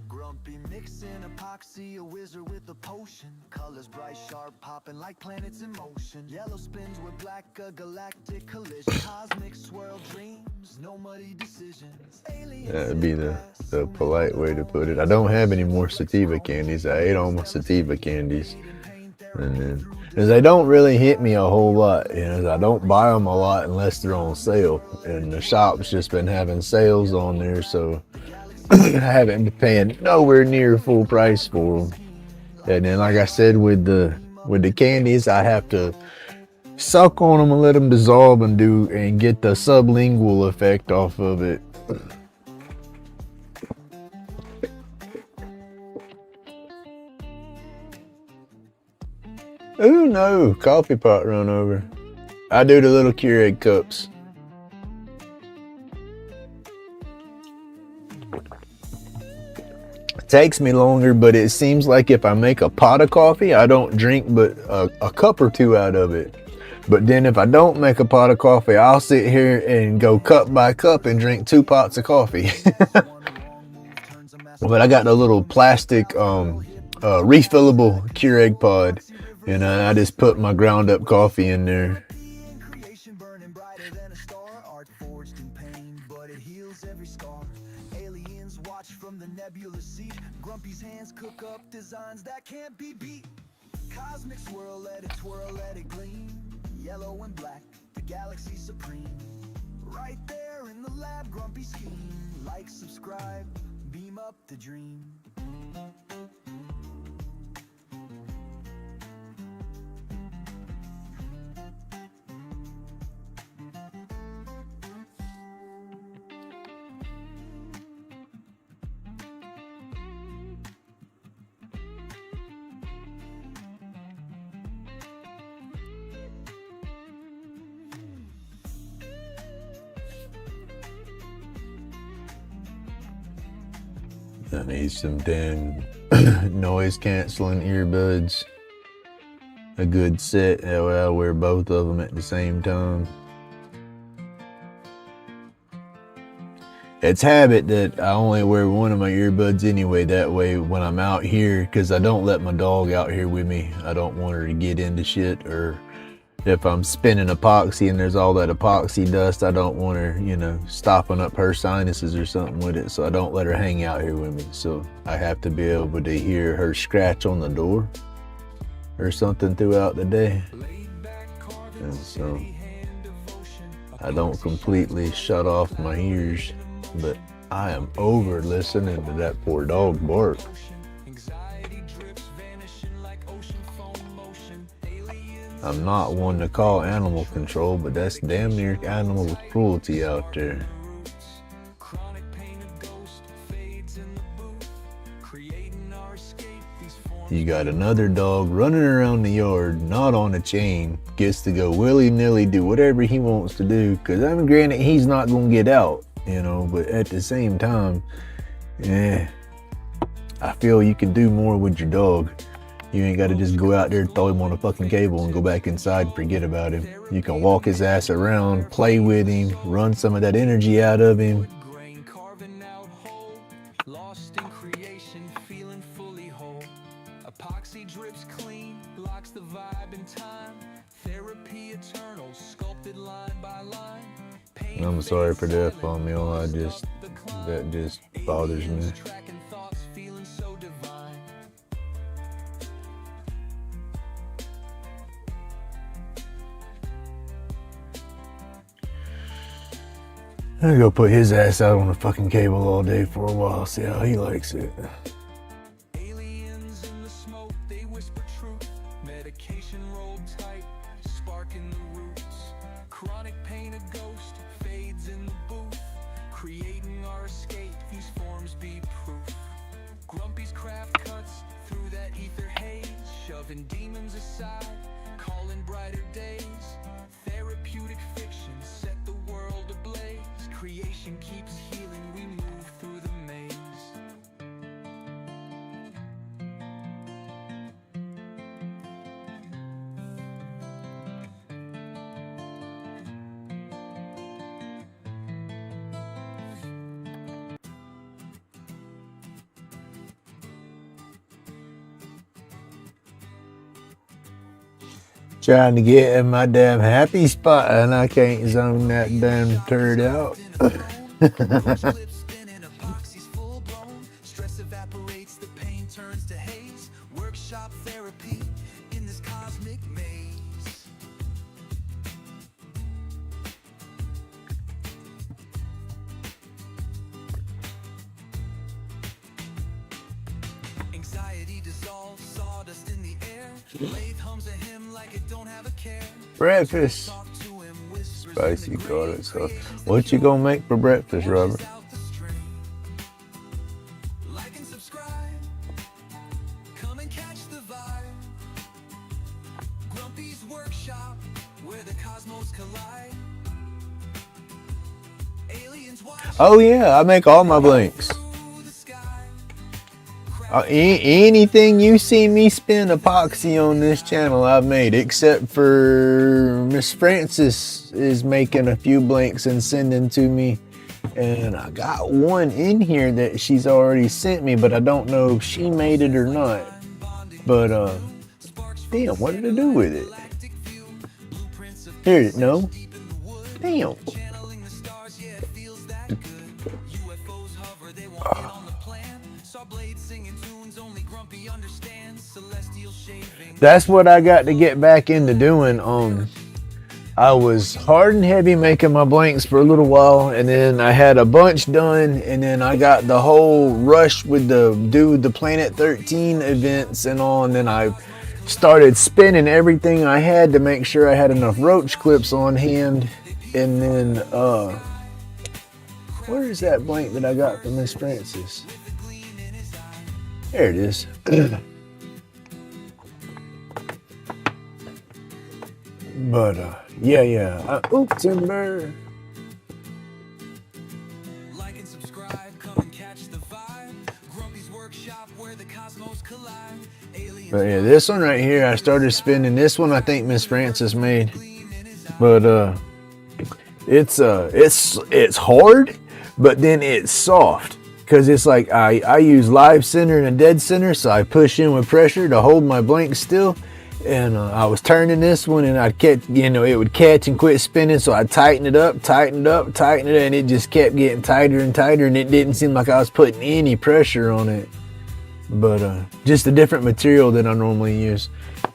Grumpy mixing epoxy, a wizard with a potion. Colors bright, sharp, popping like planets in motion. Yellow spins with black, a galactic collision. Cosmic swirl dreams, no muddy decisions. That would be the polite way to put it. I don't have any more sativa candies. I ate all my sativa candies. And then, because they don't really hit me a whole lot, you know, I don't buy them a lot unless they're on sale. And the shop's just been having sales on there, so I haven't been paying nowhere near full price for them. And then, like I said, with the candies, I have to suck on them and let them dissolve and get the sublingual effect off of it. Oh no, coffee pot run over. I do the little Keurig cups. It takes me longer, but it seems like if I make a pot of coffee, I don't drink but a cup or two out of it. But then if I don't make a pot of coffee, I'll sit here and go cup by cup and drink 2 pots of coffee. But I got the little plastic refillable Keurig pod, and I just put my ground up coffee in there. Creation burning brighter than a star. Art forged in pain, but it heals every scar. Aliens watch from the nebula seat. Grumpy's hands cook up designs that can't be beat. Cosmic swirl, let it twirl, let it gleam. Yellow and black, the galaxy supreme. Right there in the lab, Grumpy scheme. Like, subscribe, beam up the dream. I need some damn noise canceling earbuds. A good set, that way I wear both of them at the same time. It's habit that I only wear one of my earbuds anyway, that way when I'm out here, because I don't let my dog out here with me. I don't want her to get into shit, or if I'm spinning epoxy and there's all that epoxy dust, I don't want her, you know, stopping up her sinuses or something with it, so I don't let her hang out here with me. So I have to be able to hear her scratch on the door or something throughout the day. And so I don't completely shut off my ears, but I am over listening to that poor dog bark. I'm not one to call animal control, but that's damn near animal cruelty out there. You got another dog running around the yard, not on a chain, gets to go willy-nilly do whatever he wants to do, because I mean, granted, he's not going to get out, you know, but at the same time, I feel you can do more with your dog. You ain't got to just go out there, throw him on a fucking cable and go back inside and forget about him. You can walk his ass around, play with him, run some of that energy out of him. Lost in creation, feeling fully whole. Epoxy drips clean, locks the vibe in time. Therapy eternal, sculpted line by line. I'm sorry for that, Famil. That just bothers me. I'm gonna go put his ass out on the fucking cable all day for a while, see how he likes it. Aliens in the smoke, they whisper truth. Medication rolled tight, sparking the roots. Chronic pain, a ghost, fades in the booth. Creating our escape, these forms be proof. Grumpy's craft cuts through that ether haze. Shoving demons aside, calling brighter days. Therapeutic fiction set the world ablaze. Creation keeps healing, we move through the maze. Trying to get in my damn happy spot and I can't zone that damn turd out. Stress evaporates, the pain turns to haze. Workshop therapy in this cosmic maze. Anxiety dissolves, sawdust in the air. Lathe hums a hymn like it don't have a care. Breakfast. Spicy garlic sauce. What you gonna make for breakfast, Robert? Like and subscribe. Come and catch the vibe. Grumpy's workshop, where the cosmos collide. Aliens watch. Oh yeah, I make all my blanks. Anything you see me spin epoxy on this channel, I've made, except for Miss Francis is making a few blanks and sending to me. And I got one in here that she's already sent me, but I don't know if she made it or not. But, damn, what did I do with it? Here, no. Damn. That's what I got to get back into doing. I was hard and heavy making my blanks for a little while, and then I had a bunch done, and then I got the whole rush with the Planet 13 events and all, and then I started spinning everything I had to make sure I had enough roach clips on hand. And then where is that blank that I got from Miss Francis? There it is. But yeah. Oops, timber. Like and subscribe, come and catch the vibe. Grumpy's workshop where the cosmos collide. Aliens But yeah, this one right here, I started spinning. This one I think Miss Francis made, but it's hard, but then it's soft because it's like I use live center and a dead center, so I push in with pressure to hold my blank still. And I was turning this one, and I'd catch, it would catch and quit spinning, so I'd tighten it up, and it just kept getting tighter and tighter, and it didn't seem like I was putting any pressure on it. But just a different material than I normally use.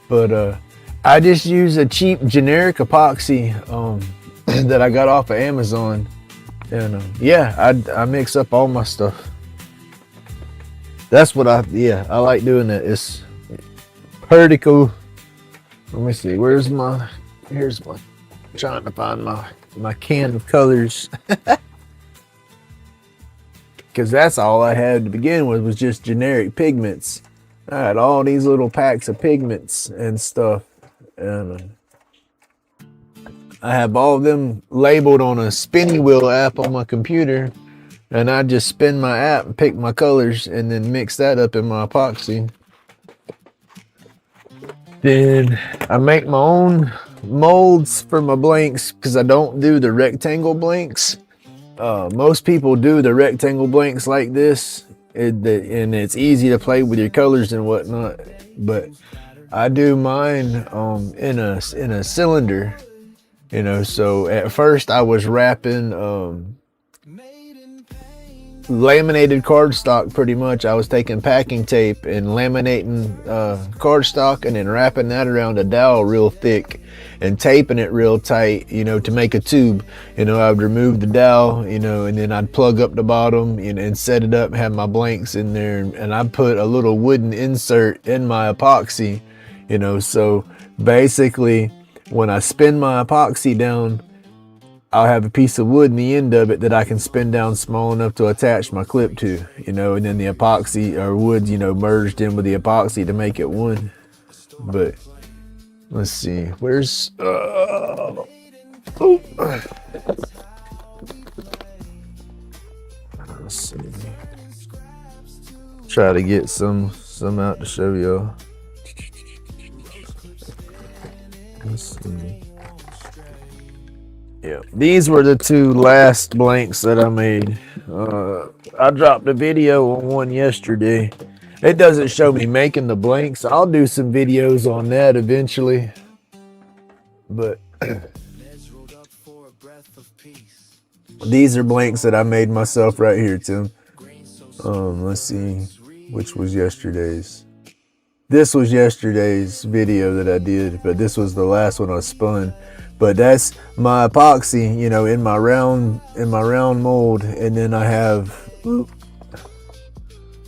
But I just use a cheap generic epoxy that I got off of Amazon, and yeah, I mix up all my stuff. That's what I like doing that. It's pretty cool. Let me see, here's my, I'm trying to find my can of colors. Because that's all I had to begin with, was just generic pigments. I had all these little packs of pigments and stuff. And I have all of them labeled on a spinny wheel app on my computer. And I just spin my app and pick my colors and then mix that up in my epoxy. Then I make my own molds for my blanks because I don't do the rectangle blanks. Most people do the rectangle blanks like this, and it's easy to play with your colors and whatnot. But I do mine in a cylinder, So at first I was wrapping laminated cardstock pretty much. I was taking packing tape and laminating cardstock and then wrapping that around a dowel real thick and taping it real tight, to make a tube. I would remove the dowel, and then I'd plug up the bottom, and set it up, have my blanks in there, and I put a little wooden insert in my epoxy, so basically when I spin my epoxy down, I'll have a piece of wood in the end of it that I can spin down small enough to attach my clip to, and then the epoxy or wood, merged in with the epoxy to make it one. But let's see, where's let's see. Try to get some out to show y'all. Let's see. Yeah, these were the two last blanks that I made. I dropped a video on one yesterday. It doesn't show me making the blanks. I'll do some videos on that eventually. But these are blanks that I made myself right here, Tim. Let's see, which was yesterday's. This was yesterday's video that I did, but this was the last one I spun. But that's my epoxy, in my round mold, and then I have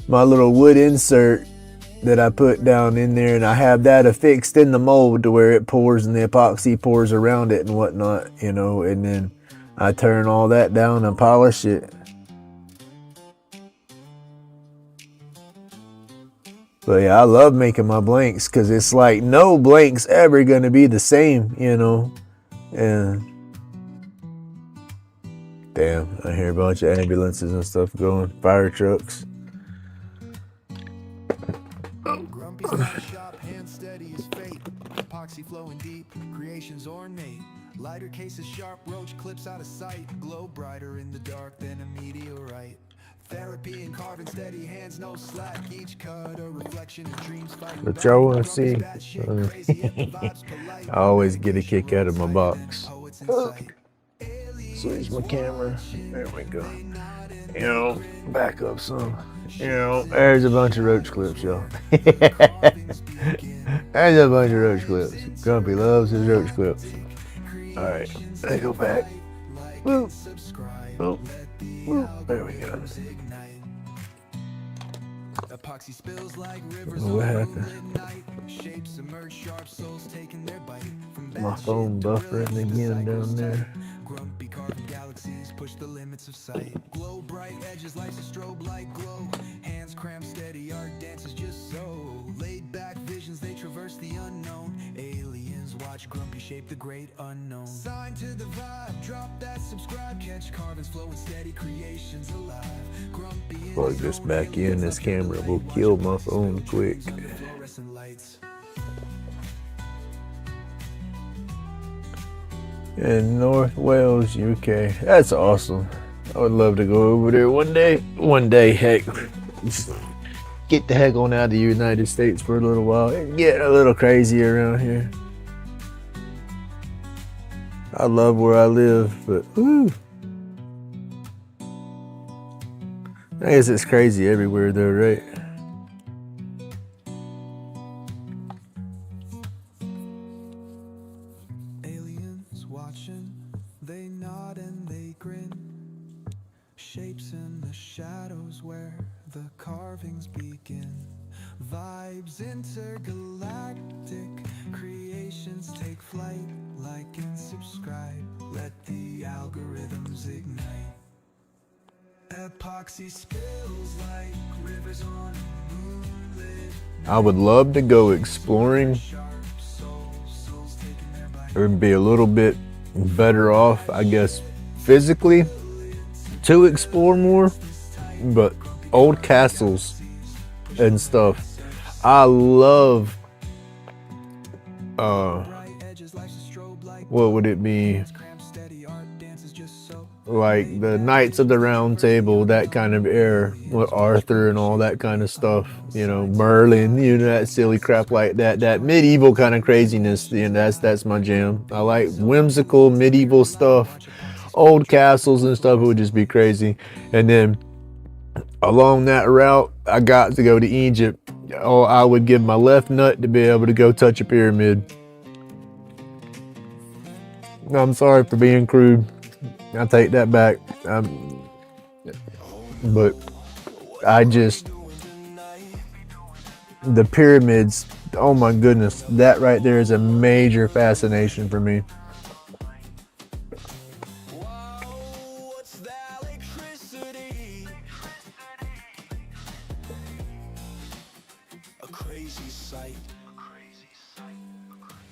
my little wood insert that I put down in there, and I have that affixed in the mold to where it pours and the epoxy pours around it and whatnot, and then I turn all that down and polish it. But yeah, I love making my blanks because it's like no blank's ever gonna be the same, And damn, I hear a bunch of ambulances and stuff going, fire trucks. Grumpy's shop, hand steady as fate. Epoxy flowing deep, creations ornate. Lighter cases sharp, roach clips out of sight. Glow brighter in the dark than a meteorite. Therapy and carving steady hands, no slack. Each cut a reflection of dreams fighting. But y'all want to see? I always get a kick out of my box. Switch my camera. There we go. Back up some. There's a bunch of roach clips, y'all. There's a bunch of roach clips. Grumpy loves his roach clips. All right, I go back. Woo. Oh. Woo. There we go. Epoxy spills like rivers What happened? Shapes emerge, sharp souls taking their bite. My phone buffering again down there. Grumpy carving galaxies push the limits of sight. Glow bright edges like a strobe light glow. Hands crammed steady, art dances just so. Laid back visions, they traverse the unknown. Aliens watch Grumpy shape the great unknown. Sign to the vibe, drop that subscribe, catch carvings flowing steady, creations alive. Grumpy in Plug this back in. This camera will kill my phone quick. fluorescent lights. In North Wales, UK. That's awesome. I would love to go over there one day. One day, heck. Just get the heck on out of the United States for a little while. It's getting a little crazy around here. I love where I live, but whew. I guess it's crazy everywhere though, right? Aliens watching, they nod and they grin. Shapes in the shadows where the carvings begin. Vibes intergalactic, creations take flight. Like and subscribe, let the algorithms ignite. Epoxy spills like rivers on a moonlit. I would love to go exploring Sharp souls taking their bite. or be a little bit better off, I guess, physically to explore more. But old castles and stuff, I love. What would it be? Like the Knights of the Round Table, that kind of era with Arthur and all that kind of stuff. You know, Merlin, you know, that silly crap like that. That medieval kind of craziness. You know, that's my jam. I like whimsical medieval stuff. Old castles and stuff, it would just be crazy. And then along that route, I got to go to Egypt. Oh, I would give my left nut to be able to go touch a pyramid. I'm sorry for being crude. I take that back. But I just, the pyramids, oh my goodness, that right there is a major fascination for me. Crazy sight.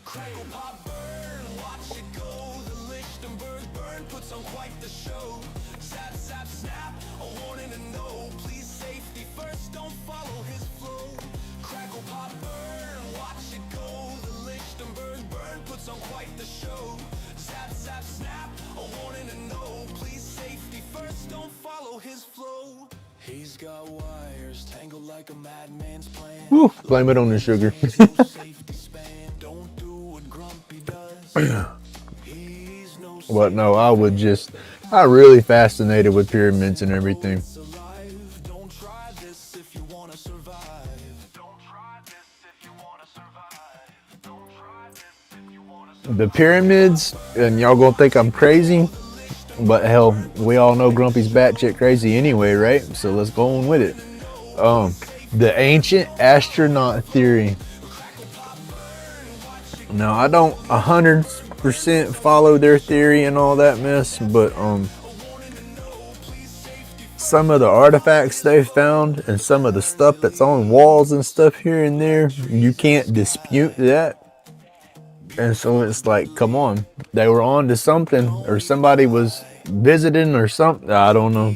Crackle pop burn, watch it go. The Lichtenberg burn puts on quite the show. Zap zap snap, a warning to know. Please safety first, don't follow his flow. Crackle pop burn, watch it go. The Lichtenberg burn puts on quite the show. Zap zap snap, a warning to know. Please safety first, don't follow his flow. He's got wires tangled like a madman's plan. Whew, blame it on the sugar. But no, I really fascinated with pyramids and everything. Don't try this if you wanna survive. Don't try this if you wanna survive. Don't try this if you wanna survive. The pyramids, and y'all gonna think I'm crazy, but hell, we all know Grumpy's batshit crazy anyway, right? So let's go on with it. The ancient astronaut theory. Now, I don't 100% follow their theory and all that mess, but some of the artifacts they found and some of the stuff that's on walls and stuff here and there, you can't dispute that. And so it's like, come on, they were on to something, or somebody was visiting or something. I don't know.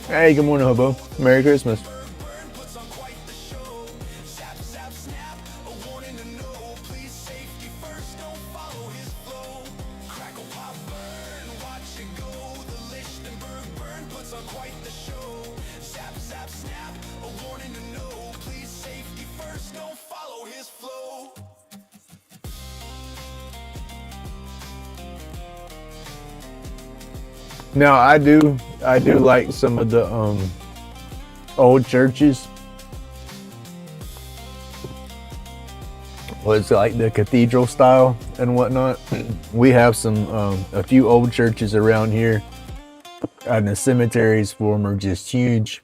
Hey, good morning, hobo. Merry Christmas. Now I do like some of the old churches. Well, it's like the cathedral style and whatnot. We have a few old churches around here, and the cemeteries for them are just huge.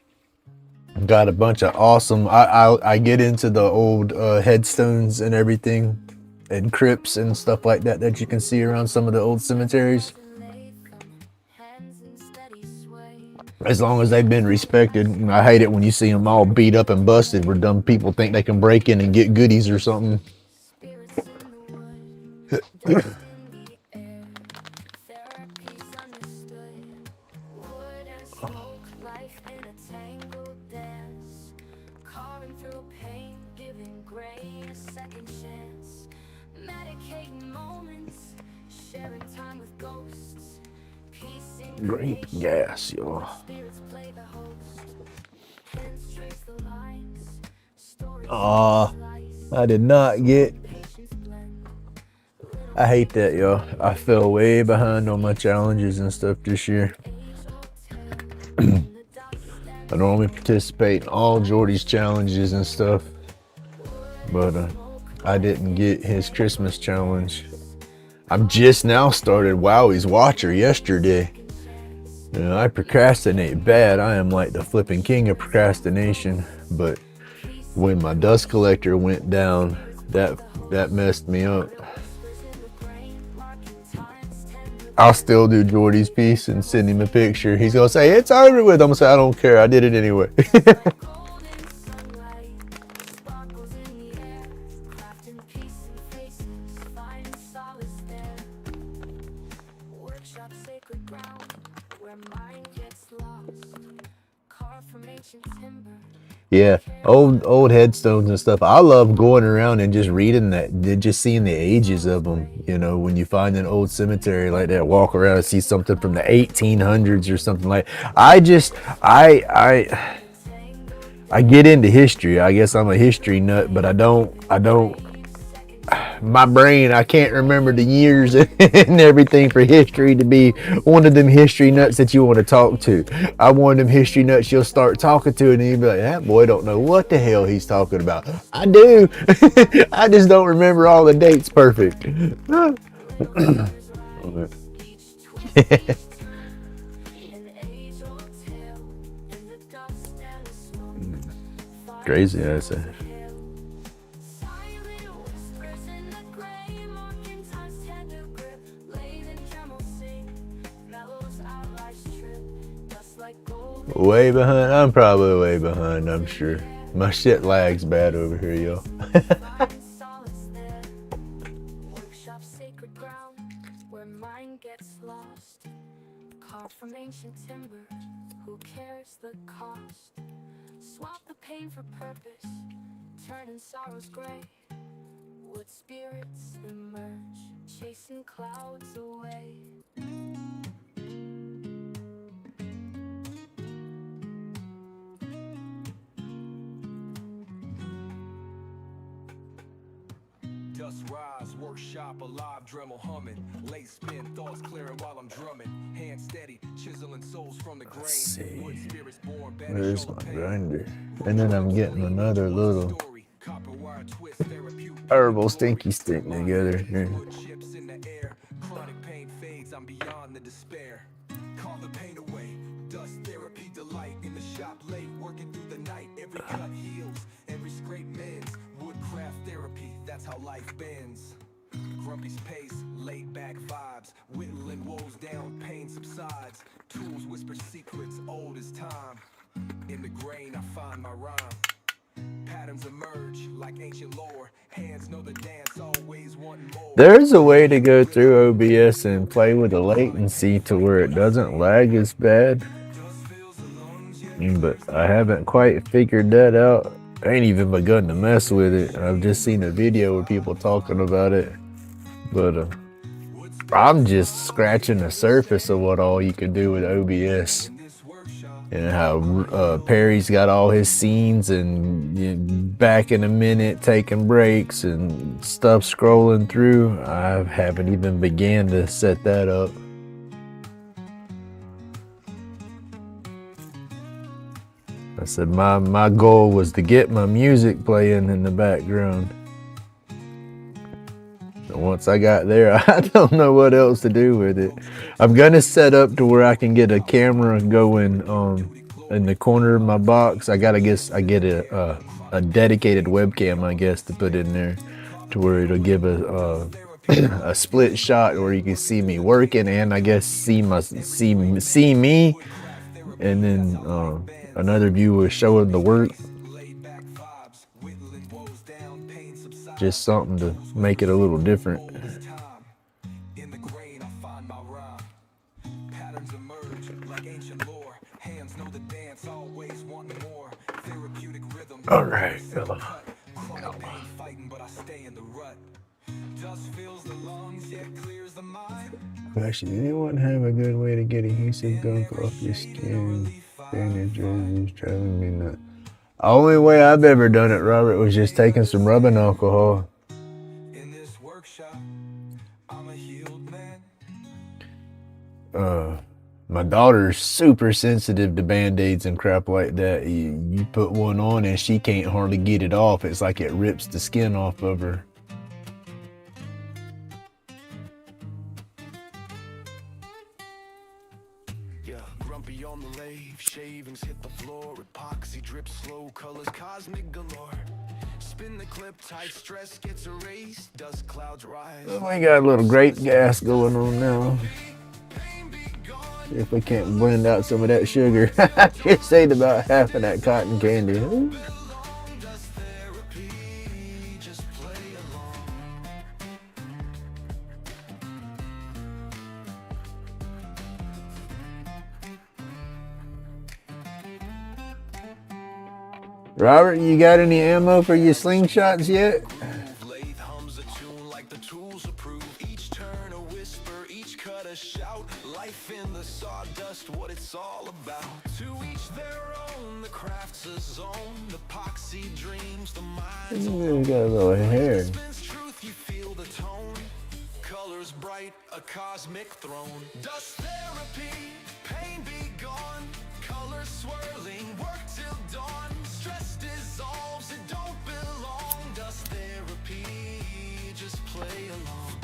Got a bunch of awesome. I get into the old headstones and everything, and crypts and stuff like that you can see around some of the old cemeteries. As long as they've been respected. I hate it when you see them all beat up and busted where dumb people think they can break in and get goodies or something. Grape gas, y'all. I did not get. I hate that, y'all. I fell way behind on my challenges and stuff this year. I normally participate in all Jordy's challenges and stuff, but I didn't get his Christmas challenge. I'm just now started Wowie's Watcher yesterday. You know, I procrastinate bad. I am like the flipping king of procrastination. But when my dust collector went down, that messed me up. I'll still do Jordy's piece and send him a picture. He's gonna say it's over with. I'm gonna say I don't care. I did it anyway. Yeah, old headstones and stuff. I love going around and just reading that, just seeing the ages of them. You know, when you find an old cemetery like that, walk around and see something from the 1800s or something like. I get into history. I guess I'm a history nut, but I don't. My brain, I can't remember the years and everything for history to be one of them history nuts that you want to talk to. I'm one of them history nuts you'll start talking to and you'll be like, that boy don't know what the hell he's talking about. I do. I just don't remember all the dates perfect. Crazy, I say. Way behind. I'm probably way behind, I'm sure. My shit lags bad over here, yo. Carved from ancient timber, who cares the cost? Swap the pain for purpose, turning sorrows gray. Wood spirits emerge, chasing clouds away. Dust rise, workshop alive, Dremel humming. Late spin, thoughts clearing while I'm drumming. Hand steady, chiseling souls from the grain. Wood spirits born, where's my grinder? And then I'm getting another little herbal stinky stick together here. Chips in the air, chronic pain fades, I'm beyond the despair. Call the pain away, dust therapy delight in the shop late, working through the night. Every cut heals, every scrape mends. Woodcraft therapy, that's how life bends. Grumpy's pace, laid back vibes, whittling woes down, pain subsides. Tools whisper secrets old as time. In the grain I find my rhyme. Patterns emerge like ancient lore. Hands know the dance, always wanting more. There's a way to go through OBS and play with the latency to where it doesn't lag as bad. But I haven't quite figured that out. I ain't even begun to mess with it. I've just seen a video with people talking about it. But I'm just scratching the surface of what all you can do with OBS. And how Perry's got all his scenes and back in a minute taking breaks and stuff scrolling through. I haven't even began to set that up. I said my goal was to get my music playing in the background. And once I got there, I don't know what else to do with it. I'm gonna set up to where I can get a camera going in the corner of my box. I get a dedicated webcam, I guess, to put in there to where it'll give a split shot where you can see me working and I guess see me And then another view was showing the work. Just something to make it a little different. In the grain, I find my rhyme. Patterns emerge like ancient lore. Hands know the dance, always want more. Therapeutic rhythm. All right, fella. Chronic pain fighting, but I stay in the rut. Dust fills the lungs, yet clears the mind. Question: anyone have a good way to get adhesive gunk off your skin? Bandages is driving me nuts. The only way I've ever done it, Robert, was just taking some rubbing alcohol. In this workshop, I'm a healed man. My daughter's super sensitive to band-aids and crap like that. You put one on and she can't hardly get it off. It's like it rips the skin off of her. Yeah, grumpy on the lathe, shavings hit the floor, epoxy drips slow, colors cosmic galore. Spin the clip tight, stress gets erased, dust clouds rise. We got a little grape gas going on now. See if we can't blend out some of that sugar. I just ate about half of that cotton candy. Robert, you got any ammo for your slingshots yet? Lathe hums a tune like the tools approve. Each turn a whisper, each cut a shout. Life in the sawdust, what it's all about. To each their own, the craft's a zone. Epoxy dreams, the mind's You got a little hair. Spins truth, you feel the tone. Colors bright, a cosmic throne. Dust therapy, pain be gone. Colors swirling, work till dawn. Stress dissolves, it don't belong. Dust therapy, just play along.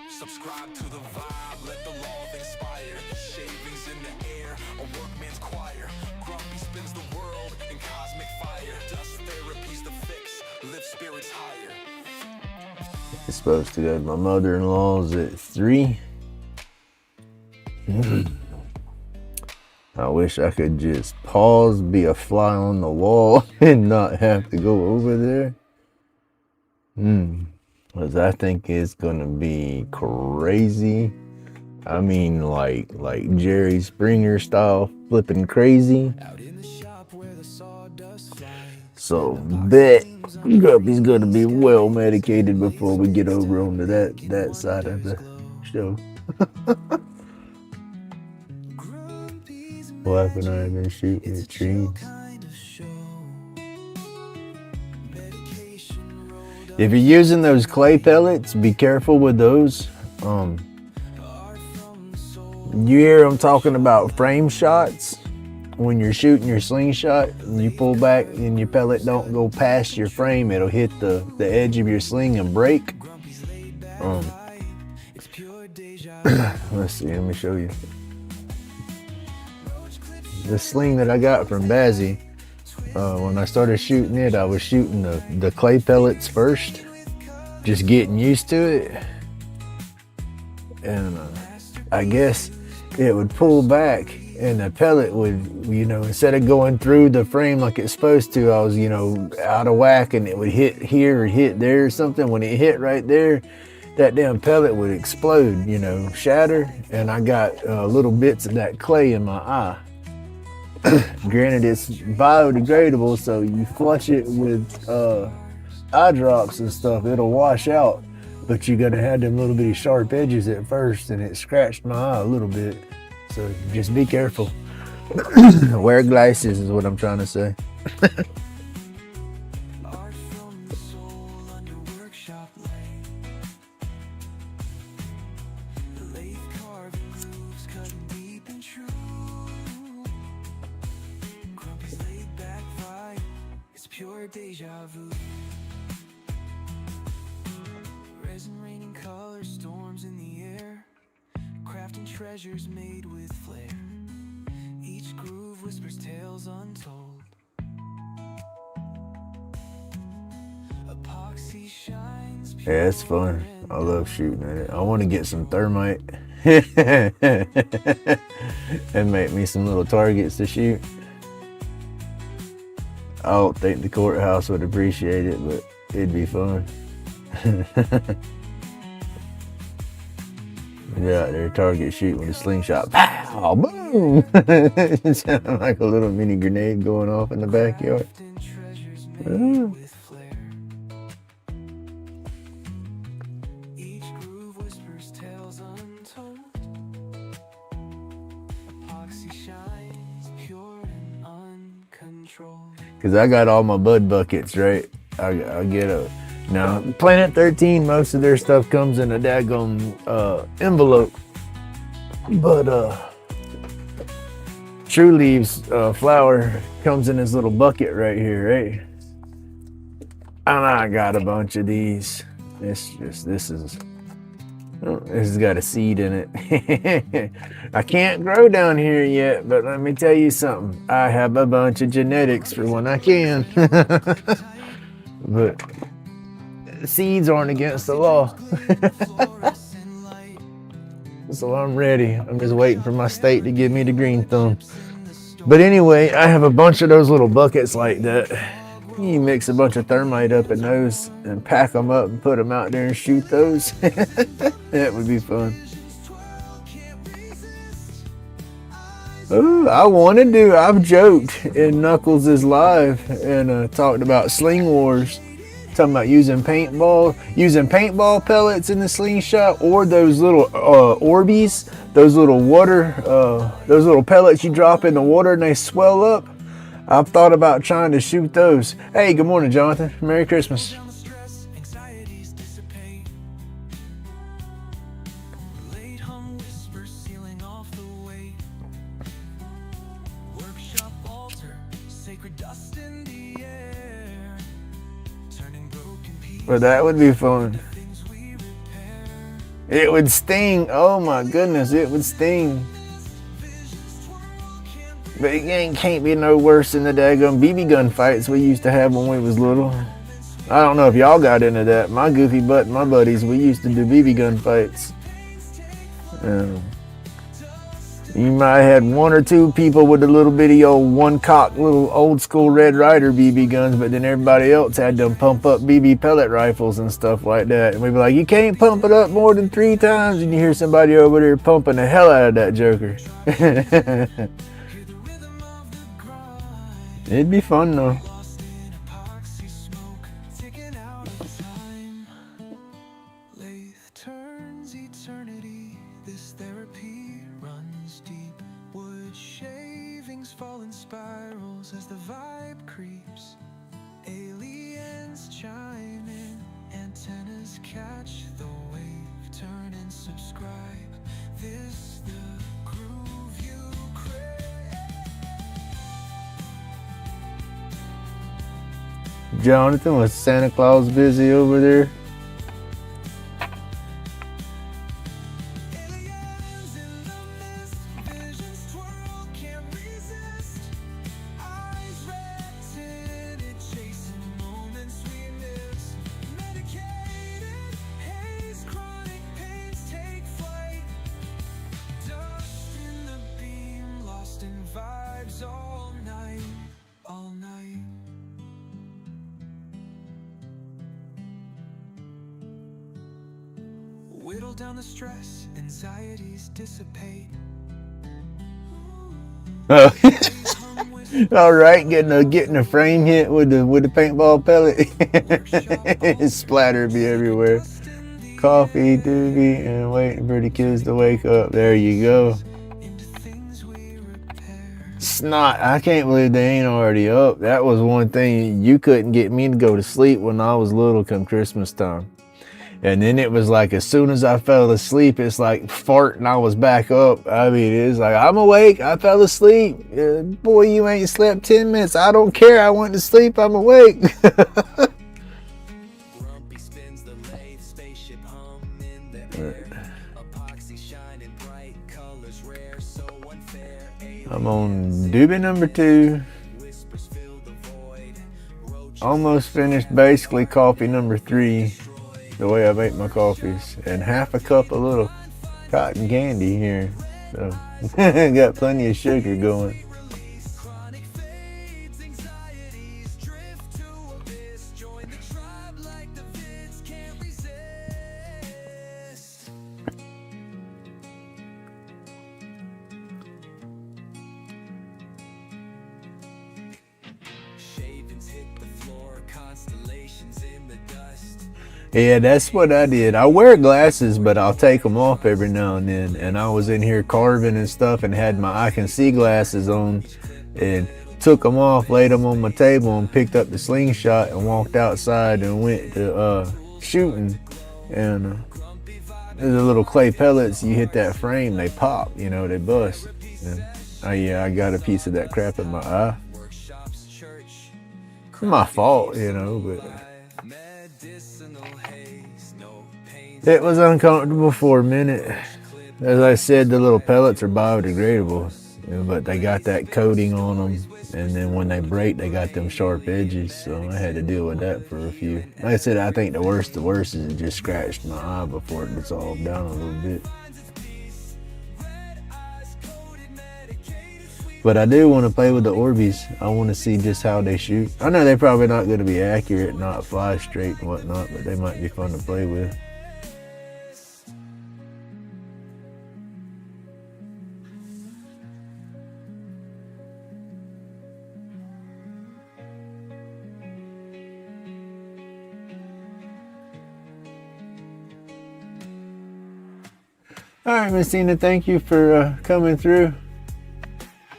Subscribe to the vibe, let the love inspire. Shavings in the air, a workman's choir. Grumpy spins the world in cosmic fire. Dust therapy's the fix, lift spirits higher. It's supposed to go to my mother-in-law's at 3. I wish I could just pause, be a fly on the wall, and not have to go over there. Because I think it's gonna be crazy. I mean, like Jerry Springer style, flipping crazy. Out in the shop where the sawdust flies. So bet Grumpy's gonna be well medicated before we get over onto that side of the show. Wife and I have been shooting at trees. If you're using those clay pellets, be careful with those. You hear them talking about frame shots. When you're shooting your slingshot, and you pull back and your pellet don't go past your frame, it'll hit the edge of your sling and break. Let's see, let me show you. The sling that I got from Bazzy, when I started shooting it, I was shooting the clay pellets first, just getting used to it. And I guess it would pull back and the pellet would, instead of going through the frame like it's supposed to, I was, out of whack, and it would hit here or hit there or something. When it hit right there, that damn pellet would explode, shatter. And I got little bits of that clay in my eye. Granted, it's biodegradable, so you flush it with eye drops and stuff, it'll wash out. But you're gonna have them little bitty sharp edges at first, and it scratched my eye a little bit. So just be careful. Wear glasses is what I'm trying to say. Pure deja vu. Resin raining colors. treasures made with flair. Each groove whispers tales untold. Epoxy shines pure. Yeah, it's fun. I love shooting at it. I want to get some thermite and make me some little targets to shoot. I don't think the courthouse would appreciate it, but it'd be fun. Be out there target shooting with a slingshot. Pow! Boom! It sounded like a little mini grenade going off in the backyard. Each groove whispers tales untold. Epoxy shines pure and uncontrolled. Cause I got all my bud buckets, right? I get a now Planet 13. Most of their stuff comes in a daggone envelope, but True Leaves flower comes in this little bucket right here, right? And I got a bunch of these. This has got a seed in it. I can't grow down here yet, but let me tell you something. I have a bunch of genetics for when I can. But seeds aren't against the law. So I'm ready. I'm just waiting for my state to give me the green thumb. But anyway, I have a bunch of those little buckets like that. You mix a bunch of thermite up in those and pack them up and put them out there and shoot those. That would be fun. Ooh, I've joked in Knuckles' live and talked about sling wars. Talking about using paintball pellets in the slingshot, or those little Orbeez, those little water, those little pellets you drop in the water and they swell up. I've thought about trying to shoot those. Hey, good morning, Jonathan. Merry Christmas. But that would be fun. It would sting. Oh my goodness, it would sting. But it can't be no worse than the daggone BB gun fights we used to have when we was little. I don't know if y'all got into that. My goofy butt and my buddies, we used to do BB gun fights. You might have had one or two people with the little bitty old one-cock little old school Red Ryder BB guns, but then everybody else had them pump up BB pellet rifles and stuff like that. And we'd be like, you can't pump it up more than 3 times, and you hear somebody over there pumping the hell out of that joker. It'd be fun though. Fall in spirals as the vibe creeps. Aliens chime in, antennas catch the wave. Turn and subscribe. This the groove you crave. Jonathan, was Santa Claus busy over there? All night. Whittle down the stress, anxieties dissipate. Oh. All right, getting a frame hit with the paintball pellet. Splatter be everywhere. Coffee, doobie, and waiting for the kids to wake up. There you go. Snot, I can't believe they ain't already up. That was one thing. You couldn't get me to go to sleep when I was little come Christmas time. And then it was like as soon as I fell asleep, it's like fart and I was back up. I mean, it's like, I'm awake, I fell asleep. Boy, you ain't slept 10 minutes. I don't care, I went to sleep, I'm awake. Grumpy spins the lathe, spaceship hum in the air. Epoxy shining bright, color I'm on doobie number 2. Almost finished basically coffee number 3, the way I make my coffees, and half a cup of little cotton candy here. So got plenty of sugar going. Yeah, that's what I did. I wear glasses, but I'll take them off every now and then. And I was in here carving and stuff and had my I can see glasses on and took them off, laid them on my table and picked up the slingshot and walked outside and went to shooting. And there's a little clay pellets. You hit that frame, they pop, you know, they bust. And, yeah, I got a piece of that crap in my eye. It's my fault, you know, but it was uncomfortable for a minute. As I said, the little pellets are biodegradable, you know, but they got that coating on them, and then when they break, they got them sharp edges, so I had to deal with that for a few. Like I said, I think the worst is it just scratched my eye before it dissolved down a little bit. But I do want to play with the Orbeez. I want to see just how they shoot. I know they're probably not going to be accurate, not fly straight and whatnot, but they might be fun to play with. All right, Miss Tina, thank you for coming through.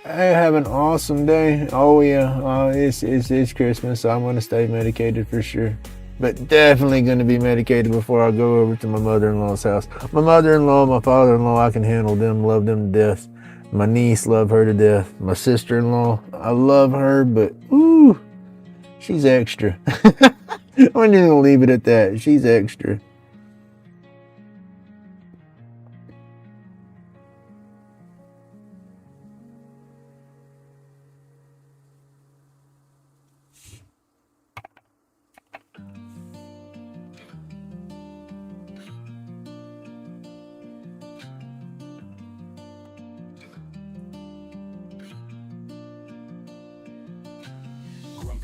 Hey, have an awesome day. Oh yeah, it's Christmas, so I'm gonna stay medicated for sure. But definitely gonna be medicated before I go over to my mother-in-law's house. My mother-in-law, my father-in-law, I can handle them, love them to death. My niece, love her to death. My sister-in-law, I love her, but ooh, she's extra. I'm gonna leave it at that. She's extra.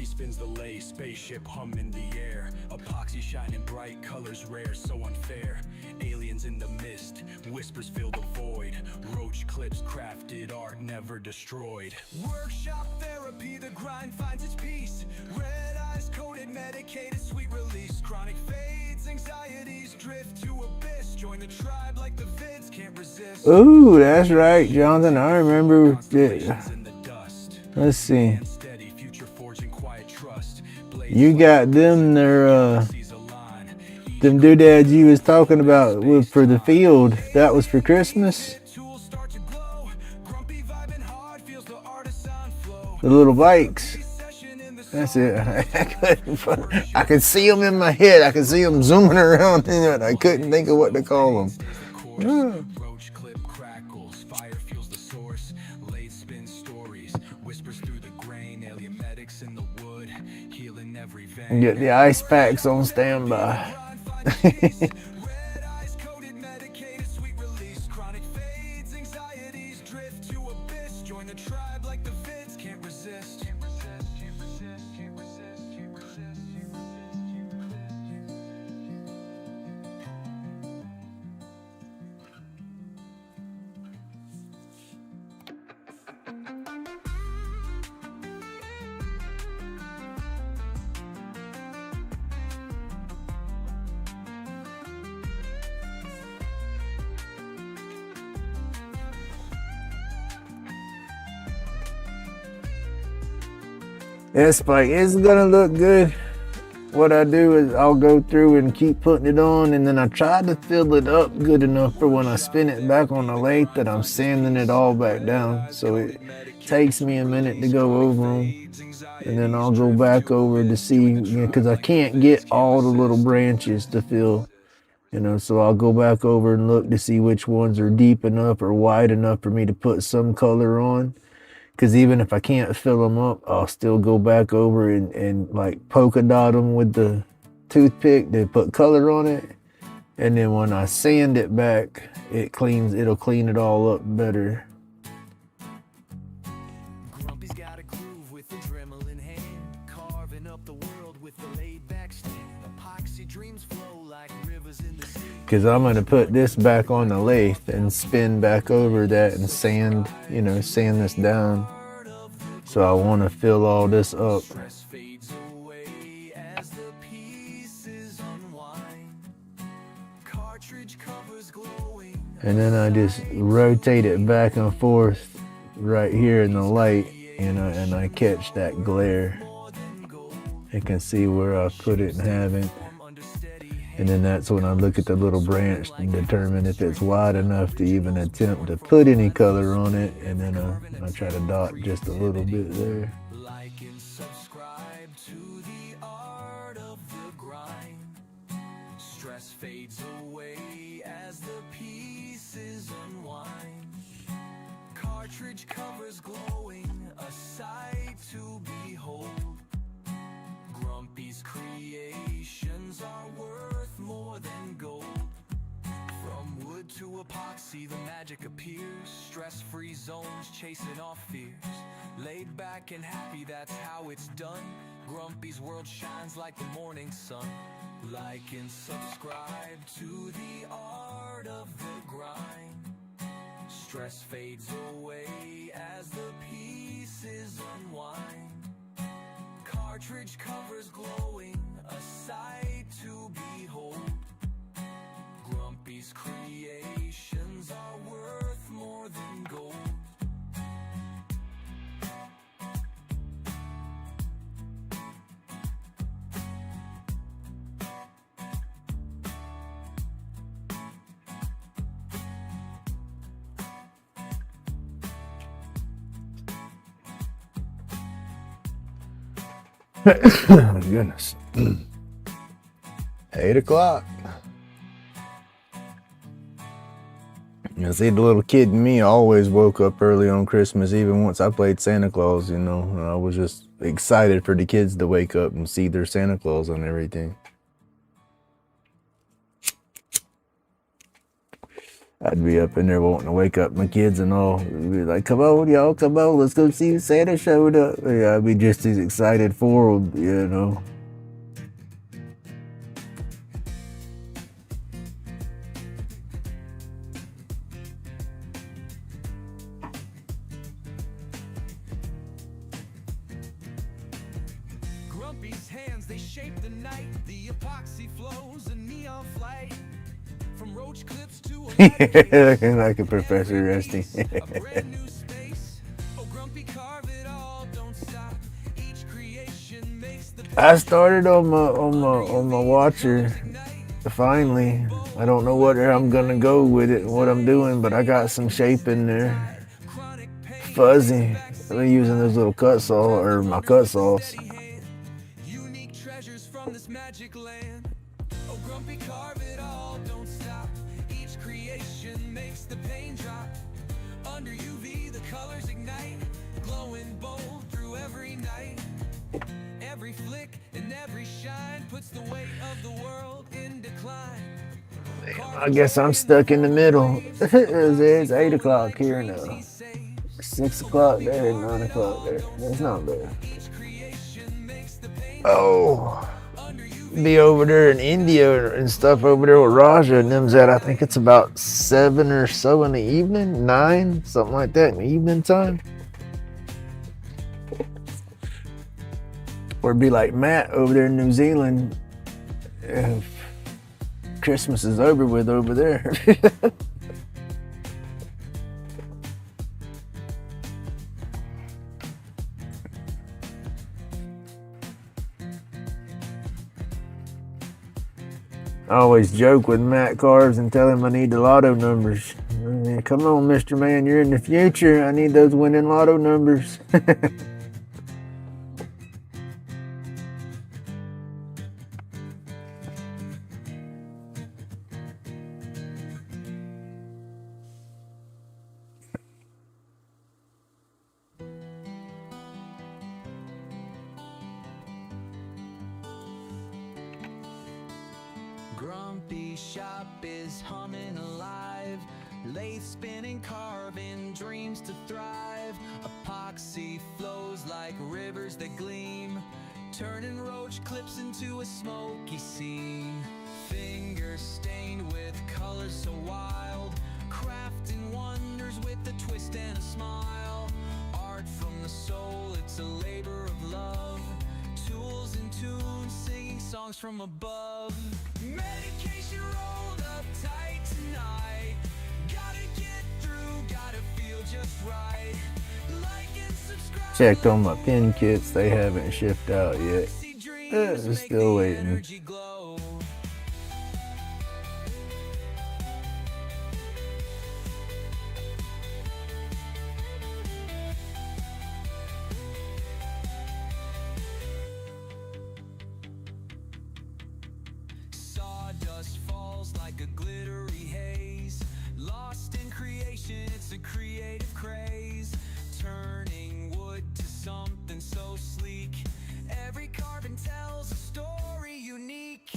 Spins the lay, spaceship hum in the air, epoxy shining bright, colors rare, so unfair. Aliens in the mist, whispers fill the void, roach clips crafted, art never destroyed. Workshop therapy, the grind finds its peace. Red eyes coated, medicated, sweet release. Chronic fades, anxieties drift to abyss. Join the tribe like the vids can't resist. Ooh, that's right, Jonathan. I remember it. Let's see. You got them, they're them doodads you was talking about for the field. That was for Christmas. The little bikes. That's it. I could see them in my head. I could see them zooming around in it. I couldn't think of what to call them. Get the ice packs on standby. It's like, it's gonna look good. What I do is I'll go through and keep putting it on, and then I try to fill it up good enough for when I spin it back on the lathe that I'm sanding it all back down. So it takes me a minute to go over them, and then I'll go back over to see, because I can't get all the little branches to fill, so I'll go back over and look to see which ones are deep enough or wide enough for me to put some color on. Because even if I can't fill them up, I'll still go back over and like polka dot them with the toothpick to put color on it. And then when I sand it back, it'll clean it all up better. Grumpy's got a groove with the Dremel in hand, carving up the world with the laid back stand. Epoxy dreams flow like rivers in the sea. Because I'm going to put this back on the lathe and spin back over that and sand this down. So I want to fill all this up. Stress fades away as the pieces unwind. Cartridge covers glowing. And then I just rotate it back and forth right here in the light, and I catch that glare. I can see where I put it and haven't. And then that's when I look at the little branch and determine if it's wide enough to even attempt to put any color on it. And then I try to dot just a little bit there. Like and subscribe to the art of the grind. Stress fades away as the pieces unwind. Cartridge covers glowing, a sight to behold. Grumpy's creations are worth more than gold. From wood to epoxy, the magic appears. Stress-free zones chasing off fears. Laid back and happy, that's how it's done. Grumpy's world shines like the morning sun. Like and subscribe to the art of the grind. Stress fades away as the pieces unwind. Cartridge covers glowing, a sight to behold. Grumpy's creations are worth more than gold. Oh, goodness. 8 o'clock. You see, the little kid in me always woke up early on Christmas, even once I played Santa Claus, and I was just excited for the kids to wake up and see their Santa Claus and everything. I'd be up in there wanting to wake up my kids and all. Be like, come on, y'all, come on, let's go see Santa showed up. Yeah, I'd be just as excited for them, Grumpy's hands, they shape the night. The epoxy flows, a neon flight. From roach clips to Looking like a Professor Rusty. a brand new space. Oh, Grumpy, carve it all, don't stop. Each creation makes the I started on my watcher. Finally, I don't know where I'm gonna go with it and what I'm doing, but I got some shape in there. Fuzzy. I've been using this little cut saw, or my cut saws. unique treasures from this magic land. Oh, Grumpy, carve it all, don't stop. Each creation makes the pain drop. Under UV, the colors ignite, glowing bold through every night. Every flick and every shine puts the weight of the world in decline. I guess I'm stuck in the middle. It's 8 o'clock here now. 6 o'clock there, 9 o'clock there. That's not bad. Oh, be over there in India and stuff over there with Raja and them's at, I think it's about 7 or so in the evening, 9, something like that in the evening time. Or it'd be like Matt over there in New Zealand. If Christmas is over with over there. I always joke with Matt Carves and tell him I need the lotto numbers. Come on, Mr. Man, you're in the future. I need those winning lotto numbers. Grumpy shop is humming alive. Lathe spinning, carving dreams to thrive. Epoxy flows like rivers that gleam, turning roach clips into a smoky scene. Fingers stained with colors so wild, crafting wonders with a twist and a smile. Art from the soul, it's a labor of love. Tools in tune, singing songs from above. Medication rolled up tight tonight. Gotta get through, gotta feel just right. Like and subscribe. Checked on my pin kits, they haven't shipped out yet. Still waiting. Sawdust falls like a glittery haze. Lost in creation, it's a creative craze. Turning wood to something so sleek. Every carbon tells a story unique.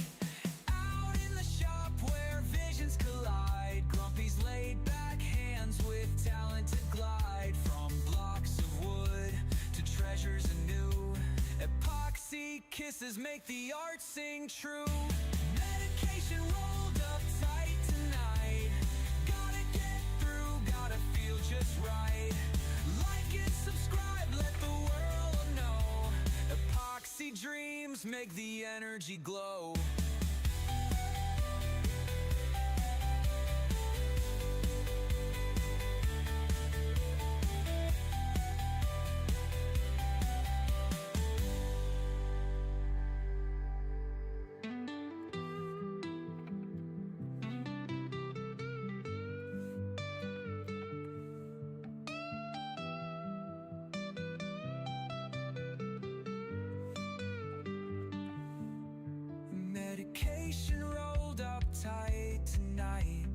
Out in the shop where visions collide, Grumpy's laid back hands with talent to glide. From blocks of wood to treasures anew, epoxy kisses make the art sing true. Medication rolled up tight tonight. Gotta get through, gotta feel just right. Like and subscribe, let the world know. Epoxy dreams make the energy glow. Medication rolled up tight tonight.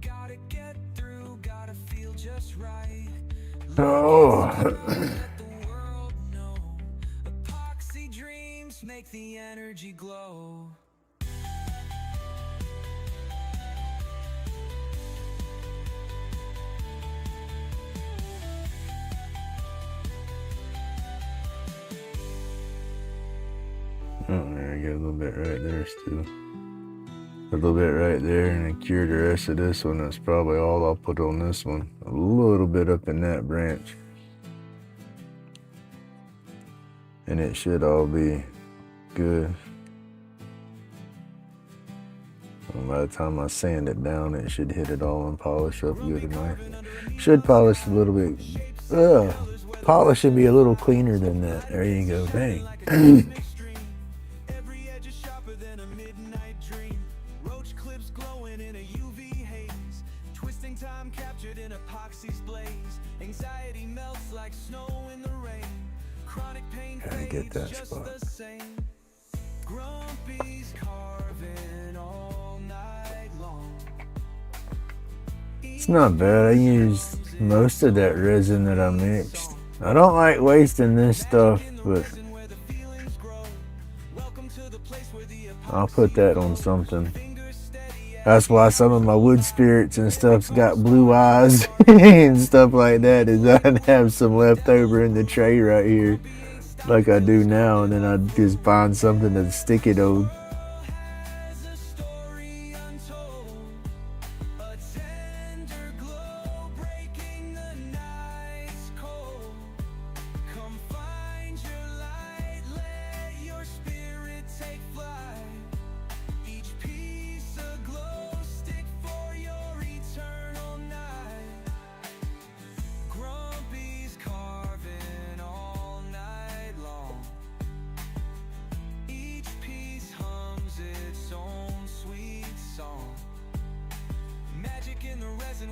Gotta get through, gotta feel just right. Oh. Let the world know. Epoxy dreams make the energy glow. Oh, there we go, a little bit right there still. A little bit right there, and then cure the rest of this one. That's probably all I'll put on this one. A little bit up in that branch. And it should all be good. And by the time I sand it down, it should hit it all and polish up good enough. Should polish a little bit. Polish should be a little cleaner than that. There you go, bang. Time captured in epoxy's blaze. Anxiety melts like snow in the rain. Chronic pain Gotta get that just spot. the same. Grumpy's carving all night long. It's not bad. I used most of that resin that I mixed. I don't like wasting this stuff, but I'll put that on something. That's why some of my wood spirits and stuff's got blue eyes and stuff like that, is I'd have some left over in the tray right here like I do now, and then I'd just find something to stick it on.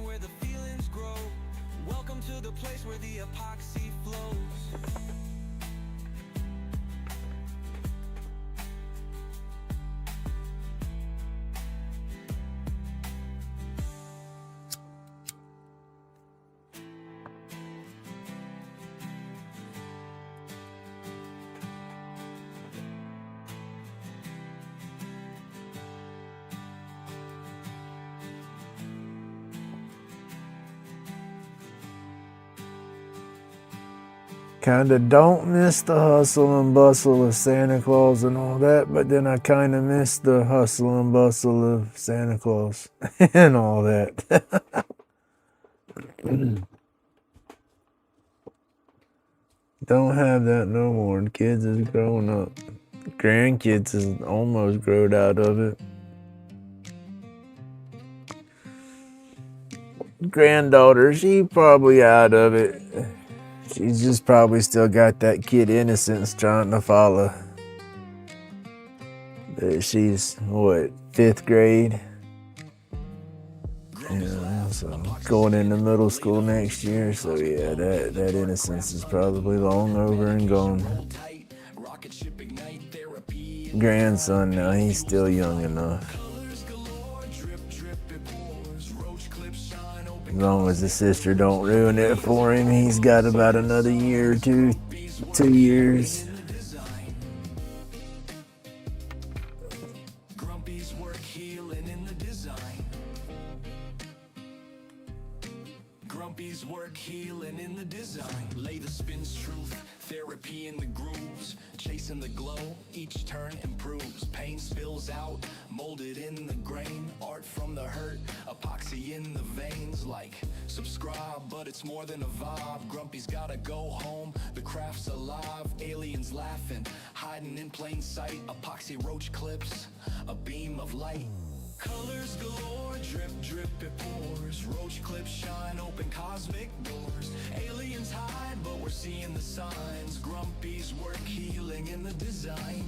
Where the feelings grow. Welcome to the place where the epoxy flows. kind of don't miss the hustle and bustle of Santa Claus and all that, but then I kind of miss the hustle and bustle of Santa Claus and all that. Don't have that no more. Kids is growing up. Grandkids is almost growed out of it. Granddaughter, she probably out of it. She's just probably still got that kid innocence trying to follow. She's, what, 5th grade? Yeah, so going into middle school next year. So yeah, that innocence is probably long over and gone. Grandson now, he's still young enough. As long as the sister don't ruin it for him, he's got about another year or 2 years. Grumpy's work healing in the design. Grumpy's work healing in the design. Lay the spins truth, therapy in the grooves. Chasing the glow, each turn improves. Pain spills out, molded in the grain. Art from the hurt, epoxy in the veins. Like, subscribe, but it's more than a vibe. Grumpy's gotta go home, the craft's alive. Aliens laughing, hiding in plain sight. Epoxy roach clips, a beam of light. Colors galore, drip, drip, it pours. Roach clips shine, open cosmic doors. Aliens hide, but we're seeing the signs. Grumpy's work healing in the design.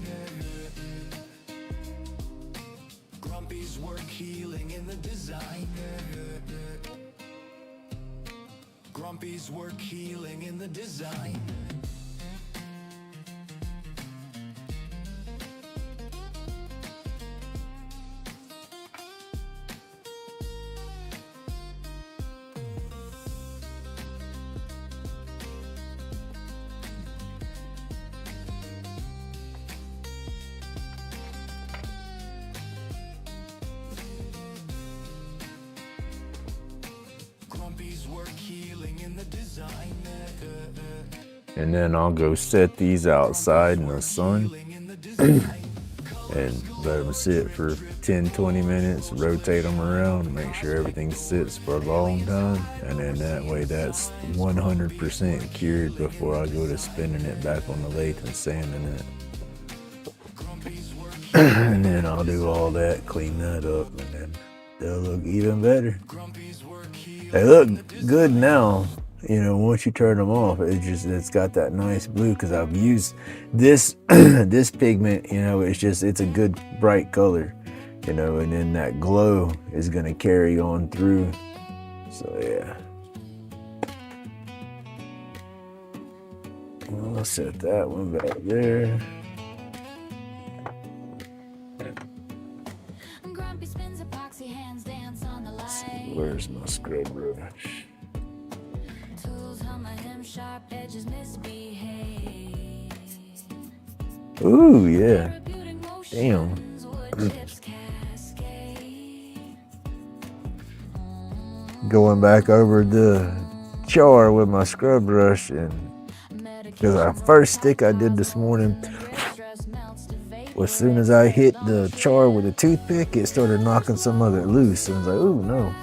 Grumpy's work healing in the design. Grumpy's work healing in the design. And then I'll go set these outside in the sun and let them sit for 10-20 minutes, rotate them around, make sure everything sits for a long time, and then that way that's 100% cured before I go to spinning it back on the lathe and sanding it. And then I'll do all that, clean that up, and then they'll look even better. They look good now. You know, once you turn them off, it's got that nice blue, because I've used this this pigment, you know, it's a good bright color, you know, and then that glow is gonna carry on through. So yeah. Well, I'll set that one back there. Let's see, where's my scrub brush? Ooh, yeah. Damn. Going back over the char with my scrub brush, and because our first stick I did this morning, as soon as I hit the char with a toothpick, it started knocking some of it loose. And I was like, ooh, no.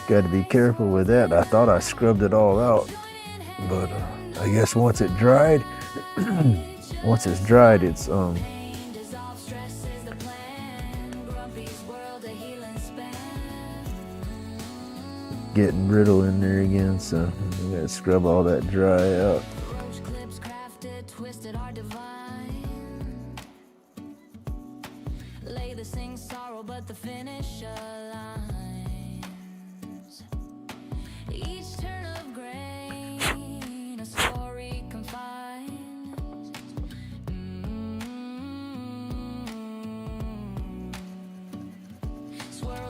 Got to be careful with that. I thought I scrubbed it all out, but I guess once it dried, it's getting brittle in there again, so I gotta scrub all that dry out.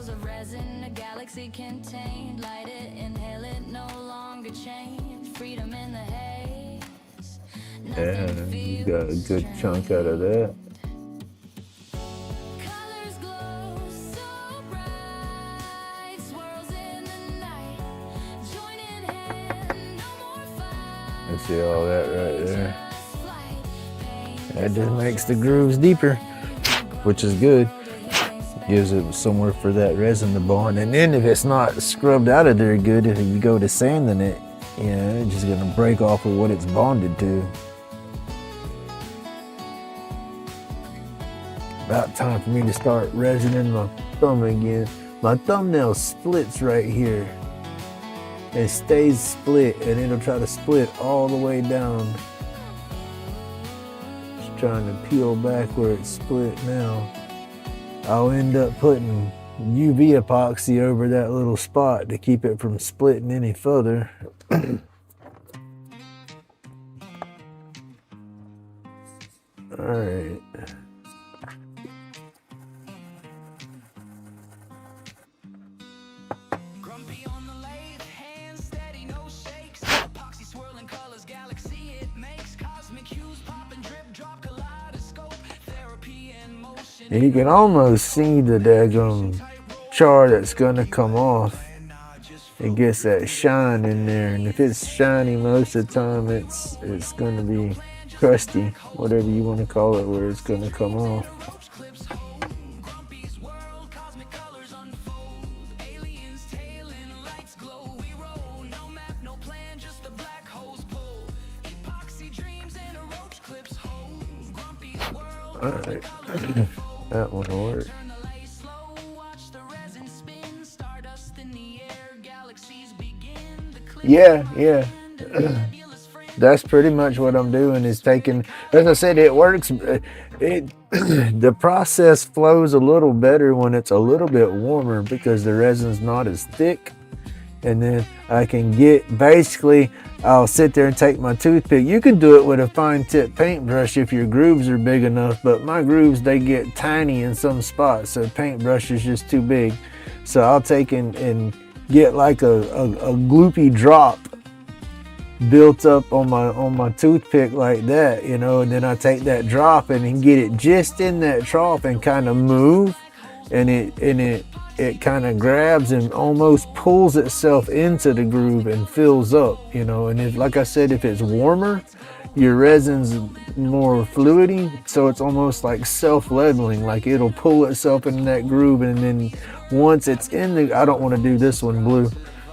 Of resin, a galaxy contained. Light it, inhale it, no longer change. Freedom in the haze. Yeah, you got a good chunk out of that. Colors glow so bright. Swirls in the night. Join in hand, no more fight. You see all that right there? That just makes the grooves deeper, which is good. Gives it somewhere for that resin to bond. And then if it's not scrubbed out of there good, if you go to sanding it, you know, it's just gonna break off of what it's bonded to. About time for me to start resining my thumb again. My thumbnail splits right here. It stays split and it'll try to split all the way down. Just trying to peel back where it's split now. I'll end up putting UV epoxy over that little spot to keep it from splitting any further. All right. Grumpy on the lathe, hands steady, no shakes. Epoxy swirling colors, galaxy it makes. Cosmic hues pop and drip, drop kaleidoscope. Therapy and motion. And you can almost see the daggum char that's gonna come off. It gets that shine in there, and if it's shiny most of the time, it's gonna be crusty, whatever you want to call it, where it's gonna come off. Grumpy's world, cosmic colors unfold. Aliens tailing, lights glow. We roll, no map, no plan, just the black holes pull. Epoxy dreams and a roach clips hold. Grumpy's world. All right, that one will work. Turn the lay slow, watch the resin spin. Stardust in the air, galaxies begin. The clear Yeah. That's pretty much what I'm doing, is taking, as I said, it works. The process flows a little better when it's a little bit warmer because the resin's not as thick. And then I can get, basically, I'll sit there and take my toothpick. You can do it with a fine tip paintbrush if your grooves are big enough, but my grooves, they get tiny in some spots, so paintbrush is just too big. So I'll take and get like a gloopy drop built up on my toothpick like that, you know, and then I take that drop and then get it just in that trough and kind of move, and it kind of grabs and almost pulls itself into the groove and fills up, you know. And if, like I said, if it's warmer, your resin's more fluidy, so it's almost like self-leveling, like it'll pull itself into that groove, and then once it's in the, I don't want to do this one blue,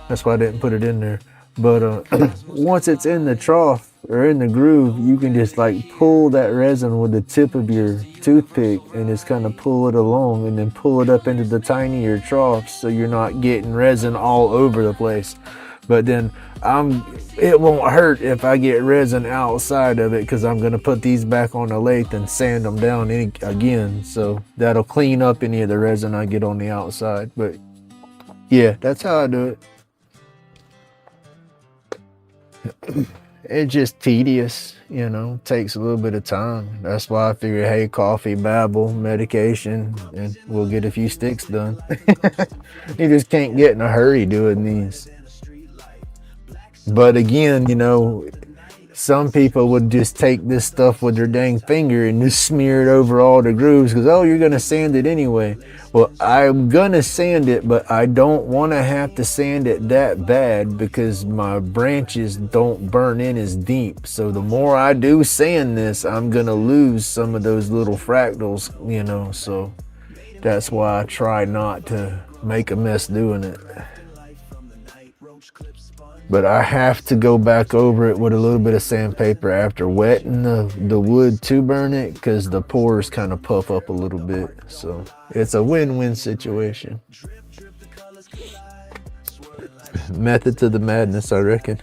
that's why I didn't put it in there. But once it's in the trough or in the groove, you can just like pull that resin with the tip of your toothpick and just kind of pull it along and then pull it up into the tinier troughs, so you're not getting resin all over the place. But then it won't hurt if I get resin outside of it, because I'm going to put these back on the lathe and sand them down again. So that'll clean up any of the resin I get on the outside. But yeah, that's how I do it. It's just tedious, you know, takes a little bit of time. That's why I figured, hey, coffee, babble, medication, and we'll get a few sticks done. You just can't get in a hurry doing these. But again, you know, some people would just take this stuff with their dang finger and just smear it over all the grooves because, oh, you're going to sand it anyway. Well, I'm going to sand it, but I don't want to have to sand it that bad because my branches don't burn in as deep. So the more I do sand this, I'm going to lose some of those little fractals, you know. So that's why I try not to make a mess doing it. But I have to go back over it with a little bit of sandpaper after wetting the wood to burn it, because the pores kind of puff up a little bit. So it's a win-win situation. Method to the madness, I reckon.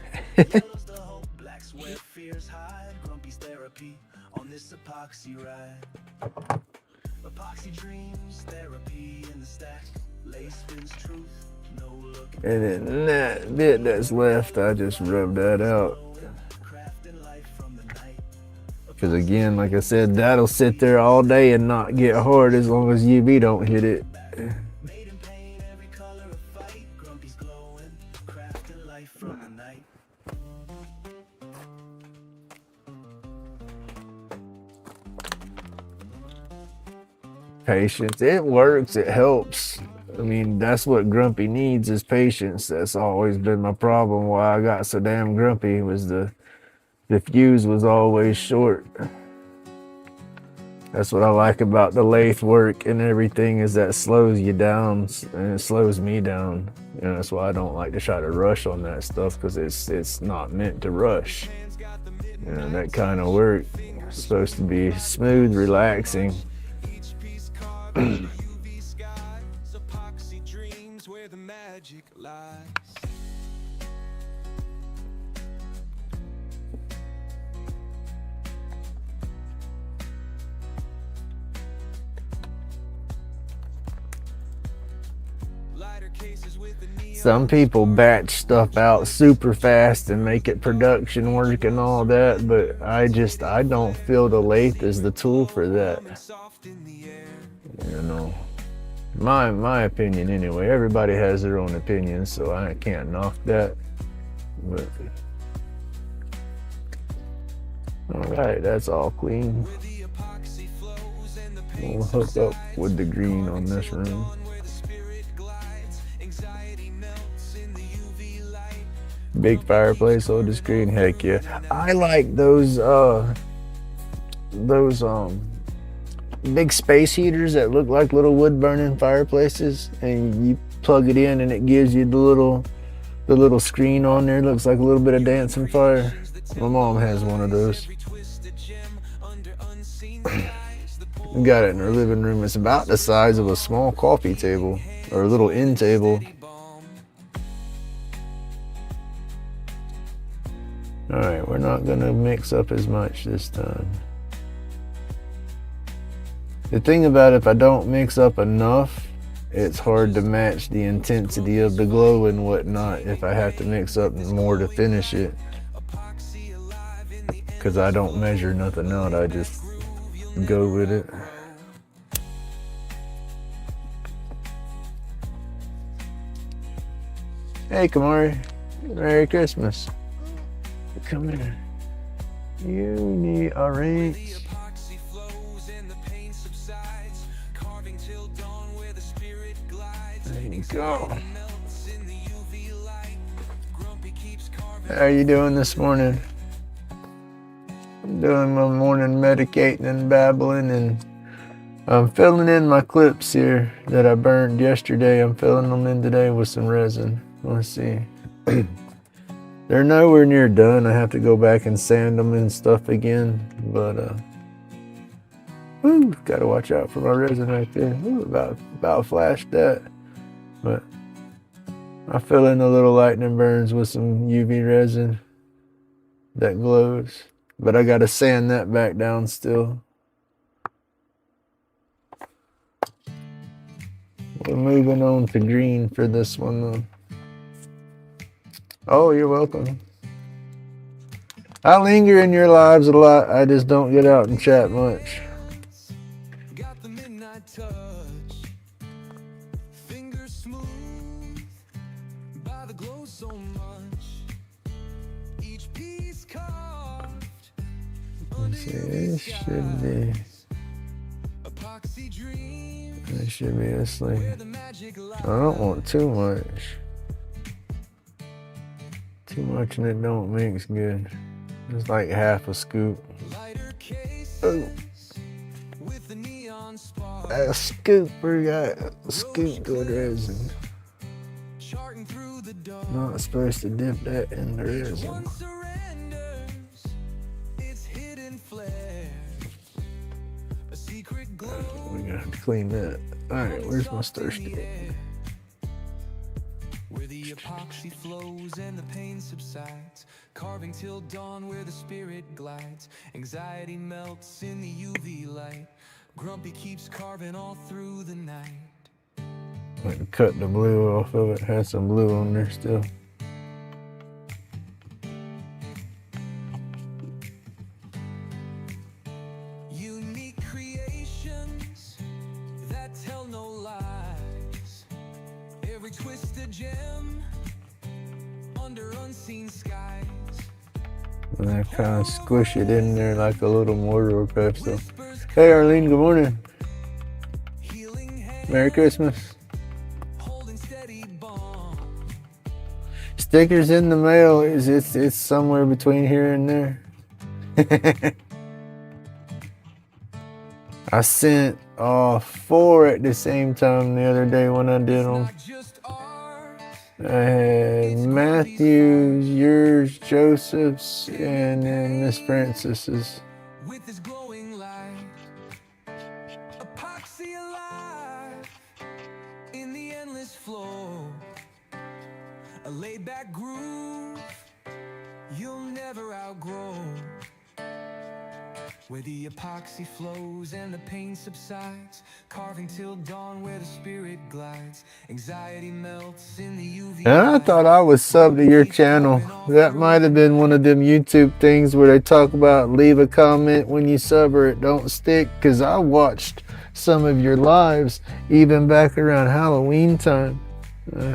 And then that bit that's left, I just rub that out. Because again, like I said, that'll sit there all day and not get hard as long as UV don't hit it. Patience, it works, it helps. I mean, that's what Grumpy needs, is patience. That's always been my problem. Why I got so damn grumpy was the the fuse was always short. That's what I like about the lathe work and everything, is that slows you down, and it slows me down. You know, that's why I don't like to try to rush on that stuff, because it's not meant to rush. You know, that kind of work is supposed to be smooth, relaxing. Some people batch stuff out super fast and make it production work and all that, but I don't feel the lathe is the tool for that. You know, my opinion anyway. Everybody has their own opinion, so I can't knock that. But all right, that's all clean. We'll hook up with the green on this room. Big fireplace, hold the screen. Heck yeah. I like those big space heaters that look like little wood burning fireplaces, and you plug it in and it gives you the little screen on there. It looks like a little bit of dancing fire. My mom has one of those. We got it in our living room. It's about the size of a small coffee table or a little end table. All right, we're not gonna mix up as much this time. The thing about it, if I don't mix up enough, it's hard to match the intensity of the glow and whatnot if I have to mix up more to finish it. Because I don't measure nothing out, I just go with it. Hey Kamari, Merry Christmas. Come here. You need a rinse. There you go. How are you doing this morning? I'm doing my morning medicating and babbling, and I'm filling in my clips here that I burned yesterday. I'm filling them in today with some resin. Let's see. They're nowhere near done. I have to go back and sand them and stuff again, but gotta watch out for my resin right there. About flashed that. But I fill in the little lightning burns with some UV resin that glows, but I gotta sand that back down still. We're moving on to green for this one though. Oh, you're welcome. I linger in your lives a lot. I just don't get out and chat much. Got the midnight touch. Fingers smooth by the glow so much. Each piece carved. Let's see, this should be. This should be asleep. I don't want too much. Too much and it don't mix good. It's like half a scoop. Oh. A scoop, we got a scoop good resin. Not supposed to dip that in the resin. We gotta clean that. Alright, where's my stir stick? Where the epoxy flows and the pain subsides, carving till dawn where the spirit glides. Anxiety melts in the UV light. Grumpy keeps carving all through the night. Like cut the blue off of it. Has some blue on there still. Unique creations that tell no lies. Every twisted gem under unseen skies. And I kind of squish it in there like a little mortar or pestle. Hey Arlene, good morning. Merry Christmas. Stickers in the mail, it's somewhere between here and there. I sent 4 at the same time the other day when I did them. I had Matthew's, yours, Joseph's, and then Miss Francis's. With his glowing light, epoxy alive in the endless flow, a laid-back groove you'll never outgrow, where the epoxy flows and the pain subsides, carving till dawn where the spirit glides, anxiety melts in the UV. And I thought I was subbed to your channel. That might have been one of them YouTube things where they talk about leave a comment when you sub or it don't stick, because I watched some of your lives even back around Halloween time.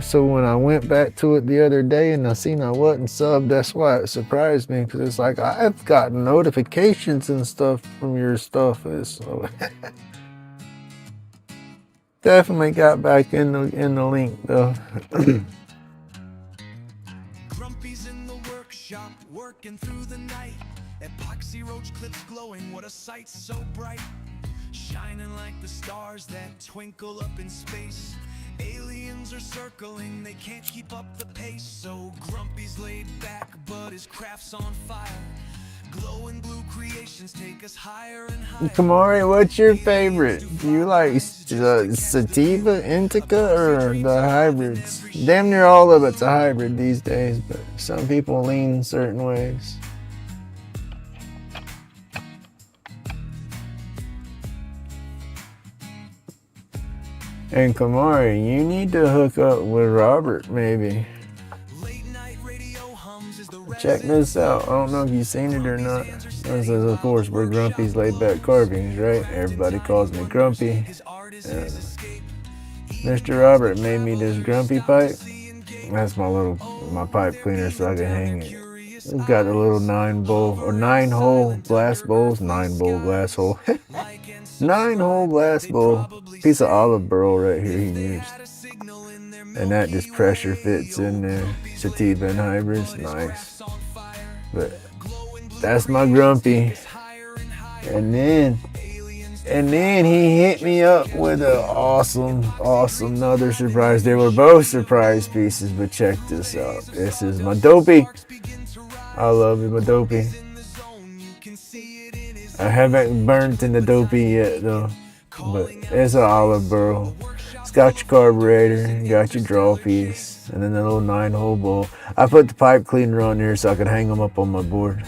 So when I went back to it the other day and I seen I wasn't subbed, that's why it surprised me, because it's like I've gotten notifications and stuff from your stuff. So definitely got back in the link though. Grumpy's in the workshop, working through the night. Epoxy roach clips glowing, what a sight so bright. Shining like the stars that twinkle up in space. Aliens are circling, they can't keep up the pace. So Grumpy's laid back, but his craft's on fire. Glowing blue creations take us higher and higher. Kamari, what's your favorite? Do you like sativa, indica, or the hybrids? Damn near all of it's a hybrid these days, but some people lean certain ways. And Kamari, you need to hook up with Robert maybe. Check this out. I don't know if you've seen it or not. This is, of course, we're Grumpy's laid-back carvings, right? Everybody calls me Grumpy. Mr. Robert made me this Grumpy pipe. That's my pipe cleaner so I can hang it. It's got a little 9-hole glass bowls. 9-bowl glass hole. 9-hole glass bowl. Piece of olive burl right here he used. And that just pressure fits in there. Sativa and hybrids, nice. But that's my Grumpy. And then he hit me up with an awesome another surprise. They were both surprise pieces, but check this out. This is my Dopey. I love it, my Dopey. I haven't burnt in the Dopey yet though, but it's an olive burl. It's got your carburetor, got your draw piece, and then the little 9-hole bowl. I put the pipe cleaner on there so I could hang them up on my board.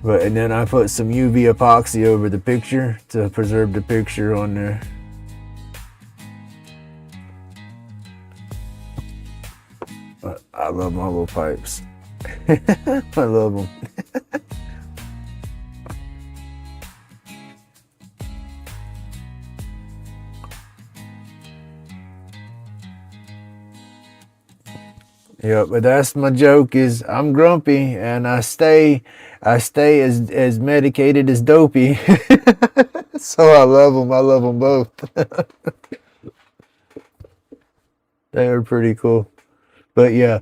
And then I put some UV epoxy over the picture to preserve the picture on there. But I love my little pipes. I love them. Yeah, but that's my joke is I'm grumpy and I stay as medicated as Dopey. So I love them both. They are pretty cool. But yeah,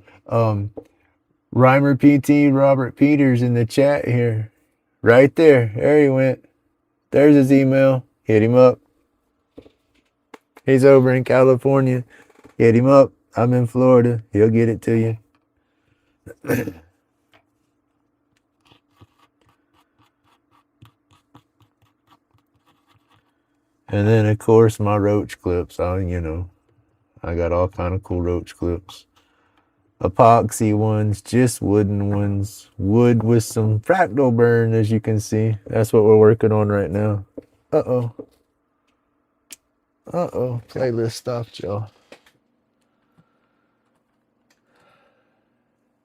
Rhymer PT Robert Peters in the chat here. Right there. There he went. There's his email. Hit him up. He's over in California. Hit him up. I'm in Florida. He'll get it to you. And then, of course, my roach clips. I got all kind of cool roach clips. Epoxy ones, just wooden ones. Wood with some fractal burn, as you can see. That's what we're working on right now. Uh-oh. Playlist stopped, y'all.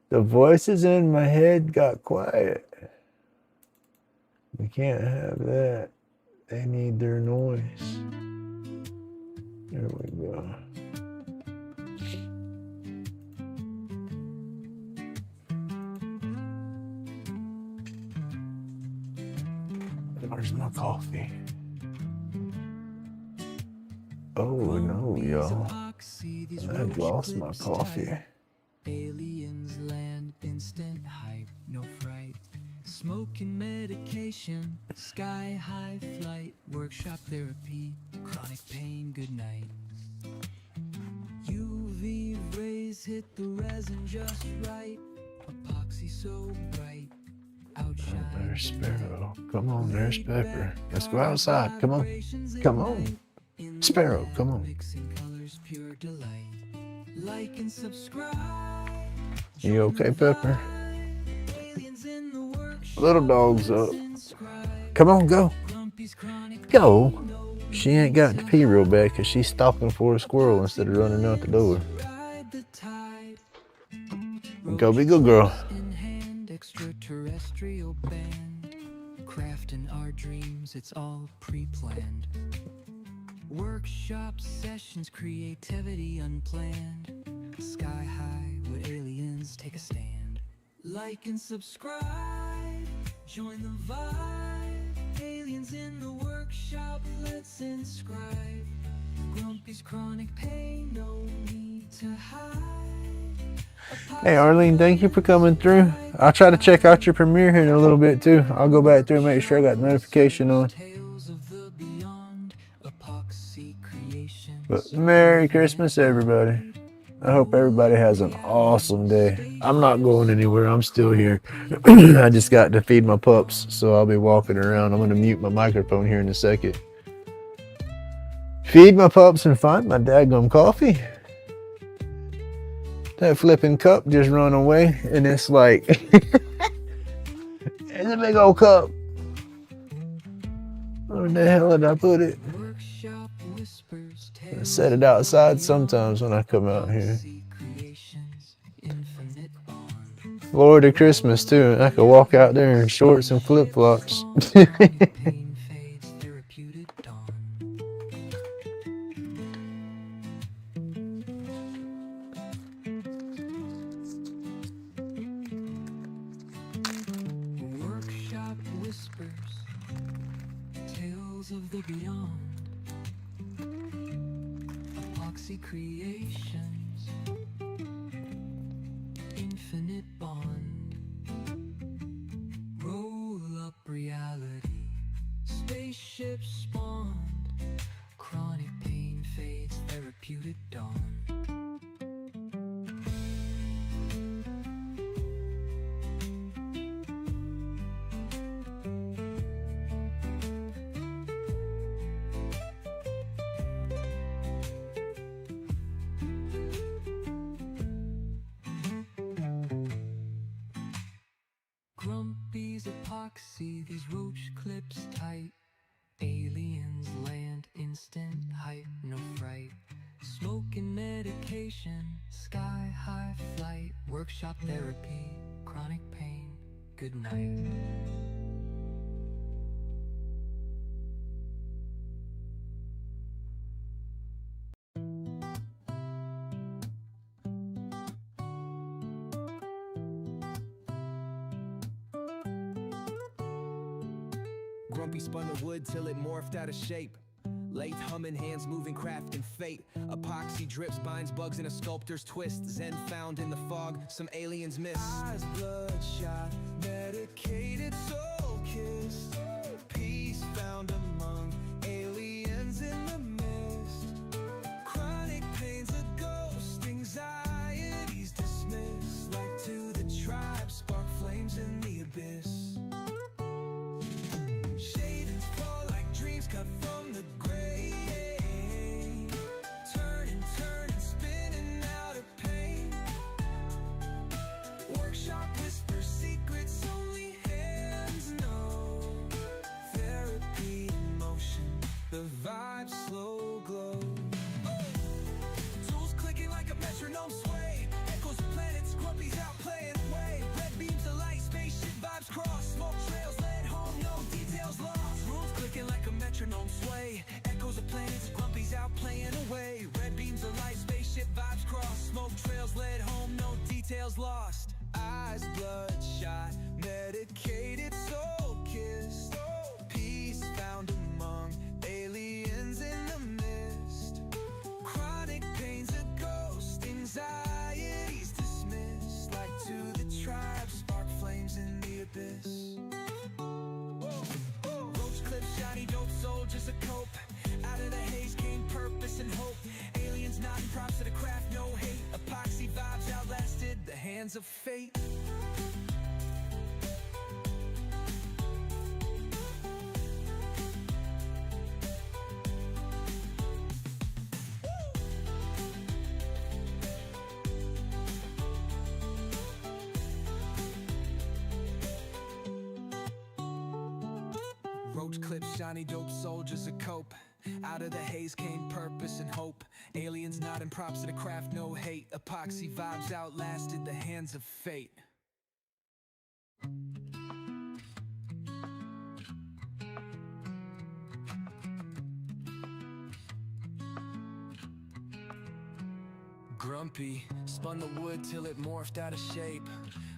The voices in my head got quiet. We can't have that. They need their noise. There we go. Where's my coffee? Oh no, y'all. I've lost my coffee. Aliens land, instant hype, no fright. Smoking medication, sky high flight, workshop therapy, chronic pain, good night. UV rays hit the resin just right, epoxy so bright, outshine. There's Sparrow. Come on, there's Pepper. Let's go outside. Come on. Come on. Sparrow, come on. Mixing colors, pure delight. Like and subscribe. You okay, Pepper? Aliens in the workshop. Little dog's up. Come on, go. Go. She ain't got to pee real bad because she's stalking for a squirrel instead of running out the door. Go be good girl. In hand, extraterrestrial band. Crafting our dreams, it's all pre-planned. Workshop sessions, creativity unplanned. Sky high with aliens, take a stand. Like and subscribe, join the vibe. Aliens in the workshop, let's inscribe. Grumpy's chronic pain, no need to hide. Hey, Arlene, thank you for coming through. I'll try to check out your premiere here in a little bit, too. I'll go back through and make sure I got the notification on. Tales of the beyond, epoxy creations. But Merry Christmas, everybody. I hope everybody has an awesome day. I'm not going anywhere. I'm still here. I just got to feed my pups, so I'll be walking around. I'm going to mute my microphone here in a second. Feed my pups and find my daggum coffee. That flipping cup just run away, and it's like, it's a big old cup. Where the hell did I put it? Workshop whispers, I set it outside sometimes when I come out here. creations, infinite bond. Lord of Christmas too. I could walk out there in shorts and flip flops. Pain fades, therapeutic dawn. Workshop whispers, tales of the beyond. Epoxy creations, infinite bond. Roll up reality, spaceship spawned. Chronic pain fades, therapeutic dawn. Grumpy's epoxy, these roach clips tight. Aliens land, instant hype, no fright. Smoking medication, sky high flight. Workshop therapy, chronic pain, good night. Grumpy spun the wood till it morphed out of shape. Lathe humming, hands moving, crafting fate. Epoxy drips, binds bugs in a sculptor's twist. Zen found in the fog, some aliens miss. Eyes bloodshot, medicated, soul kissed. Peace found among aliens in the mist. Chronic pain's a ghost, anxieties dismissed. Like to the tribe, spark flames in the abyss. Shadings fall like dreams cut from the grave. Turning, spinning out of pain. Workshop whisper. hands of fate. Roach clips, shiny dope soldiers a cope. Out of the haze came purpose and hope. Aliens nodding props to the craft, no hate. Epoxy vibes outlasted the hands of fate. Grumpy, spun the wood till it morphed out of shape.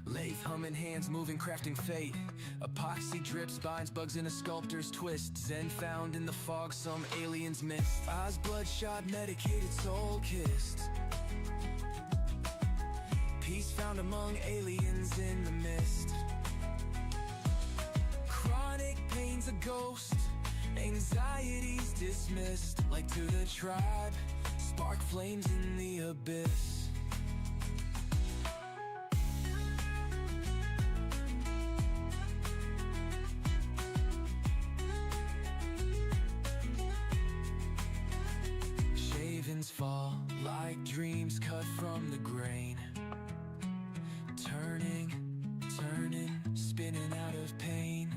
Lathe humming hands moving crafting fate. Epoxy drips, binds bugs in a sculptor's twist. Zen found in the fog some aliens missed. Eyes bloodshot, medicated, soul kissed. Peace found among aliens in the mist. Chronic pain's a ghost, anxieties dismissed. Like to the tribe, spark flames in the abyss. Shavings fall like dreams cut from the grain. Turning, spinning out of pain.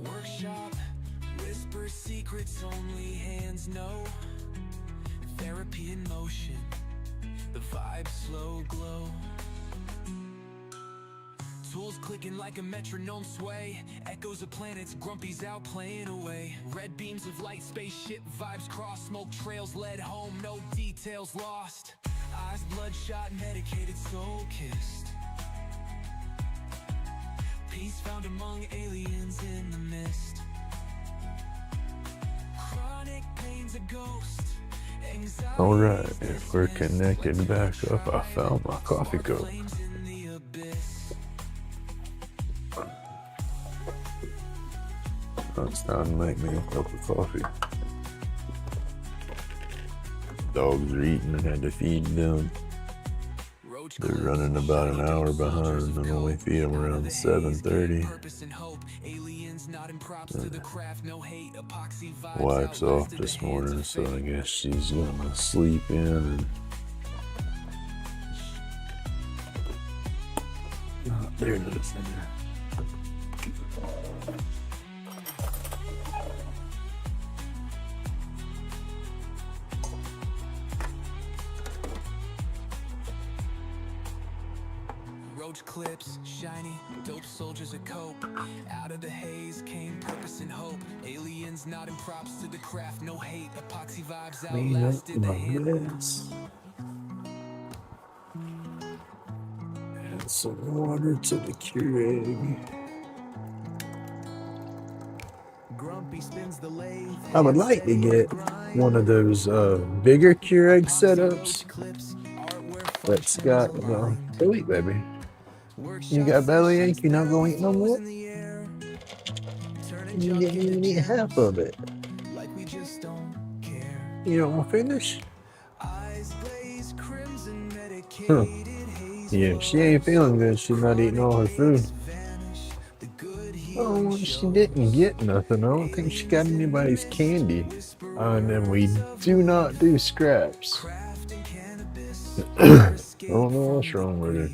Workshop, whisper secrets only hands know. Therapy in motion, the vibe slow glow. Tools clicking like a metronome sway. Echoes of planets, Grumpy's out playing away. Red beams of light, spaceship vibes cross. Smoke trails led home, no details lost. Eyes bloodshot, medicated, soul kissed. Peace found among aliens in the mist. Chronic pain's a ghost. Alright, if we're connected back up, I found my coffee cup. It's time to make me a cup of coffee. Dogs are eating and had to feed them. They're running about an hour behind and only feed them around 7:30. Wife's off this morning, so I guess she's gonna sleep in and there it is. Roach clips, shiny, dope soldiers a cope. Out of the haze came purpose and hope. Aliens nodding props to the craft, no hate. Epoxy vibes outlasted the hands. Add some water to the Keurig. Grumpy spins the lathe. I would like to get one of those bigger Keurig setups that's got go eat, baby. You got belly ache, you're not gonna eat no more? You didn't even eat half of it. You don't want to finish? Huh. Yeah, she ain't feeling good. She's not eating all her food. Oh, she didn't get nothing. I don't think she got anybody's candy. And then we do not do scraps. I don't know what's wrong with her.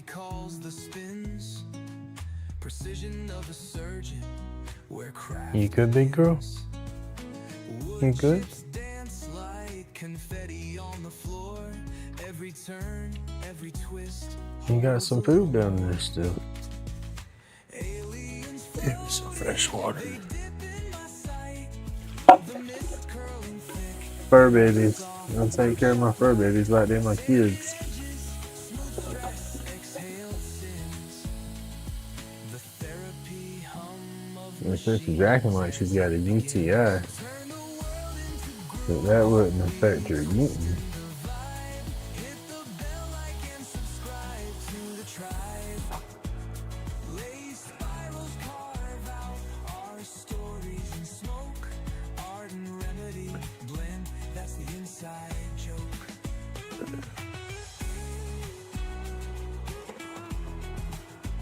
Calls the spins, precision of a surgeon, where craft You good, big girl? You good? dance like confetti on the floor. Every turn, every twist. You got some food down there still. Give me some fresh water. Fur babies. I'll take care of my fur babies like they're my kids. She's acting like she's got a UTI. But that wouldn't affect her eating.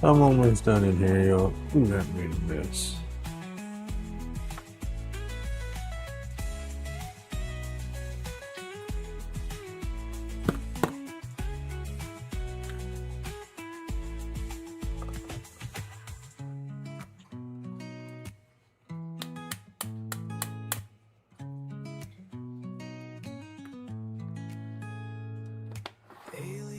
I'm almost done in here, y'all. Ooh, that made a mess.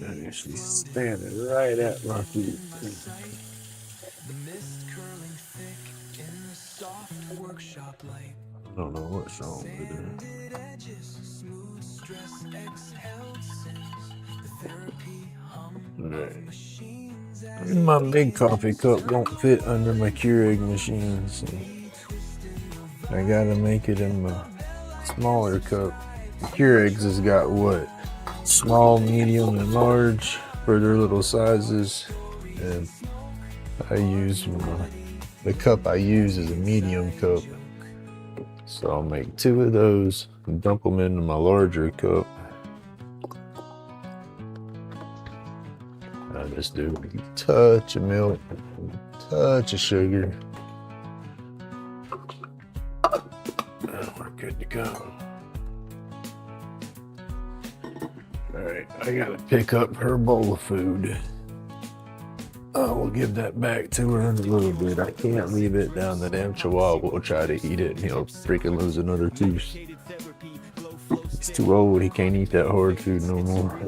And she's standing right at my feet. The mist curling thick in the soft workshop light. I don't know what's wrong with her. Sanded edges, smooth stress exhaled sins. The therapy hum of machines as My big coffee cup won't fit under my Keurig machine, so I gotta make it in my smaller cup. The Keurigs has got what? Small, medium, and large for their little sizes, and I use the cup I use is a medium cup, so I'll make 2 of those and dump them into my larger cup. I just do a touch of milk, touch of sugar, and we're good to go. Alright, I gotta pick up her bowl of food. We'll give that back to her in a little bit. I can't leave it down. The damn chihuahua will try to eat it and he'll freaking lose another tooth. He's too old, he can't eat that hard food no more.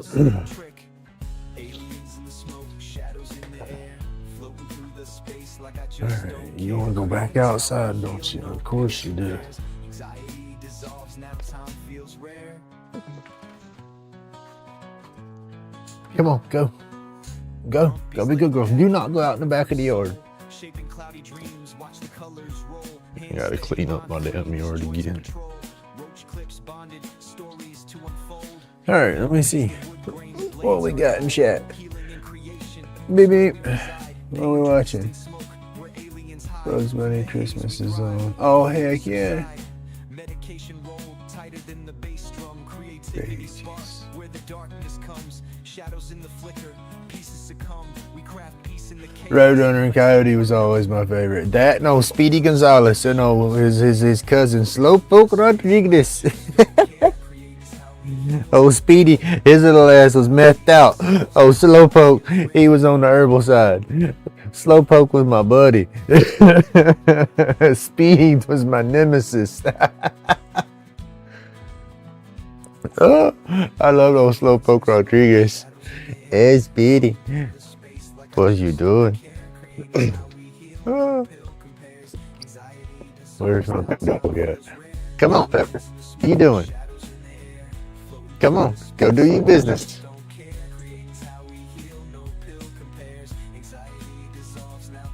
Alright, you wanna go back outside, don't you? Of course you do. Come on, go. Go. Go be a good girl. Do not go out in the back of the yard. I gotta clean up my damn yard again. Alright, let me see what we got in chat. Beep beep. What are we watching? Bugs Bunny Christmas is on. Oh, heck yeah. Roadrunner and Coyote was always my favorite. That no Speedy Gonzalez, and no his cousin Slowpoke Rodriguez. Oh Speedy, his little ass was methed out. Oh Slowpoke, he was on the herbal side. Slowpoke was my buddy. Speedy was my nemesis. Oh, I love those Slowpoke Rodriguez. Hey Speedy, what you doing? Where's my dog at? Come on, Pepper. What you doing? Come on, go do your business.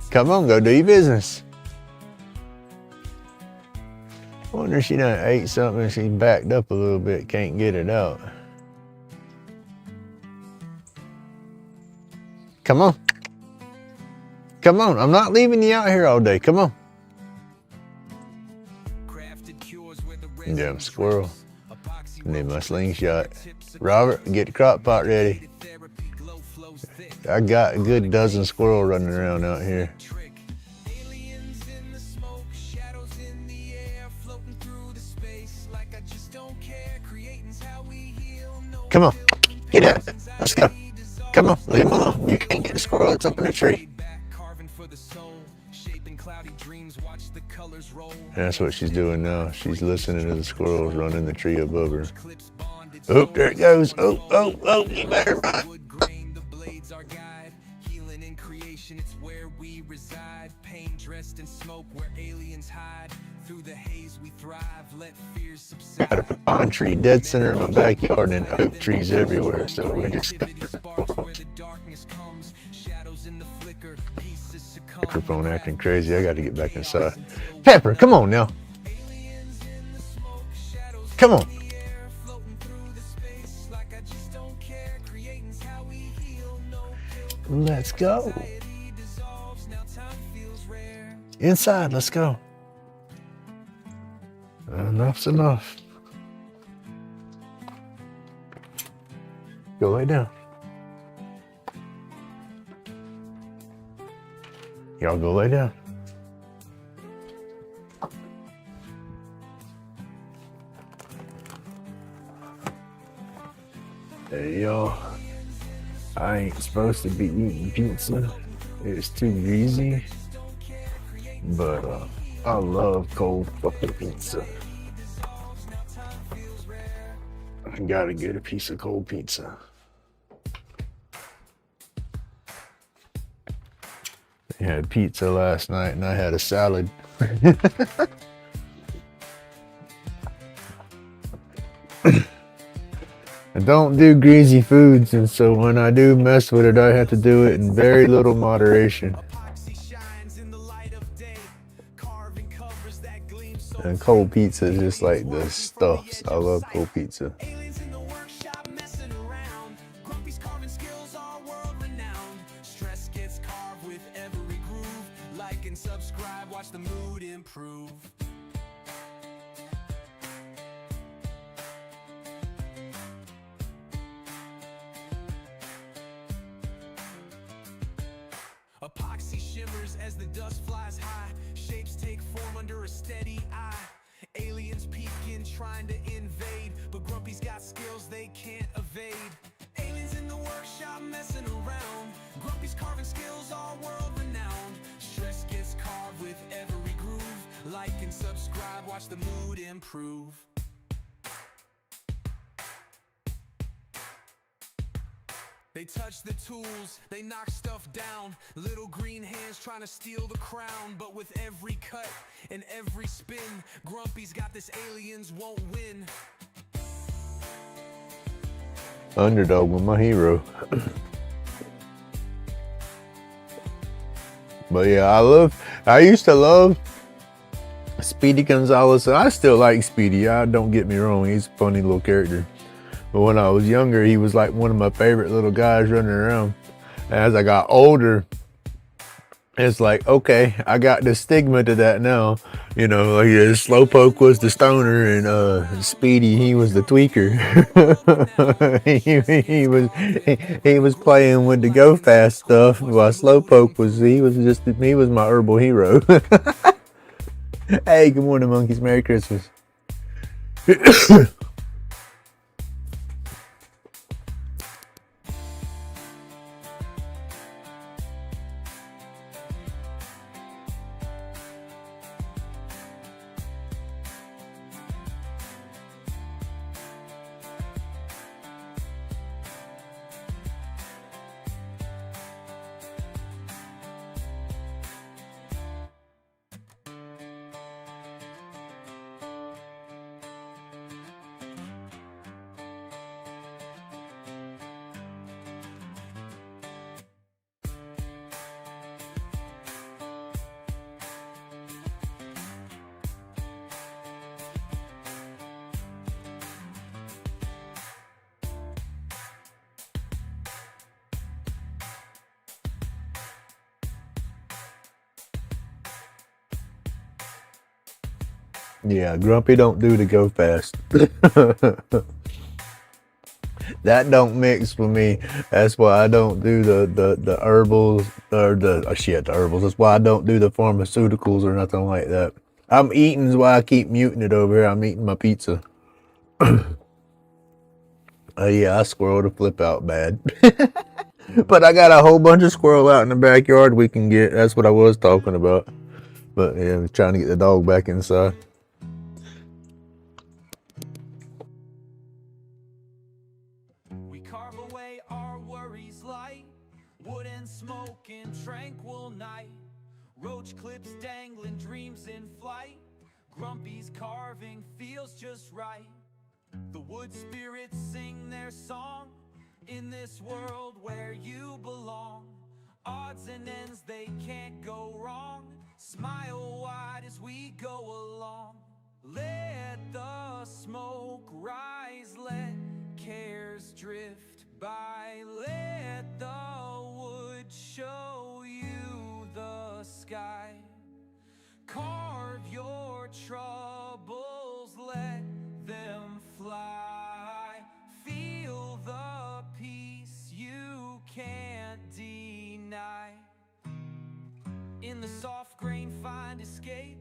Come on, go do your business. I wonder if she done ate something and she backed up a little bit, can't get it out. Come on. Come on, I'm not leaving you out here all day. Come on. Damn squirrel. I need my slingshot. Robert, get the crock pot ready. I got a good dozen squirrels running around out here. Come on, get out. Let's go. Come on, leave him alone. You can't get a squirrel that's up in the tree. That's what she's doing now. She's listening to the squirrels running the tree above her. Oh, there it goes. Oh, oh, oh, you better run. Got a pecan tree dead center of my backyard and oak trees everywhere, so we just microphone acting crazy. I got to get back inside. Pepper, come on now. Come on. Let's go. Inside, let's go. Enough's enough. Go lay down. Y'all go lay down. Hey y'all, I ain't supposed to be eating pizza. It's too greasy, but I love cold fucking pizza. I gotta get a piece of cold pizza. I had pizza last night and I had a salad. I don't do greasy foods, and so when I do mess with it, I have to do it in very little moderation. And cold pizza is just like the stuffs. I love cold pizza. Like and subscribe, watch the mood improve. Epoxy shimmers as the dust flies high. Shapes take form under a steady eye. Aliens peeking, trying to invade, but Grumpy's got skills they can't evade. Aliens in the workshop messing around. Grumpy's carving skills all world renowned. Stress gets carved with every groove. Like and subscribe, watch the mood improve. They touch the tools, they knock stuff down. Little green hands trying to steal the crown. But with every cut and every spin, Grumpy's got this, aliens won't win. Underdog was my hero. But yeah, I used to love Speedy Gonzalez, and I still like Speedy. Don't get me wrong, he's a funny little character. But when I was younger, he was like one of my favorite little guys running around. And as I got older, it's like, okay, I got the stigma to that now. You know, like Slowpoke was the stoner and Speedy, he was the tweaker. he was playing with the go fast stuff, while Slowpoke was my herbal hero. Hey, good morning, monkeys. Merry Christmas. Yeah, Grumpy don't do the go fast. That don't mix with me. That's why I don't do the herbals or the herbals. That's why I don't do the pharmaceuticals or nothing like that. I'm eating is why I keep muting it over here. I'm eating my pizza. Yeah, I squirreled a flip out bad. But I got a whole bunch of squirrel out in the backyard we can get. That's what I was talking about. But yeah, I'm trying to get the dog back inside. We carve away our worries light, wood and smoke in tranquil night. Roach clips dangling, dreams in flight. Grumpy's carving feels just right. The wood spirits sing their song in this world where you belong. Odds and ends, they can't go wrong. Smile wide as we go along. Let the smoke rise, let cares drift by. Let the wood show you the sky. Carve your troubles, let them fly. Feel the peace you can't deny. In the soft grain find escape,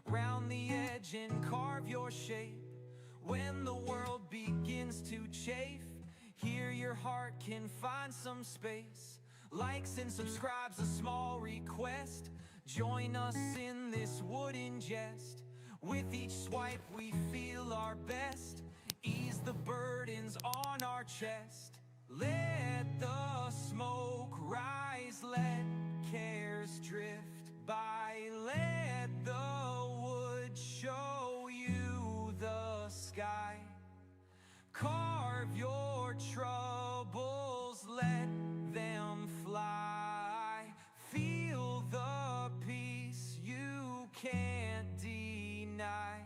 round the edge and carve your shape. When the world begins to chafe, here your heart can find some space. Likes and subscribes, a small request. Join us in this wooden jest. With each swipe we feel our best. Ease the burdens on our chest. Let the smoke rise, let cares drift by. Let the wood show you the sky. Carve your troubles, let them fly. Feel the peace you can't deny.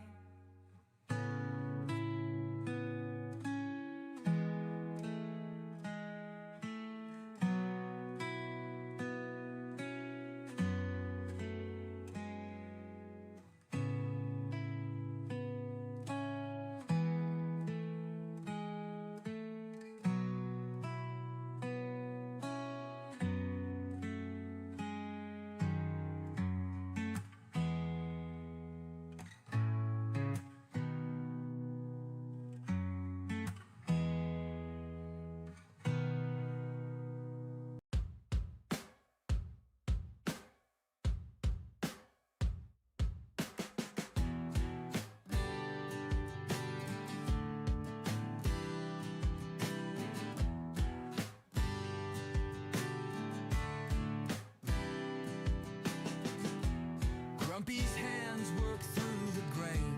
Grumpy's hands work through the grain,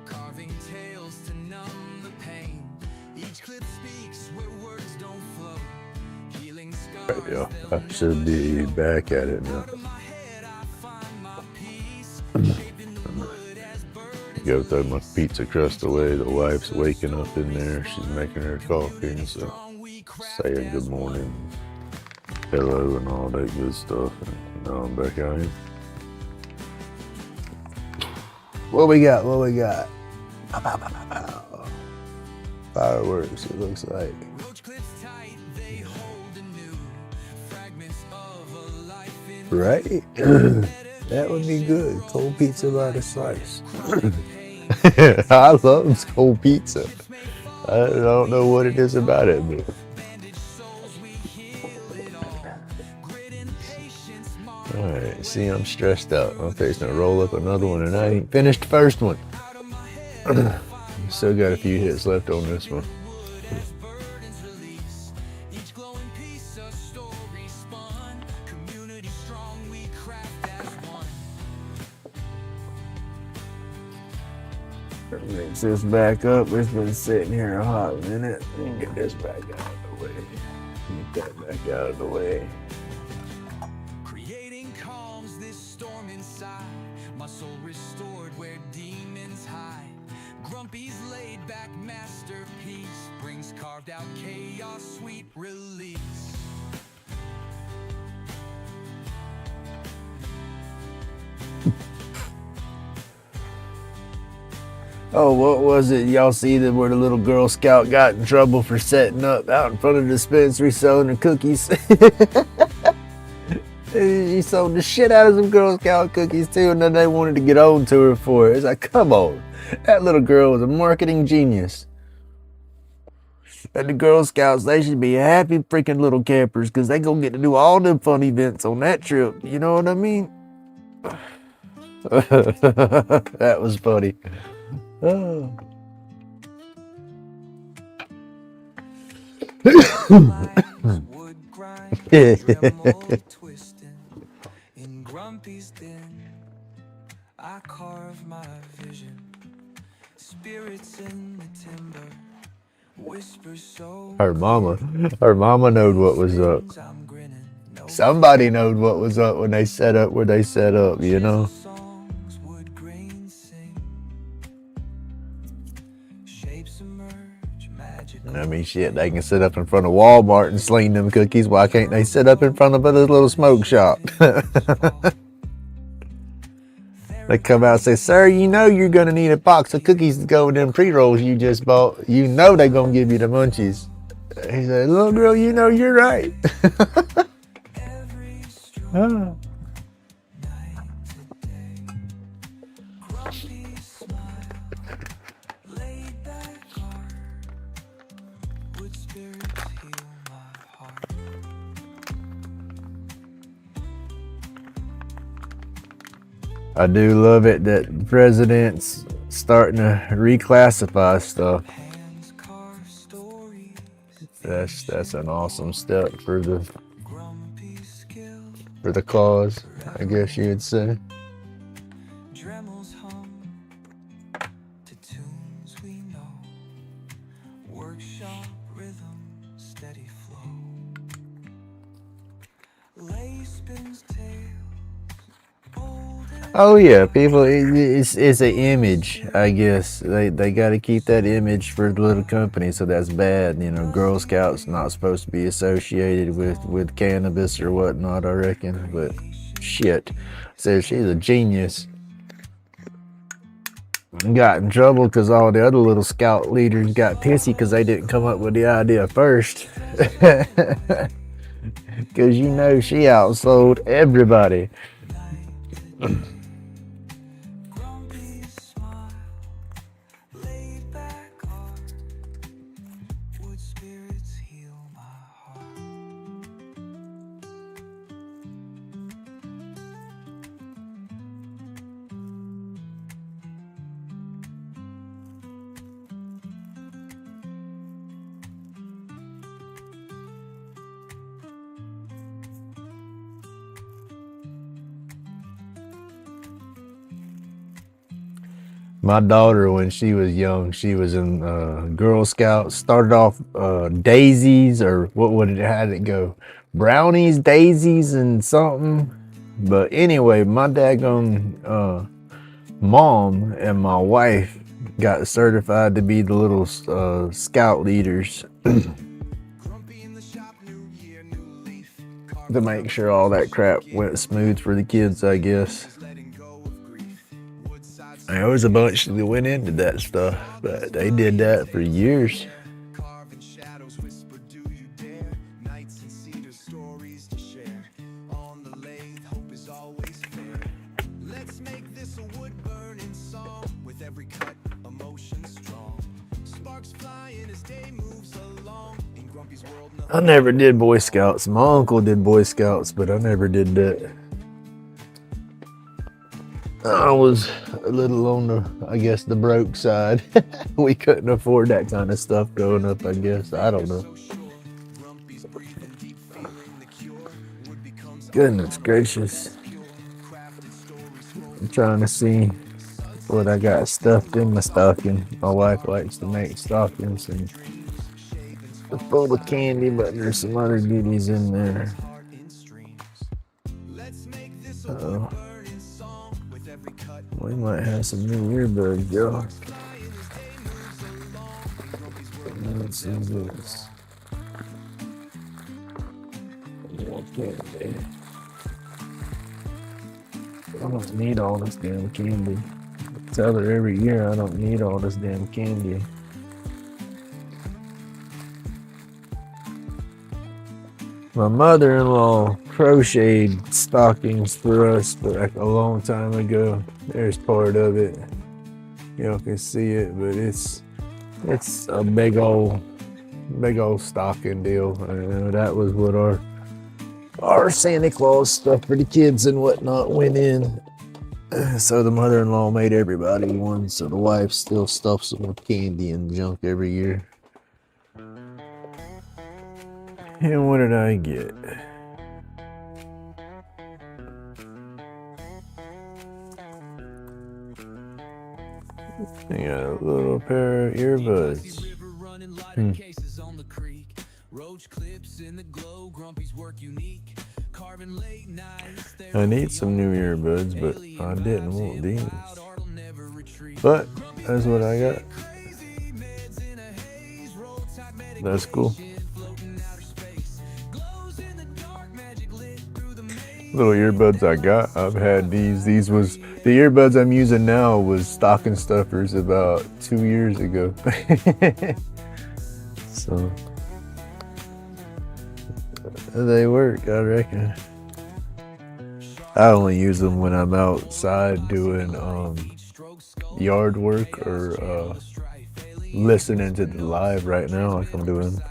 carving tales to numb the pain. Each clip speaks where words don't flow, healing scars. Yeah, I should be back at it now. Out of my head I find my peace, shaping the wood as burdens. Go throw my pizza crust away. The wife's waking up in there. She's making her coffee, and so saying good morning, hello, and all that good stuff. And now I'm back out here. What we got? What we got? Pow, pow, pow, pow, pow. Fireworks, it looks like. Roach clips tight, they hold anew fragments of a life in Right? That would be good. Cold pizza by the slice. I love cold pizza. I don't know what it is about it, but bandaged souls, we heal it all. Grit and patience mark alright, see, I'm stressed out. I'm fixing to roll up another one, and I ain't finished the first one. out of my head. Still got a few hits left on this one. Wood as burdens release. Each glowing piece a story spun. Community strong, we craft as one. Mix this back up. It's been sitting here a hot minute. Let me get this back out of the way. Get that back out of the way. Creating calms this storm inside. My soul restored where demons hide. Grumpy's laid back masterpiece brings carved out chaos, sweet release. Oh, what was it? Y'all see that where the little Girl Scout got in trouble for setting up out in front of the dispensary selling her cookies? She sold the shit out of some Girl Scout cookies too, and then they wanted to get on to her for it. It's like, come on. That little girl was a marketing genius. And the Girl Scouts, they should be happy freaking little campers because they gonna get to do all them fun events on that trip. You know what I mean? That was funny. Oh. Wood grind, tremolo twisting. In Grumpy's den, I carve my vision. Spirits in the timber, whispers so Her mama knowed what was up. I'm grinning, no Somebody knowed what was up when they set up where they set up, you know? Songs would grain sing. Shapes emerge, magic. I mean, shit, they can sit up in front of Walmart and sling them cookies. Why can't they sit up in front of a little smoke shop? They come out and say, sir, you know you're going to need a box of cookies to go with them pre-rolls you just bought. You know they're going to give you the munchies. He said, little girl, you know you're right. Every stroke, Ah. night to day. Grumpy smile, laid back heart. Would spirits heal my heart? I do love it that the president's starting to reclassify stuff. Hands carve stories. That's an awesome step for Grumpy skill. the cause, I guess you'd say. Dremels hum to tunes we know. Workshop rhythm, steady flow. Lay spins tails. Old and Oh yeah, people, it's an image, I guess. They got to keep that image for the little company, so that's bad. You know, Girl Scouts not supposed to be associated with cannabis or whatnot, I reckon. But shit, says she's a genius. Got in trouble because all the other little scout leaders got pissy because they didn't come up with the idea first. Because you know she outsold everybody. grumpy smile. Laid back heart. Would spirits heal my heart? My daughter, when she was young, she was in Girl Scouts. Started off daisies, or what would it had it go? Brownies, daisies, and something. But anyway, my daggone mom and my wife got certified to be the little scout leaders Grumpy in the shop, new year, new leaf. to make sure all that crap went smooth for the kids, I guess. Letting go of grief. Woodside There was a bunch that went into that stuff, but they did that for years. carving shadows, whisper, do you dare? Nights and cedar stories to share. On the lathe, hope is always fair. Let's make this a wood burning song. With every cut, emotion strong. Sparks flying as day moves along. In Grumpy's world, nothing. I never did Boy Scouts. My uncle did Boy Scouts, but I never did that. I was a little on the, I guess, the broke side. We couldn't afford that kind of stuff growing up, I guess. I don't know. So sure. Grumpy's breathing deep, feeling the cure. Wood becomes Goodness gracious. pure. Crafted stories I'm trying to see what I got stuffed in my stocking. My wife likes to make stockings, and they're full of candy, but there's some other goodies in there. heart in streams. Let's make this a Uh-oh. wood burning song. With every cut, We might have some new earbuds, y'all. flying as day moves along. Grumpy's world, Let's see this. More candy. I don't need all this damn candy. I tell her every year I don't need all this damn candy. My mother-in-law crocheted stockings for us like a long time ago. There's part of it. Y'all can see it, but it's a big old stocking deal. That was what our Santa Claus stuff for the kids and whatnot went in. So the mother-in-law made everybody one. So the wife still stuffs them with candy and junk every year. And what did I get? I got a little pair of earbuds. river running, lighter cases on the creek. Roach clips in the glow, Grumpy's work unique. carving late nights. I need some new earbuds, but I didn't want these. Art'll never retreat. But that's what I got. Crazy meds in a haze. Roll type medication. That's cool. Floating outer space. Glows in the dark. Magic lit through the maze. Little earbuds I got. I've had these. These was the earbuds I'm using now was stocking stuffers about 2 years ago. So they work, I reckon. I only use them when I'm outside doing yard work or listening to the live right now like I'm doing.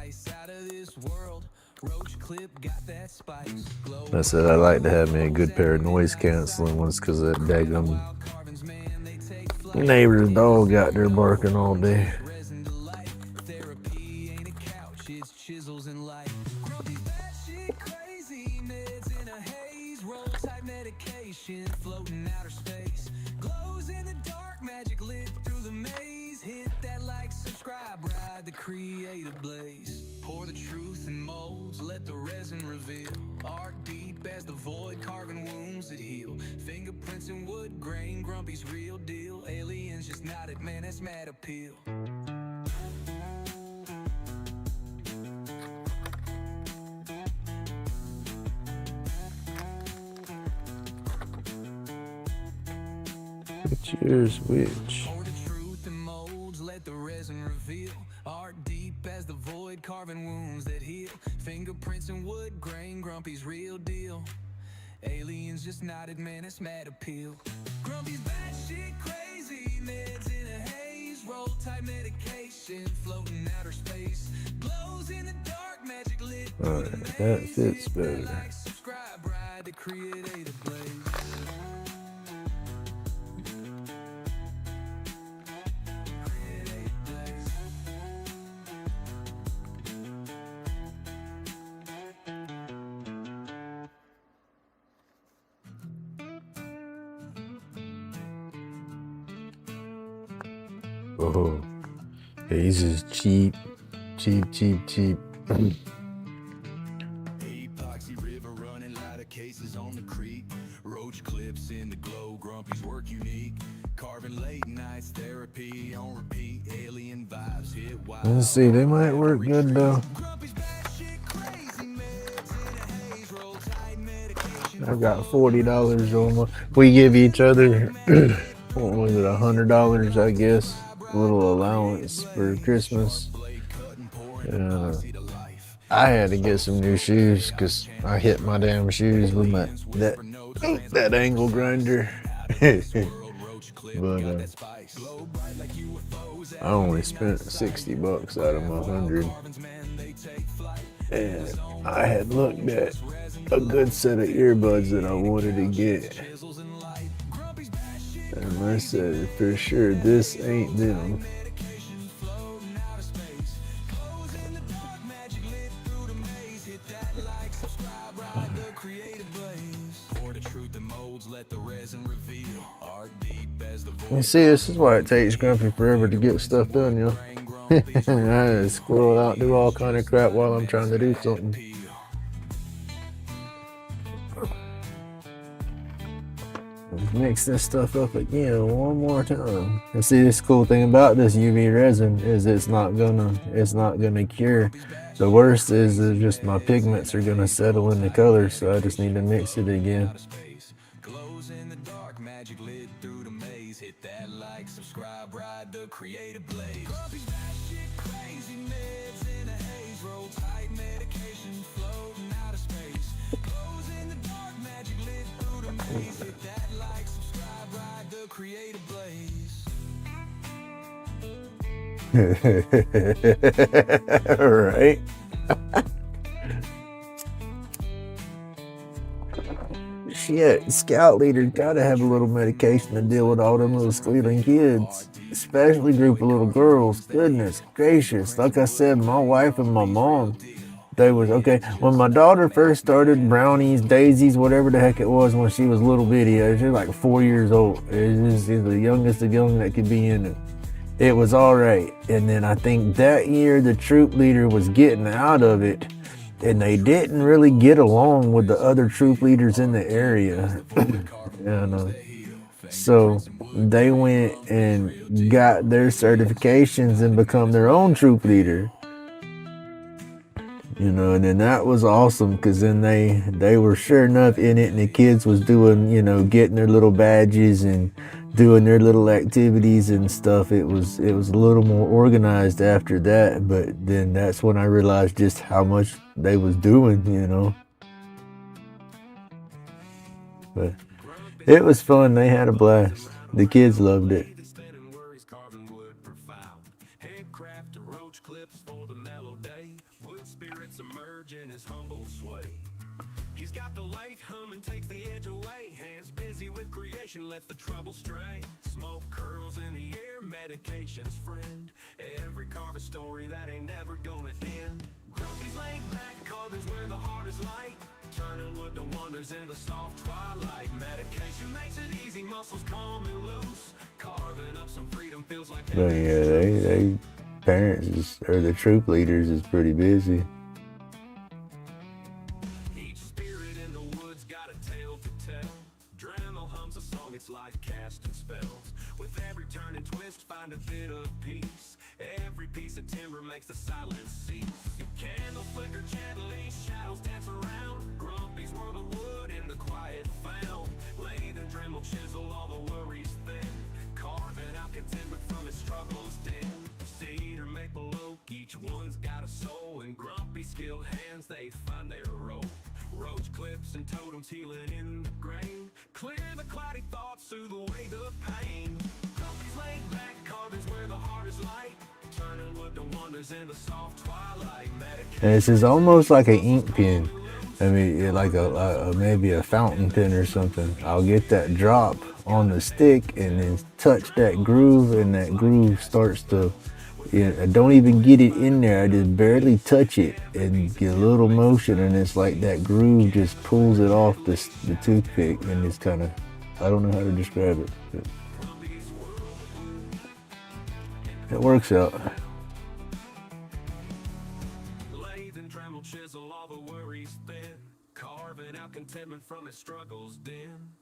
I said I like to have me a good pair of noise canceling ones because that daggum neighbor's dog out there barking all day. Floating outer space. Glows in the dark. Magic lit through the maze. Hit that like, subscribe, ride the creative blaze. Pour the truth in molds, let the resin reveal. Art deep as the void, carving wounds that heal. Fingerprints in wood grain, Grumpy's real deal. Aliens just nodded, man, that's mad appeal. Which ear's which? Pour the truth in molds, let the resin reveal. Art deep as the void, carving wounds that heal. Fingerprints in wood grain, Grumpy's real deal. Aliens just nodded, man, that's mad appeal. Grumpy's batshit crazy, meds in a haze. Roll type medication, floating outer space. Glows in the dark, magic lit. Alright, that fits better. Like, subscribe, ride the creative blaze. Oh, these is cheap. Epoxy river running, lot of cases on the creek. Roach clips in the glow, Grumpy's work unique. Carving late nights, therapy on repeat. Alien vibes hit wild. Let's see, they might work good though. Grumpy's batshit crazy, meds in a haze. Roll tight medication. I got $40 on my. We give each other, what was it, $100, I guess. A little allowance for Christmas. I had to get some new shoes because I hit my damn shoes with that angle grinder. But I only spent $60 out of my 100, and I had looked at a good set of earbuds that I wanted to get, and I said for sure this ain't them. You see, this is why it takes Grumpy forever to get stuff done, yo. I squirrel out, do all kind of crap while I'm trying to do something. Let's mix this stuff up again one more time. And see, this cool thing about this UV resin is it's not gonna cure. The worst is just my pigments are gonna settle in the color, so I just need to mix it again. Magic lit through the maze. Hit that like, subscribe, ride the creative blaze. Grumpy's batshit crazy, meds in a haze. Roll tight medication, floating out of space. Glows in the dark, magic lit through the maze. Hit that like, subscribe, ride the creative blaze. Right? Shit, scout leaders gotta have a little medication to deal with all them little squealing kids, especially group of little girls. Goodness gracious. Like I said, my wife and my mom, they was okay. When my daughter first started brownies, daisies, whatever the heck it was when she was little bitty, she was like 4 years old. She's the youngest of young that could be in it. It was all right. And then I think that year the troop leader was getting out of it. and they didn't really get along with the other troop leaders in the area. And so they went and got their certifications and become their own troop leader. You know, and then that was awesome, because then they were sure enough in it, and the kids was doing, you know, getting their little badges and doing their little activities and stuff. It was a little more organized after that, but then that's when I realized just how much they was doing, you know. But it was fun. They had a blast. The kids loved it. He's got the light humming, takes the edge away. Hands busy with creation, let the trouble stray. Smoke curls in the air, medication's friend. Every carve story that ain't never gonna end. Grumpy's laid back, carving's where the heart is light. Turning wood to wonders in the soft twilight. Medication makes it easy, muscles calm and loose. Carving up some freedom feels like. But yeah, they parents or the troop leaders is pretty busy. It's like casting spells. With every turn and twist, find a bit of peace. Every piece of timber makes the silence cease. Candles flicker gently, shadows dance around. Grumpy's world of wood in the quiet found. Lathe and Dremel chisel all the worries thin. Carving out contentment from his struggles dim. Cedar, maple, oak, each one's got a soul. And Grumpy skilled hands, they find their role. Roach clips and totems healing in the grain. Clear the cloudy thoughts, soothe away the pain. Grumpy's laid back, carving's where the heart is light. Turning wood to wonders in the soft twilight. And this is almost like an ink pen. I mean, like a maybe a fountain pen or something. I'll get that drop on the stick and then touch that groove, and that groove starts to, I don't even get it in there. I just barely touch it and get a little motion, and it's like that groove just pulls it off the toothpick, and it's kind of, I don't know how to describe it, but it works out. Lathe and Dremel chisel all the worries thin. Carving out contentment from his struggles dim.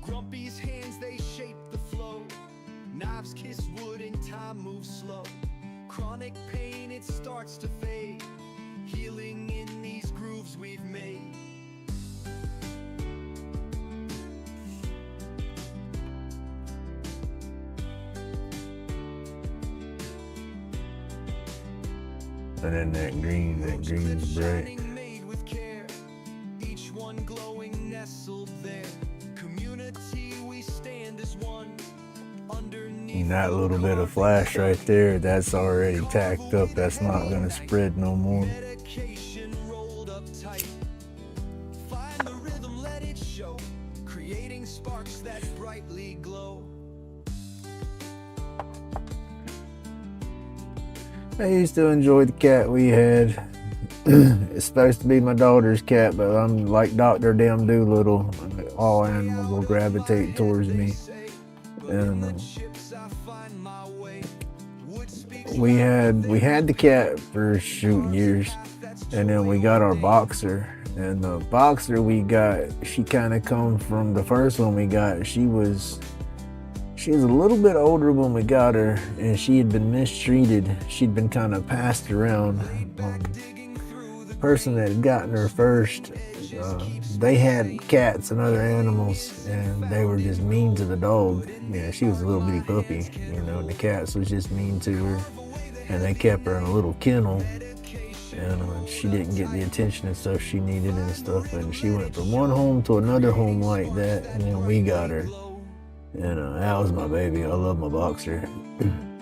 Grumpy's hands, they shape the flow. Knives kiss wood and time moves slow. Chronic pain, it starts to fade. Healing in these grooves we've made. And then that green's bright. Made with care. Each one glowing nestled there. Community, we stand as one. Underneath And that little bit of flash right there, that's already tacked up. That's not gonna spread no more. medication rolled up tight. Find the rhythm, let it show. Creating sparks that brightly glow. I used to enjoy the cat we had. It's supposed to be my daughter's cat, but I'm like Dr. Damn Doolittle. All animals will gravitate towards me. And we had the cat for years, and then we got our boxer. And the boxer we got, she kind of come from the first one we got. She was a little bit older when we got her, and she had been mistreated. She'd been kind of passed around. The person that had gotten her first, they had cats and other animals, and they were just mean to the dog. Yeah, she was a little bitty puppy, and the cats was just mean to her, and they kept her in a little kennel, and she didn't get the attention and stuff she needed and stuff, and she went from one home to another home like that, and then we got her. And that was my baby. I love my boxer.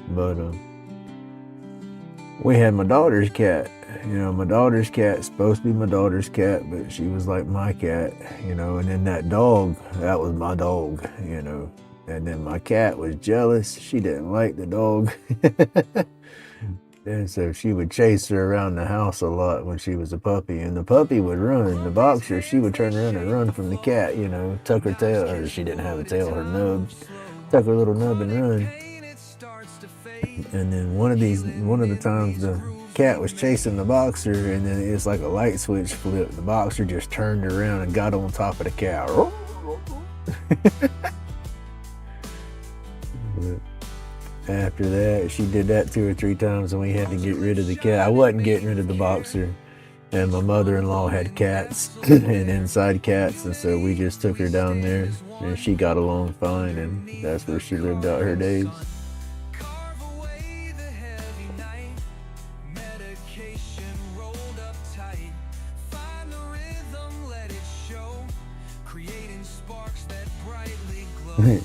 But we had my daughter's cat. My daughter's cat's supposed to be my daughter's cat, but she was like my cat, and then that dog, that was my dog, and then my cat was jealous. She didn't like the dog. And so she would chase her around the house a lot when she was a puppy. And the puppy would run. The boxer, she would turn around and run from the cat, you know, tuck her tail, or she didn't have a tail, her nub, tuck her little nub and run. And then one of the times the cat was chasing the boxer, and then it's like a light switch flipped. The boxer just turned around and got on top of the cat. But after that, she did that 2 or 3 times, and we had to get rid of the cat. I wasn't getting rid of the boxer, and my mother-in-law had cats and inside cats, and so we just took her down there, and she got along fine, and that's where she lived out her days.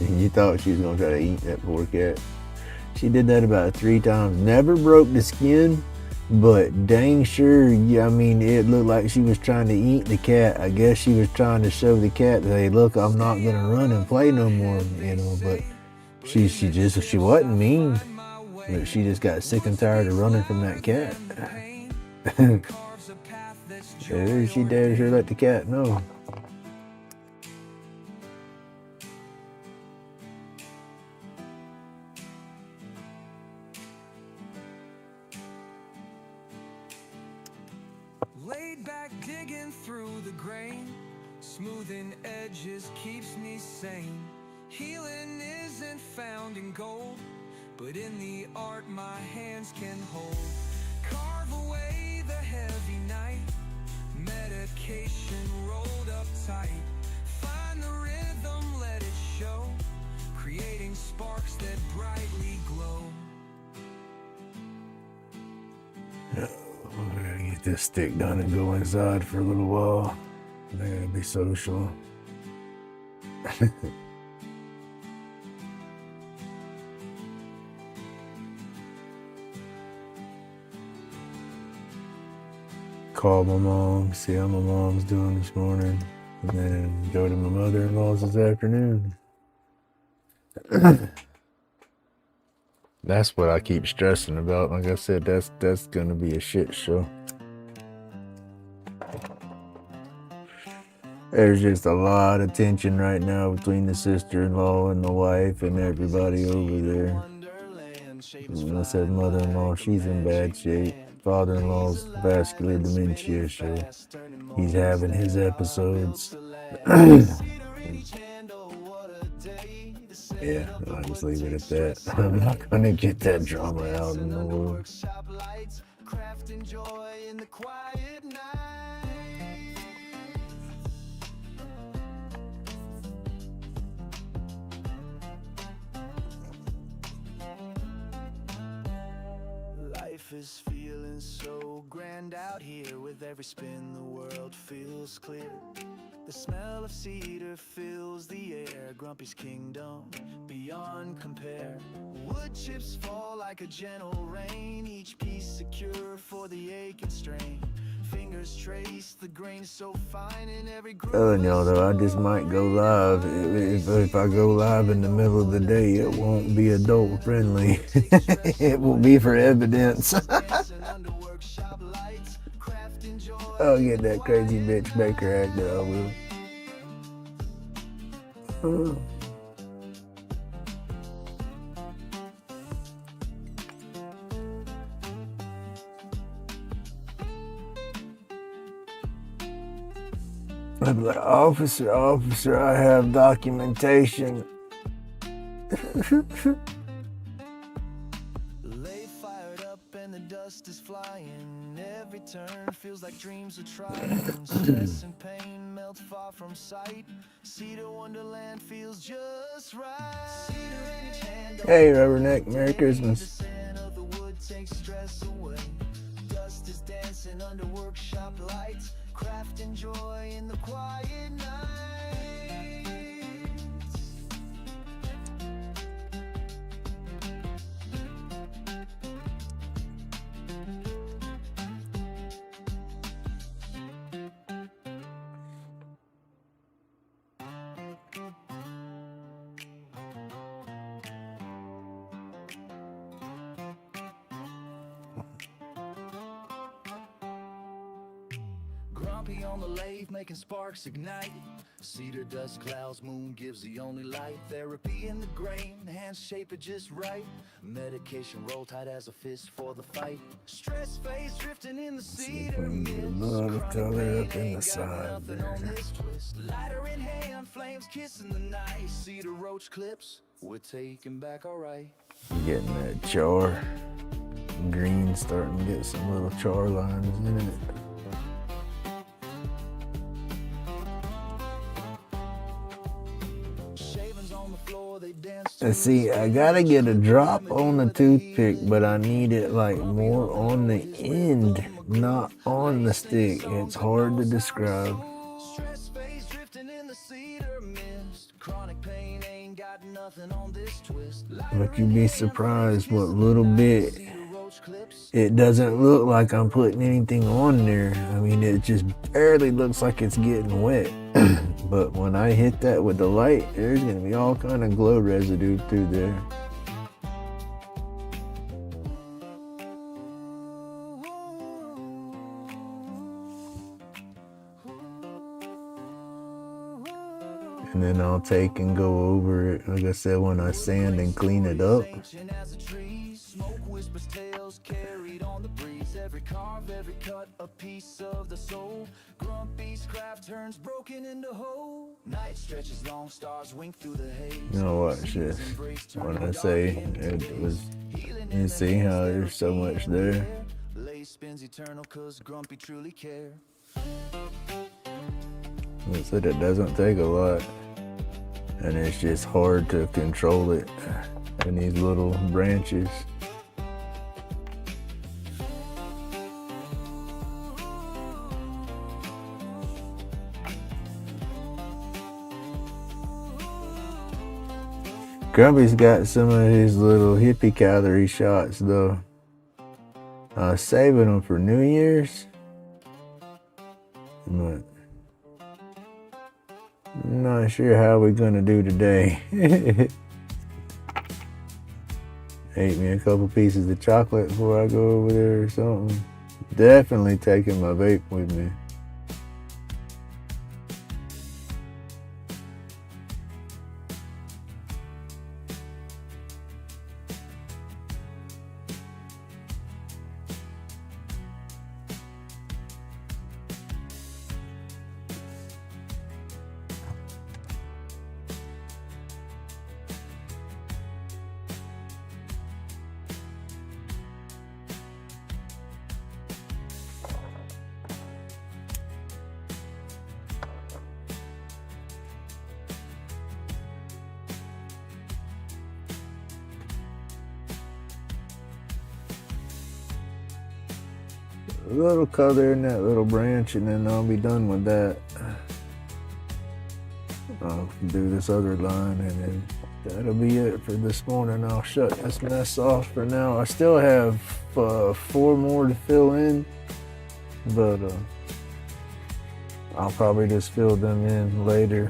You thought she was gonna try to eat that poor cat. She did that about 3 times. Never broke the skin, but dang sure, yeah, I mean, it looked like she was trying to eat the cat. I guess she was trying to show the cat that, hey, look, I'm not gonna run and play no more, you know. But she wasn't mean, but she just got sick and tired of running from that cat. She damn sure let the cat know. Laid back, digging through the grain, smoothing edges keeps me sane. Healing isn't found in gold, but in the art my hands can hold. Carve away the heavy night, medication rolled up tight. Find the rhythm, let it show, creating sparks that brightly glow. I gotta get this stick done and go inside for a little while. I gotta be social. Call my mom, see how my mom's doing this morning, and then go to my mother-in-law's this afternoon. That's what I keep stressing about. Like I said, that's gonna be a shit show. There's just a lot of tension right now between the sister-in-law and the wife and everybody over there. When I said mother-in-law, she's in bad shape. Father-in-law's vascular dementia, so he's having his episodes. Yeah, I'll just leave it at that. I'm not gonna get that drama out in the world. Life is feeling so grand out here. With every spin the world feels clear. The smell of cedar fills the air. Grumpy's kingdom beyond compare. Wood chips fall like a gentle rain, each piece secure for the ache and strain. Fingers trace the grain so fine in every groove. Telling y'all though, I just might go live. If I go live in the middle of the day, it won't be adult friendly. It will be for evidence. I'll get that crazy bitch Baker actor, I will. I'd be like, officer, I have documentation. Lay fired up and the dust is flying. Every turn feels like dreams are trying. Stress and pain melt far from sight. Cedar Wonderland feels just right. Hey, Rubberneck, Merry Christmas. The scent of the wood takes stress away. Dust is dancing under workshop lights. Crafting joy in the quiet nights. Grumpy on the lathe, making sparks ignite. Cedar dust clouds, moon gives the only light. Therapy in the grain, hands shape it just right. Medication roll tight as a fist for the fight. Stress face drifting in the cedar mist. A little color up in the side there. Lighter in hand, flames kissing the night. Cedar roach clips, we're taking back alright. Getting that char. Green starting to get some little char lines in it. And see, I gotta get a drop on the toothpick, but I need it like more on the end, not on the stick. It's hard to describe. But you'd be surprised what little bit. It doesn't look like I'm putting anything on there. I mean, it just barely looks like it's getting wet. But when I hit that with the light, there's gonna be all kind of glow residue through there. And then I'll take and go over it, like I said, when I sand and clean it up. Every carve, every cut, a piece of the soul. Grumpy's craft turns broken into whole. Night stretches long, stars wink through the haze. Now watch this. When I say it was, you see how there's so much there. Lay spins eternal 'cause Grumpy truly care. I said it doesn't take a lot, and it's just hard to control it in these little branches. Grumpy's got some of his little hippie calorie shots though. I was saving them for New Year's, but I'm not sure how we're gonna do today. Ate me a couple pieces of chocolate before I go over there or something. Definitely taking my vape with me. A little color in that little branch, and then I'll be done with that. I'll do this other line, and then that'll be it for this morning. I'll shut this mess off for now. I still have 4 more to fill in, but I'll probably just fill them in later.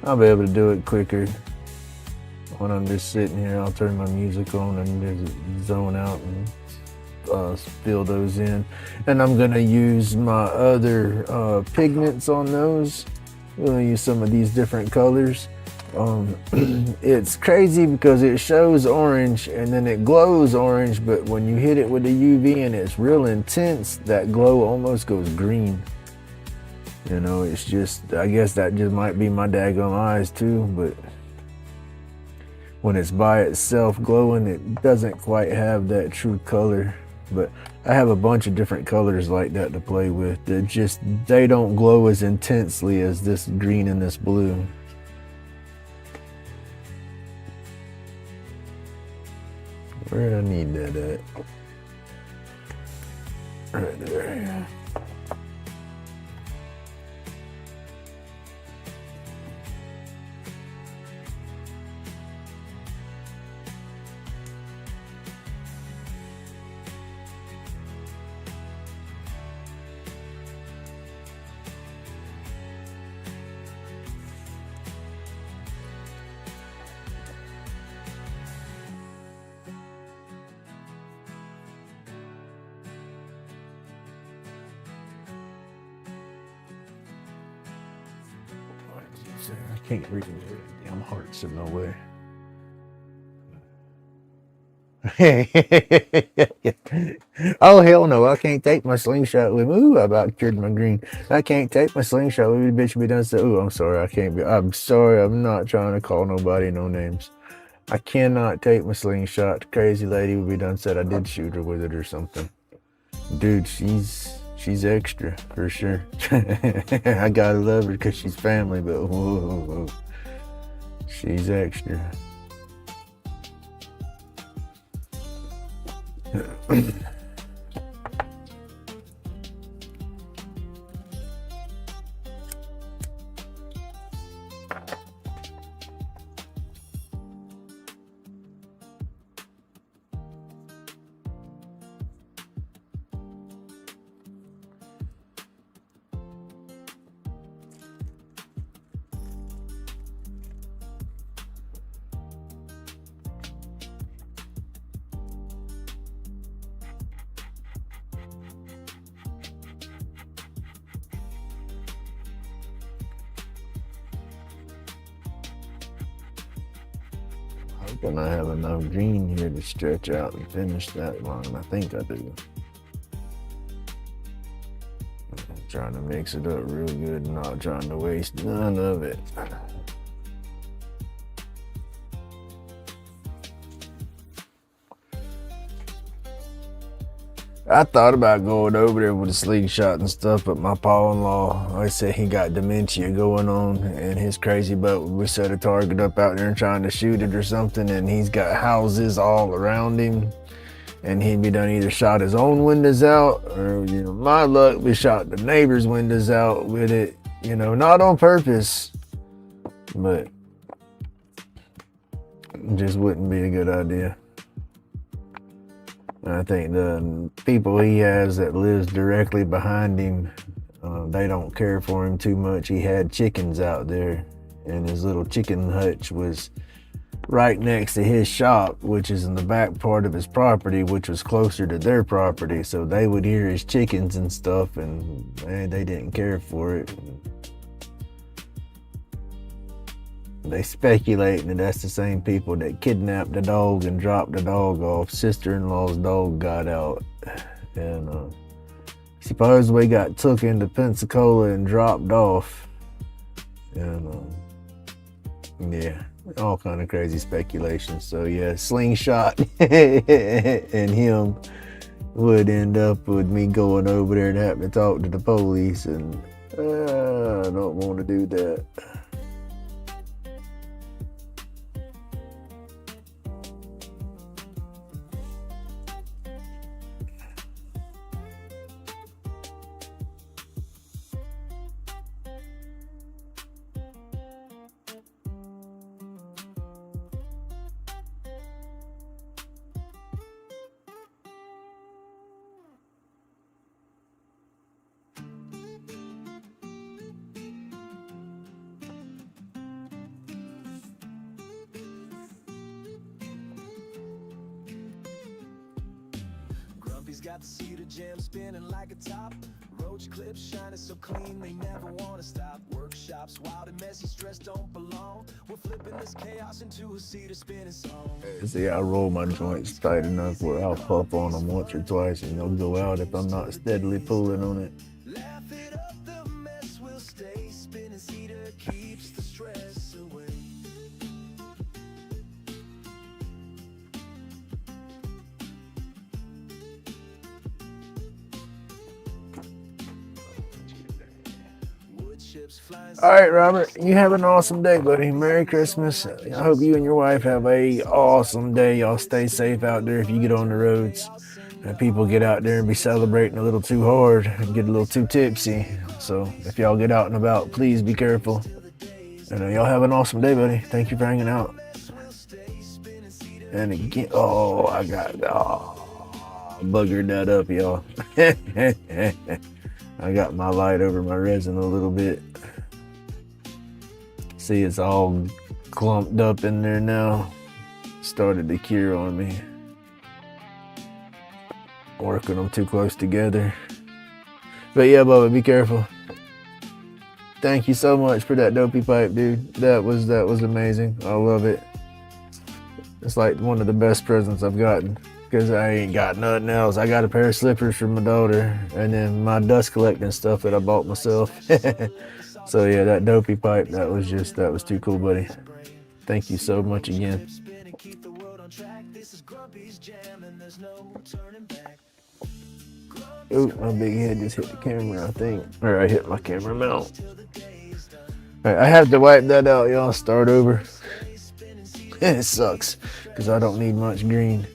I'll be able to do it quicker. When I'm just sitting here, I'll turn my music on and just zone out and fill those in. And I'm gonna use my other pigments on those. I'm gonna use some of these different colors. It's crazy because it shows orange and then it glows orange, but when you hit it with the UV and it's real intense, that glow almost goes green. You know, it's just, I guess that just might be my daggone eyes too, but when it's by itself glowing, it doesn't quite have that true color. But I have a bunch of different colors like that to play with. They don't glow as intensely as this green and this blue. Where do I need that at? Right there. I can't read it. Damn hearts in my way. Oh hell no! I can't take my slingshot with me. Ooh, I about cured my green. I can't take my slingshot with me. Bitch be done. So, ooh, I'm sorry. I can't be. I'm sorry. I'm not trying to call nobody no names. I cannot take my slingshot. The crazy lady would be done said I did shoot her with it or something. Dude, she's extra for sure. I gotta love her because she's family, but whoa, she's extra. Hoping I have enough green here to stretch out and finish that line. I think I do. I'm trying to mix it up real good and not trying to waste none of it. I thought about going over there with a slingshot and stuff, but my pa-in-law, like I said, he got dementia going on, and his crazy butt would set a target up out there and trying to shoot it or something, and he's got houses all around him, and he'd be done either shot his own windows out, or, you know, my luck, we shot the neighbor's windows out with it, you know, not on purpose, but it just wouldn't be a good idea. I think the people he has that lives directly behind him, they don't care for him too much. He had chickens out there, and his little chicken hutch was right next to his shop, which is in the back part of his property, which was closer to their property. So they would hear his chickens and stuff, and man, they didn't care for it. They speculating that that's the same people that kidnapped the dog and dropped the dog off. Sister-in-law's dog got out, and supposedly got took into Pensacola and dropped off. And yeah, all kind of crazy speculation. So yeah, slingshot and him would end up with me going over there and having to talk to the police, and I don't want to do that. Grumpy's got the cedar jam spinning like a top. Roach clips shining so clean they never want to stop. Workshops wild and messy, stress don't belong. We're flipping this chaos into a cedar spinning song. See, I roll my joints tight enough where I'll puff on them once or twice and they'll go out if I'm not steadily pulling on it. Laugh it up, the mess will stay. Spinning cedar keeps the stress away. All right, Robert, you have an awesome day, buddy. Merry Christmas. I hope you and your wife have a awesome day. Y'all stay safe out there if you get on the roads. People get out there and be celebrating a little too hard and get a little too tipsy. So if y'all get out and about, please be careful. And y'all have an awesome day, buddy. Thank you for hanging out. And again, I buggered that up, y'all. I got my light over my resin a little bit. See, it's all clumped up in there now. Started to cure on me. Working them too close together. But yeah, Bubba, be careful. Thank you so much for that dopey pipe, dude. That was amazing. I love it. It's like one of the best presents I've gotten because I ain't got nothing else. I got a pair of slippers for my daughter and then my dust collecting stuff that I bought myself. So yeah, that dopey pipe, that was too cool, buddy. Thank you so much again. Oh, my big head just hit the camera, I think. Or I hit my camera mount. Alright, I have to wipe that out, y'all. Start over. It sucks, because I don't need much green.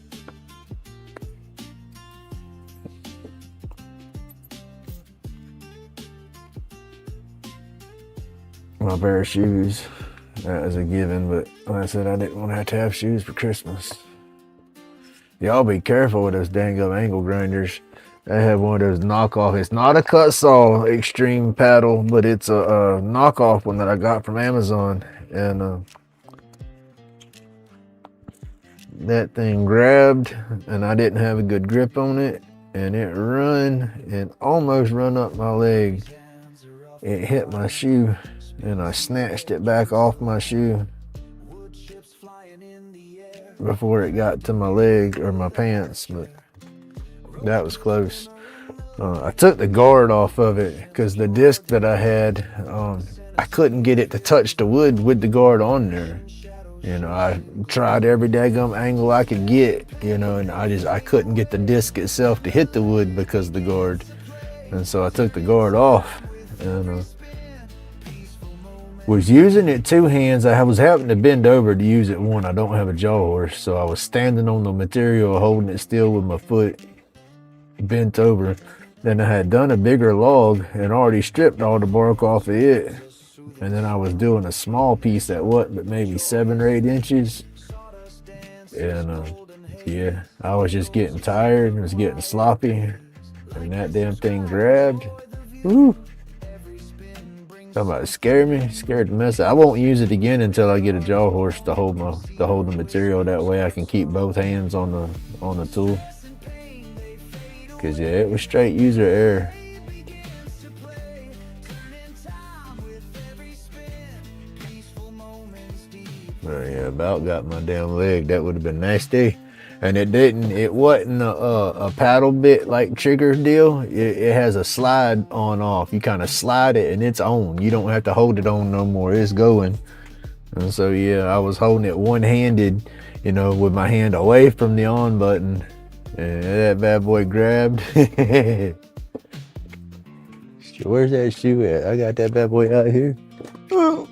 My pair of shoes, that was a given, but like I said, I didn't want to have shoes for Christmas. Y'all be careful with those dang angle grinders. I have one of those knockoff. It's not a cut saw extreme paddle, but it's a knockoff one that I got from Amazon. And that thing grabbed, and I didn't have a good grip on it, and it run and almost run up my leg. It hit my shoe, and I snatched it back off my shoe before it got to my leg or my pants, but that was close. I took the guard off of it because the disc that I had, I couldn't get it to touch the wood with the guard on there. You know, I tried every daggum angle I could get, you know, and I couldn't get the disc itself to hit the wood because of the guard. And so I took the guard off and was using it two hands. I was having to bend over to use it one. I don't have a jaw horse, so I was standing on the material, holding it still with my foot bent over. Then I had done a bigger log and already stripped all the bark off of it. And then I was doing a small piece at but maybe 7 or 8 inches. And yeah, I was just getting tired and was getting sloppy. And that damn thing grabbed. Woo! Talking about scared the mess out. I won't use it again until I get a jaw horse to hold the material. That way I can keep both hands on the tool. Cause yeah, it was straight user error. Oh yeah, about got my damn leg. That would have been nasty. And it wasn't a paddle bit like trigger deal. It has a slide on off. You kind of slide it and it's on. You don't have to hold it on no more. It's going. And so yeah, I was holding it one-handed, you know, with my hand away from the on button. And that bad boy grabbed. Where's that shoe at? I got that bad boy out here. Oh.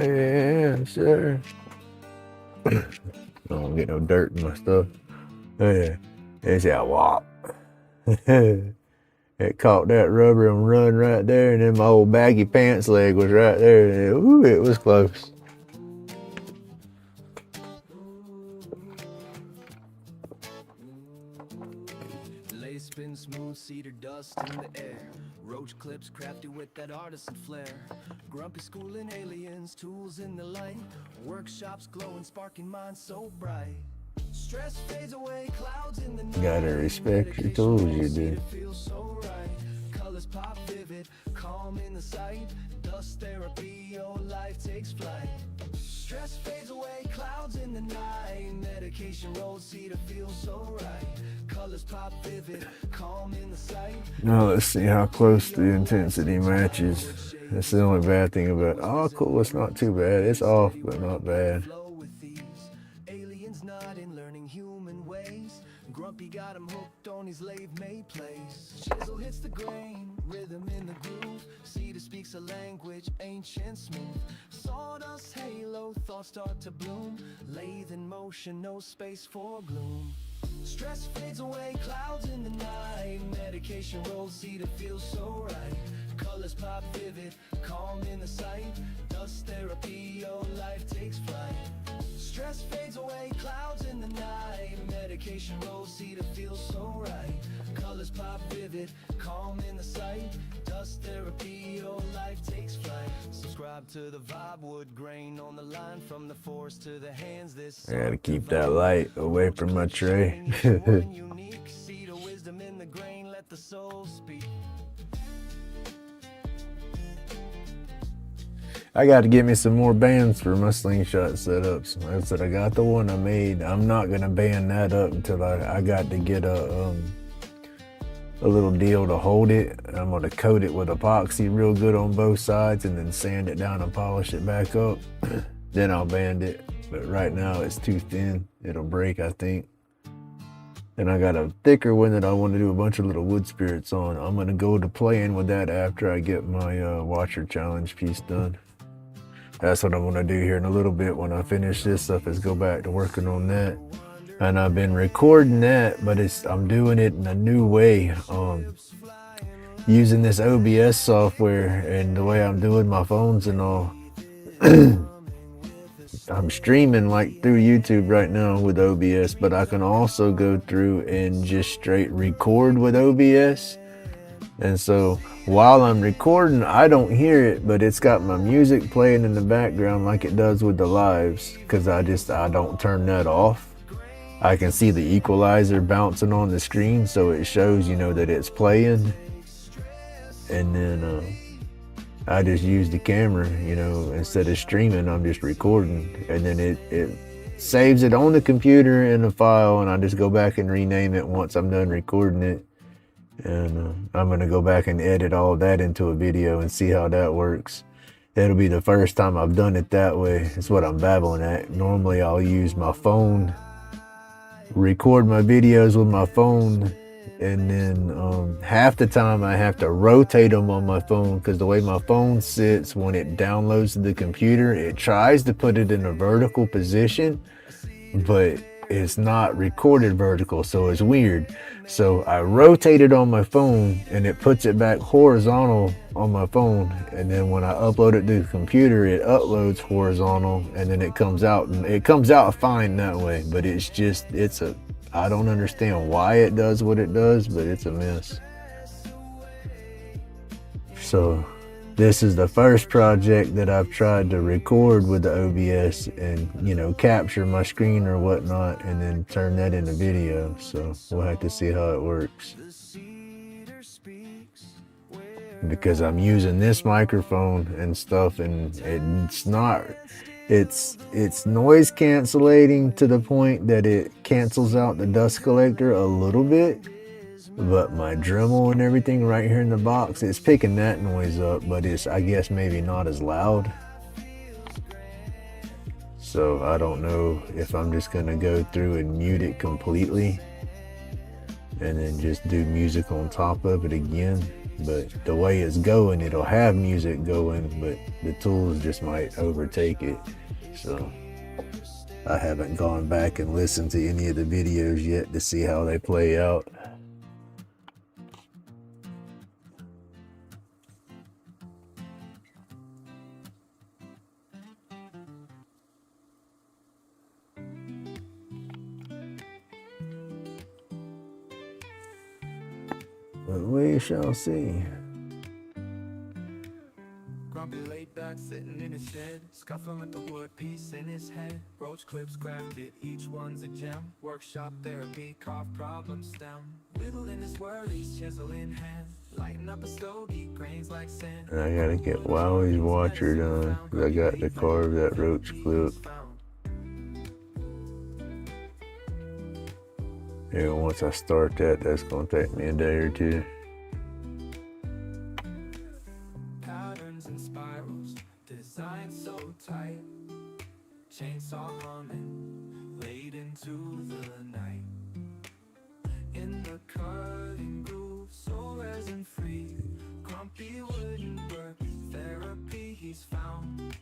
Yeah, sure. I don't get no dirt in my stuff. Yeah, it's that wop. It caught that rubber and run right there, and then my old baggy pants leg was right there. And ooh, it was close. Lace spin smooth, cedar dust in the air. Roach clips crafted with that artisan flair. Grumpy schooling aliens, tools in the light. Workshops glowing, sparking minds so bright. Stress fades away, clouds in the night. Gotta respect your tools, you do. Feels so right. Colors pop vivid, calm in the sight. Dust therapy, your life takes flight. Stress fades away, clouds in the night. Medication rolls, see to feel so right. Colors pop vivid, calm in the sight. Now let's see how close the intensity matches. That's the only bad thing about it. Oh, cool, it's not too bad. It's off, but not bad. Aliens not in learning human ways. Grumpy got him hooked on his lathe-made place. Chisel hits the grain, rhythm in the groove. Cedar speaks a language, ancient smooth. Sawdust halo, thoughts start to bloom. Lathe in motion, no space for gloom. Stress fades away, clouds in the night. Medication rolls, cedar feels so right. Colors pop vivid, calm in the sight. Dust therapy, your life takes flight. Stress fades away, clouds in the night. Medication rolls, cedar feels so right. Colors pop vivid, calm in the sight. Dust therapy, your life takes flight. Subscribe to the vibe, wood grain on the line. From the forest to the hands, this I gotta keep that light away from my tray. unique. Cedar wisdom in the grain, let the soul speak. I got to get me some more bands for my slingshot setups. Like I said, I got the one I made. I'm not gonna band that up until I got to get a little deal to hold it. I'm gonna coat it with epoxy real good on both sides and then sand it down and polish it back up. Then I'll band it. But right now it's too thin. It'll break, I think. And I got a thicker one that I want to do a bunch of little wood spirits on. I'm gonna go to playing with that after I get my Watcher Challenge piece done. That's what I'm gonna do here in a little bit when I finish this stuff, is go back to working on that. And I've been recording that, but I'm doing it in a new way. Using this OBS software, and the way I'm doing my phones and all. I'm streaming like through YouTube right now with OBS, but I can also go through and just straight record with OBS. And so while I'm recording, I don't hear it, but it's got my music playing in the background like it does with the lives, because I don't turn that off. I can see the equalizer bouncing on the screen, so it shows, you know, that it's playing. And then I just use the camera, you know, instead of streaming, I'm just recording. And then it saves it on the computer in a file, and I just go back and rename it once I'm done recording it. And I'm gonna go back and edit all of that into a video and see how that works. It'll be the first time I've done it that way. It's what I'm babbling at. Normally I'll use my phone, record my videos with my phone, and then half the time I have to rotate them on my phone, because the way my phone sits when it downloads to the computer, it tries to put it in a vertical position, but it's not recorded vertical, so it's weird. So I rotate it on my phone and it puts it back horizontal on my phone, and then when I upload it to the computer, it uploads horizontal, and then it comes out, and it comes out fine that way. But I don't understand why it does what it does, but it's a mess. So this is the first project that I've tried to record with the OBS and, you know, capture my screen or whatnot and then turn that into video. So we'll have to see how it works. Because I'm using this microphone and stuff, and it's noise cancellating to the point that it cancels out the dust collector a little bit. But my Dremel and everything right here in the box, it's picking that noise up, but it's, I guess, maybe not as loud. So I don't know if I'm just gonna go through and mute it completely and then just do music on top of it again. But the way it's going, it'll have music going, but the tools just might overtake it. So I haven't gone back and listened to any of the videos yet to see how they play out. But we shall see. Grumpy laid back, sitting in his shed, scuffling with the wood piece in his head. Roach clips crafted, each one's a gem. Workshop therapy, carve problem stem. Whittle in his worries, chisel in hand. Lighten up a stogie, grains like sand. And I gotta get Wowie's Watcher done, because I got to carve that roach clip. Yeah, once I start that, that's gonna take me a day or two. Patterns and spirals, designed so tight. Chainsaw humming, laid into the night. In the cutting groove, so resin free. Grumpy wooden work, therapy he's found.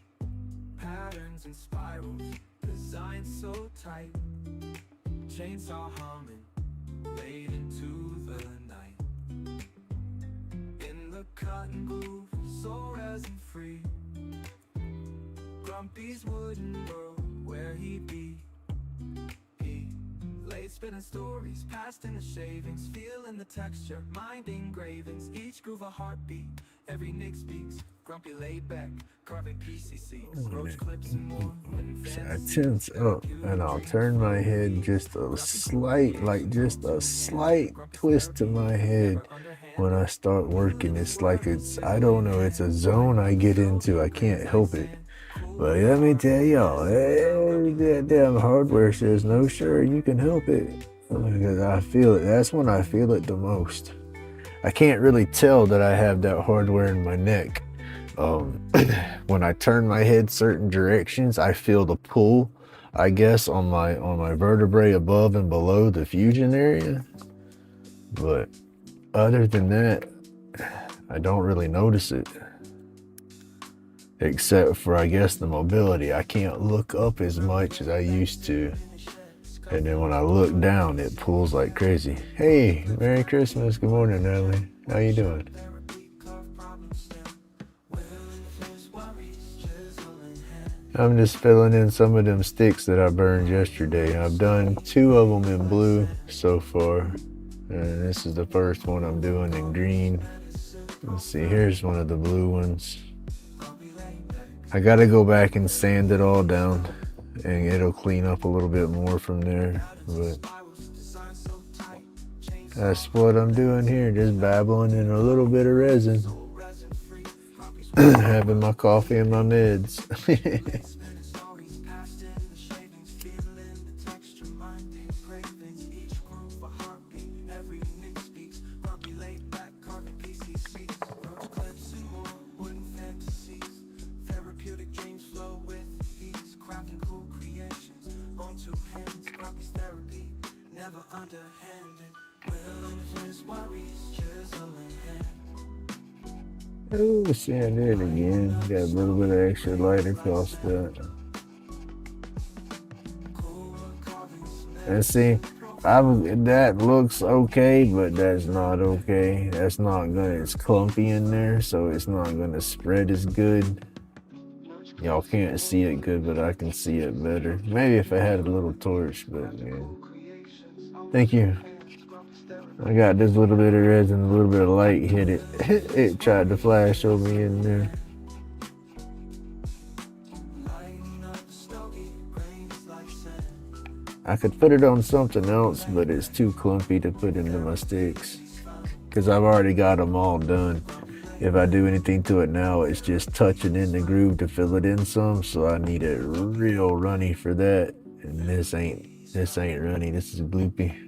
Patterns and spirals, designed so tight. Chainsaw humming, laid into the night. In the cotton groove, so resin free. Grumpy's wooden world, where he be. He laid spinning stories, past in the shavings, feeling the texture, mind engravings. Each groove a heartbeat, every nick speaks. Grumpy laid back, carving PCCs, roach clips and more. I tense up and I'll turn my head just a slight, like just a slight twist to my head, when I start working, it's like I don't know, it's a zone I get into. I can't help it. But let me tell y'all, that damn hardware says no, sure, you can help it. Because I feel it. That's when I feel it the most. I can't really tell that I have that hardware in my neck. When I turn my head certain directions, I feel the pull, I guess, on my vertebrae above and below the fusion area. But other than that, I don't really notice it. Except for, I guess, the mobility. I can't look up as much as I used to. And then when I look down, it pulls like crazy. Hey, Merry Christmas. Good morning, Natalie. How you doing? I'm just filling in some of them sticks that I burned yesterday. I've done 2 of them in blue so far. And this is the first one I'm doing in green. Let's see, here's one of the blue ones. I gotta go back and sand it all down and it'll clean up a little bit more from there. But that's what I'm doing here, just babbling in a little bit of resin. Having my coffee and my meds. Oh, sand it again. Got a little bit of extra light across that. And see, that looks okay, but that's not okay. That's not gonna, it's clumpy in there, so it's not gonna spread as good. Y'all can't see it good, but I can see it better. Maybe if I had a little torch, but yeah. Thank you. I got this little bit of resin, a little bit of light hit it. It tried to flash over me in there. I could put it on something else, but it's too clumpy to put into my sticks. Because I've already got them all done. If I do anything to it now, it's just touching in the groove to fill it in some. So I need it real runny for that. And this ain't runny, this is gloopy.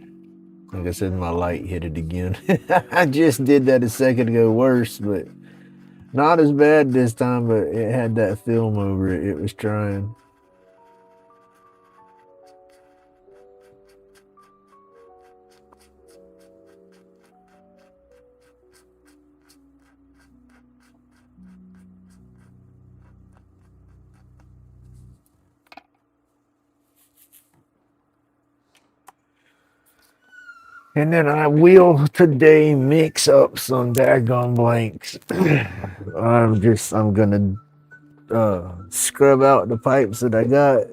Like I said, my light hit it again. I just did that a second ago, worse, but not as bad this time, but it had that film over it. It was trying. And then I will today mix up some daggone blanks. I'm gonna scrub out the pipes that I got.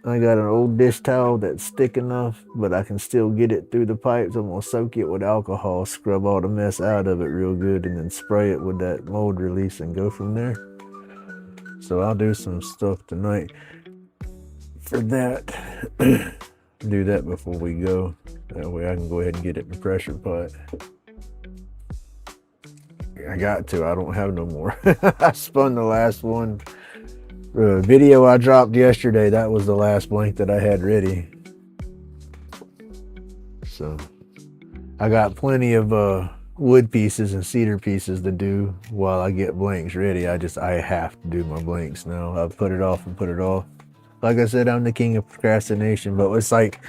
I got an old dish towel that's thick enough, but I can still get it through the pipes. I'm gonna soak it with alcohol, scrub all the mess out of it real good, and then spray it with that mold release and go from there. So I'll do some stuff tonight for that. Do that before we go. That way I can go ahead and get it in the pressure pot. I got to, I don't have no more. I spun the last one. The video I dropped yesterday, that was the last blank that I had ready. So I got plenty of wood pieces and cedar pieces to do while I get blanks ready. I have to do my blanks now. I've put it off and put it off. Like I said, I'm the king of procrastination, but it's like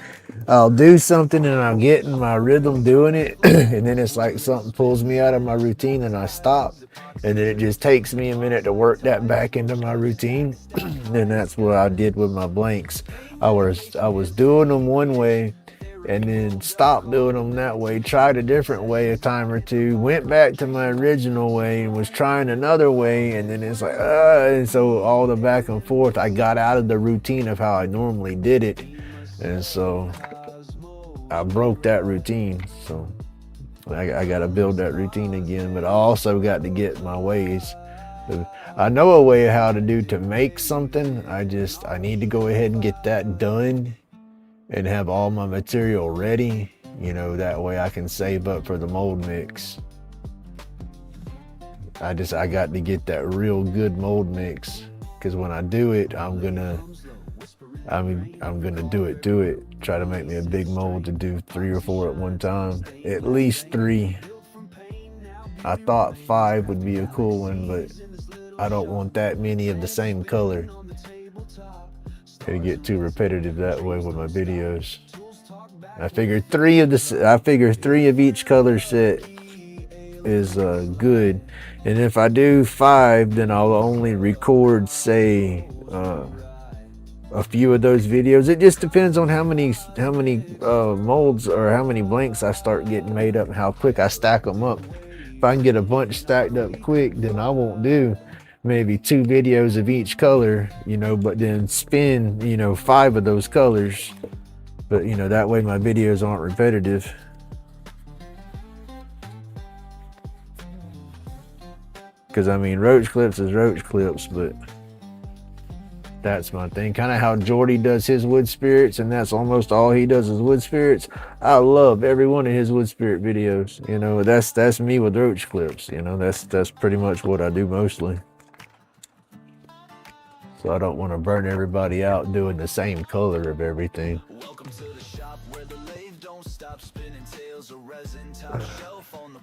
I'll do something and I'll get in my rhythm doing it, and then it's like something pulls me out of my routine and I stop, and then it just takes me a minute to work that back into my routine. And that's what I did with my blanks. I was doing them one way and then stopped doing them that way, tried a different way a time or two, went back to my original way and was trying another way, and then it's like, and so all the back and forth, I got out of the routine of how I normally did it, and so I broke that routine. So I got to build that routine again, but I also got to get my ways. I know a way how to do to make something. I need to go ahead and get that done and have all my material ready, You know, that way I can save up for the mold mix. I got to get that real good mold mix, because when I do it, I'm gonna do it. Try to make me a big mold to do 3 or 4 at one time. At least 3. I thought 5 would be a cool one, but I don't want that many of the same color. It'd get too repetitive that way with my videos. I figured 3 of each color set is good. And if I do 5, then I'll only record, say, a few of those videos. It just depends on how many molds or how many blanks I start getting made up and how quick I stack them up. If I can get a bunch stacked up quick, then I won't do maybe 2 videos of each color, you know, but then spin, you know, 5 of those colors. But, you know, that way my videos aren't repetitive. Because, I mean, roach clips is roach clips, but that's my thing. Kind of how Jordy does his wood spirits, and that's almost all he does is wood spirits. I love every one of his wood spirit videos. You know, that's me with roach clips. You know, that's pretty much what I do mostly. So I don't want to burn everybody out doing the same color of everything.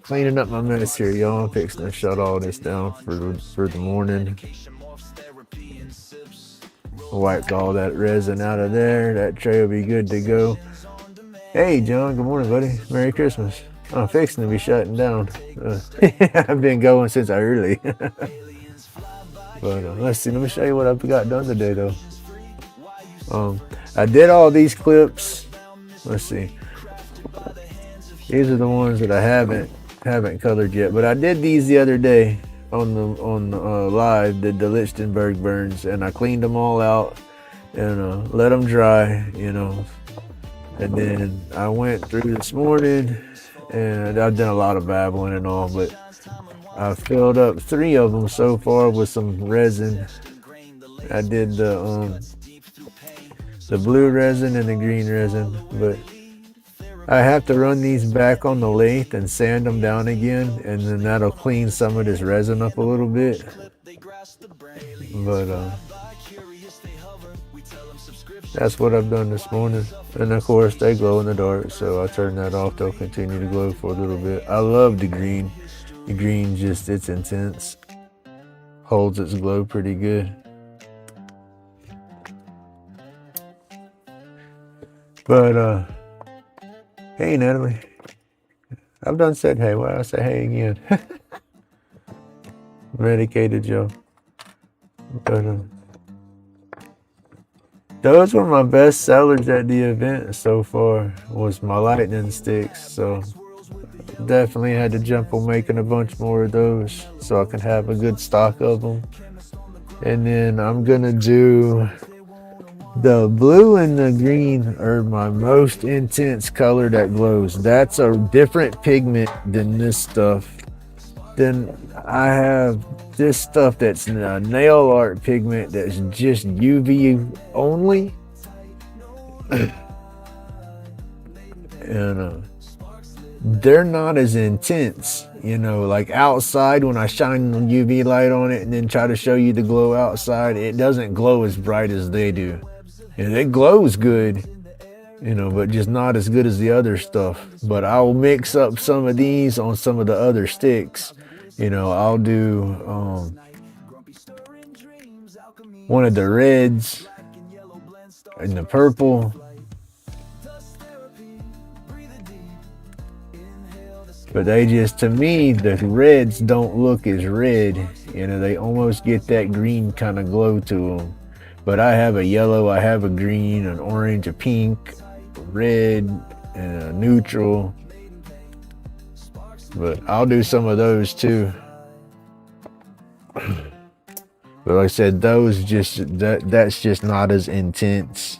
Cleaning up my mess here, y'all. I'm fixing to shut all this down for the morning. Wiped all that resin out of there. That tray will be good to go. Hey, John. Good morning, buddy. Merry Christmas. I'm fixing to be shutting down. I've been going since early. But let's see. Let me show you what I've got done today, though. I did all these clips. Let's see. These are the ones that I haven't colored yet, but I did these the other day on the live, did the Lichtenberg burns, and I cleaned them all out and let them dry, you know. And then I went through this morning, and I've done a lot of babbling and all, but I filled up 3 of them so far with some resin. I did the blue resin and the green resin, but I have to run these back on the lathe and sand them down again, and then that'll clean some of this resin up a little bit. But that's what I've done this morning. And of course they glow in the dark, so I turn that off. They'll continue to glow for a little bit. I love the green. The green just, it's intense. Holds its glow pretty good. But hey, Natalie. I've done said hey. Why did I say hey again? Medicated, Joe. But those were my best sellers at the event so far, was my lightning sticks. So definitely had to jump on making a bunch more of those so I can have a good stock of them. And then I'm gonna do the blue and the green are my most intense color that glows. That's a different pigment than this stuff. Then I have this stuff that's a nail art pigment that's just UV only. And they're not as intense, you know, like outside when I shine the UV light on it and then try to show you the glow outside, it doesn't glow as bright as they do. And it glows good, you know, but just not as good as the other stuff. But I'll mix up some of these on some of the other sticks. You know, I'll do one of the reds and the purple. But they just, to me, the reds don't look as red. You know, they almost get that green kind of glow to them. But I have a yellow, I have a green, an orange, a pink, a red, and a neutral. But I'll do some of those too. But like I said, those just, that's just not as intense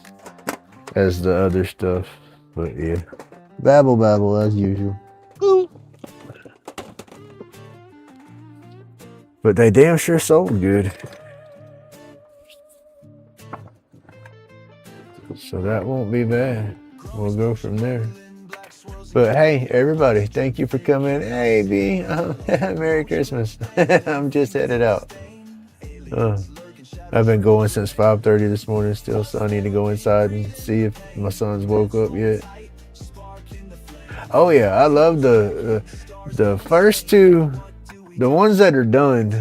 as the other stuff. But yeah, babble as usual. But they damn sure sold good. So that won't be bad. We'll go from there. But hey, everybody, thank you for coming. Hey, B, Merry Christmas. I'm just headed out. I've been going since 5:30 this morning still, so I need to go inside and see if my son's woke up yet. Oh yeah, I love the first two, the ones that are done.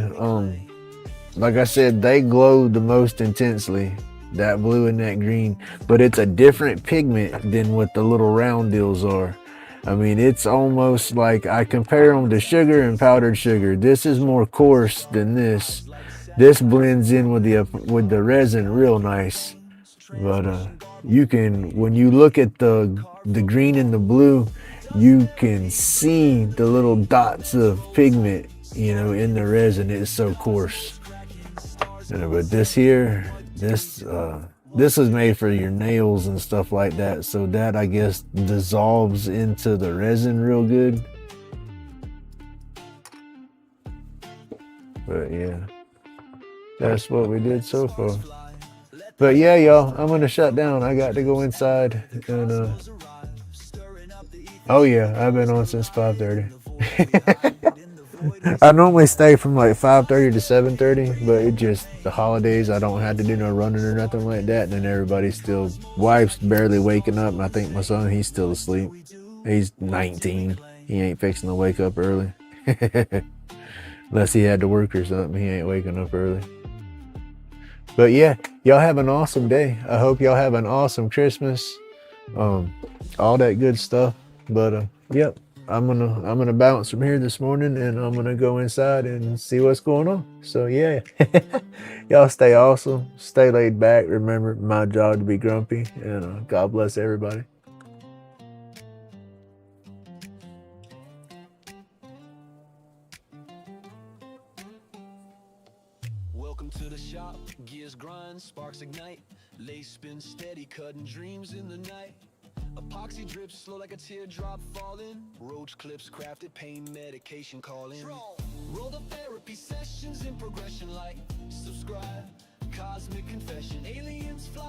Like I said, they glow the most intensely, that blue and that green, but it's a different pigment than what the little round deals are. I mean, it's almost like I compare them to sugar and powdered sugar. This is more coarse than this. This blends in with the resin real nice. But you can, when you look at the green and the blue, you can see the little dots of pigment, you know, in the resin. It's so coarse. But this here, this is made for your nails and stuff like that, so that I guess dissolves into the resin real good. But yeah, that's what we did so far. But yeah, y'all, I'm gonna shut down. I got to go inside and oh yeah, I've been on since 5:30. I normally stay from like 5:30 to 7:30, but it just, the holidays, I don't have to do no running or nothing like that. And then everybody's still, wife's barely waking up. And I think my son, he's still asleep. He's 19. He ain't fixing to wake up early. Unless he had to work or something, he ain't waking up early. But yeah, y'all have an awesome day. I hope y'all have an awesome Christmas. All that good stuff. But yep. I'm gonna bounce from here this morning, and I'm gonna go inside and see what's going on. So yeah, y'all stay awesome, stay laid back. Remember, my job to be grumpy, and God bless everybody. Welcome to the shop. Gears grind, sparks ignite. Lace spin steady, cutting dreams in the night. Epoxy drips slow like a teardrop falling. Roach clips crafted, pain medication calling. Roll the therapy sessions in progression like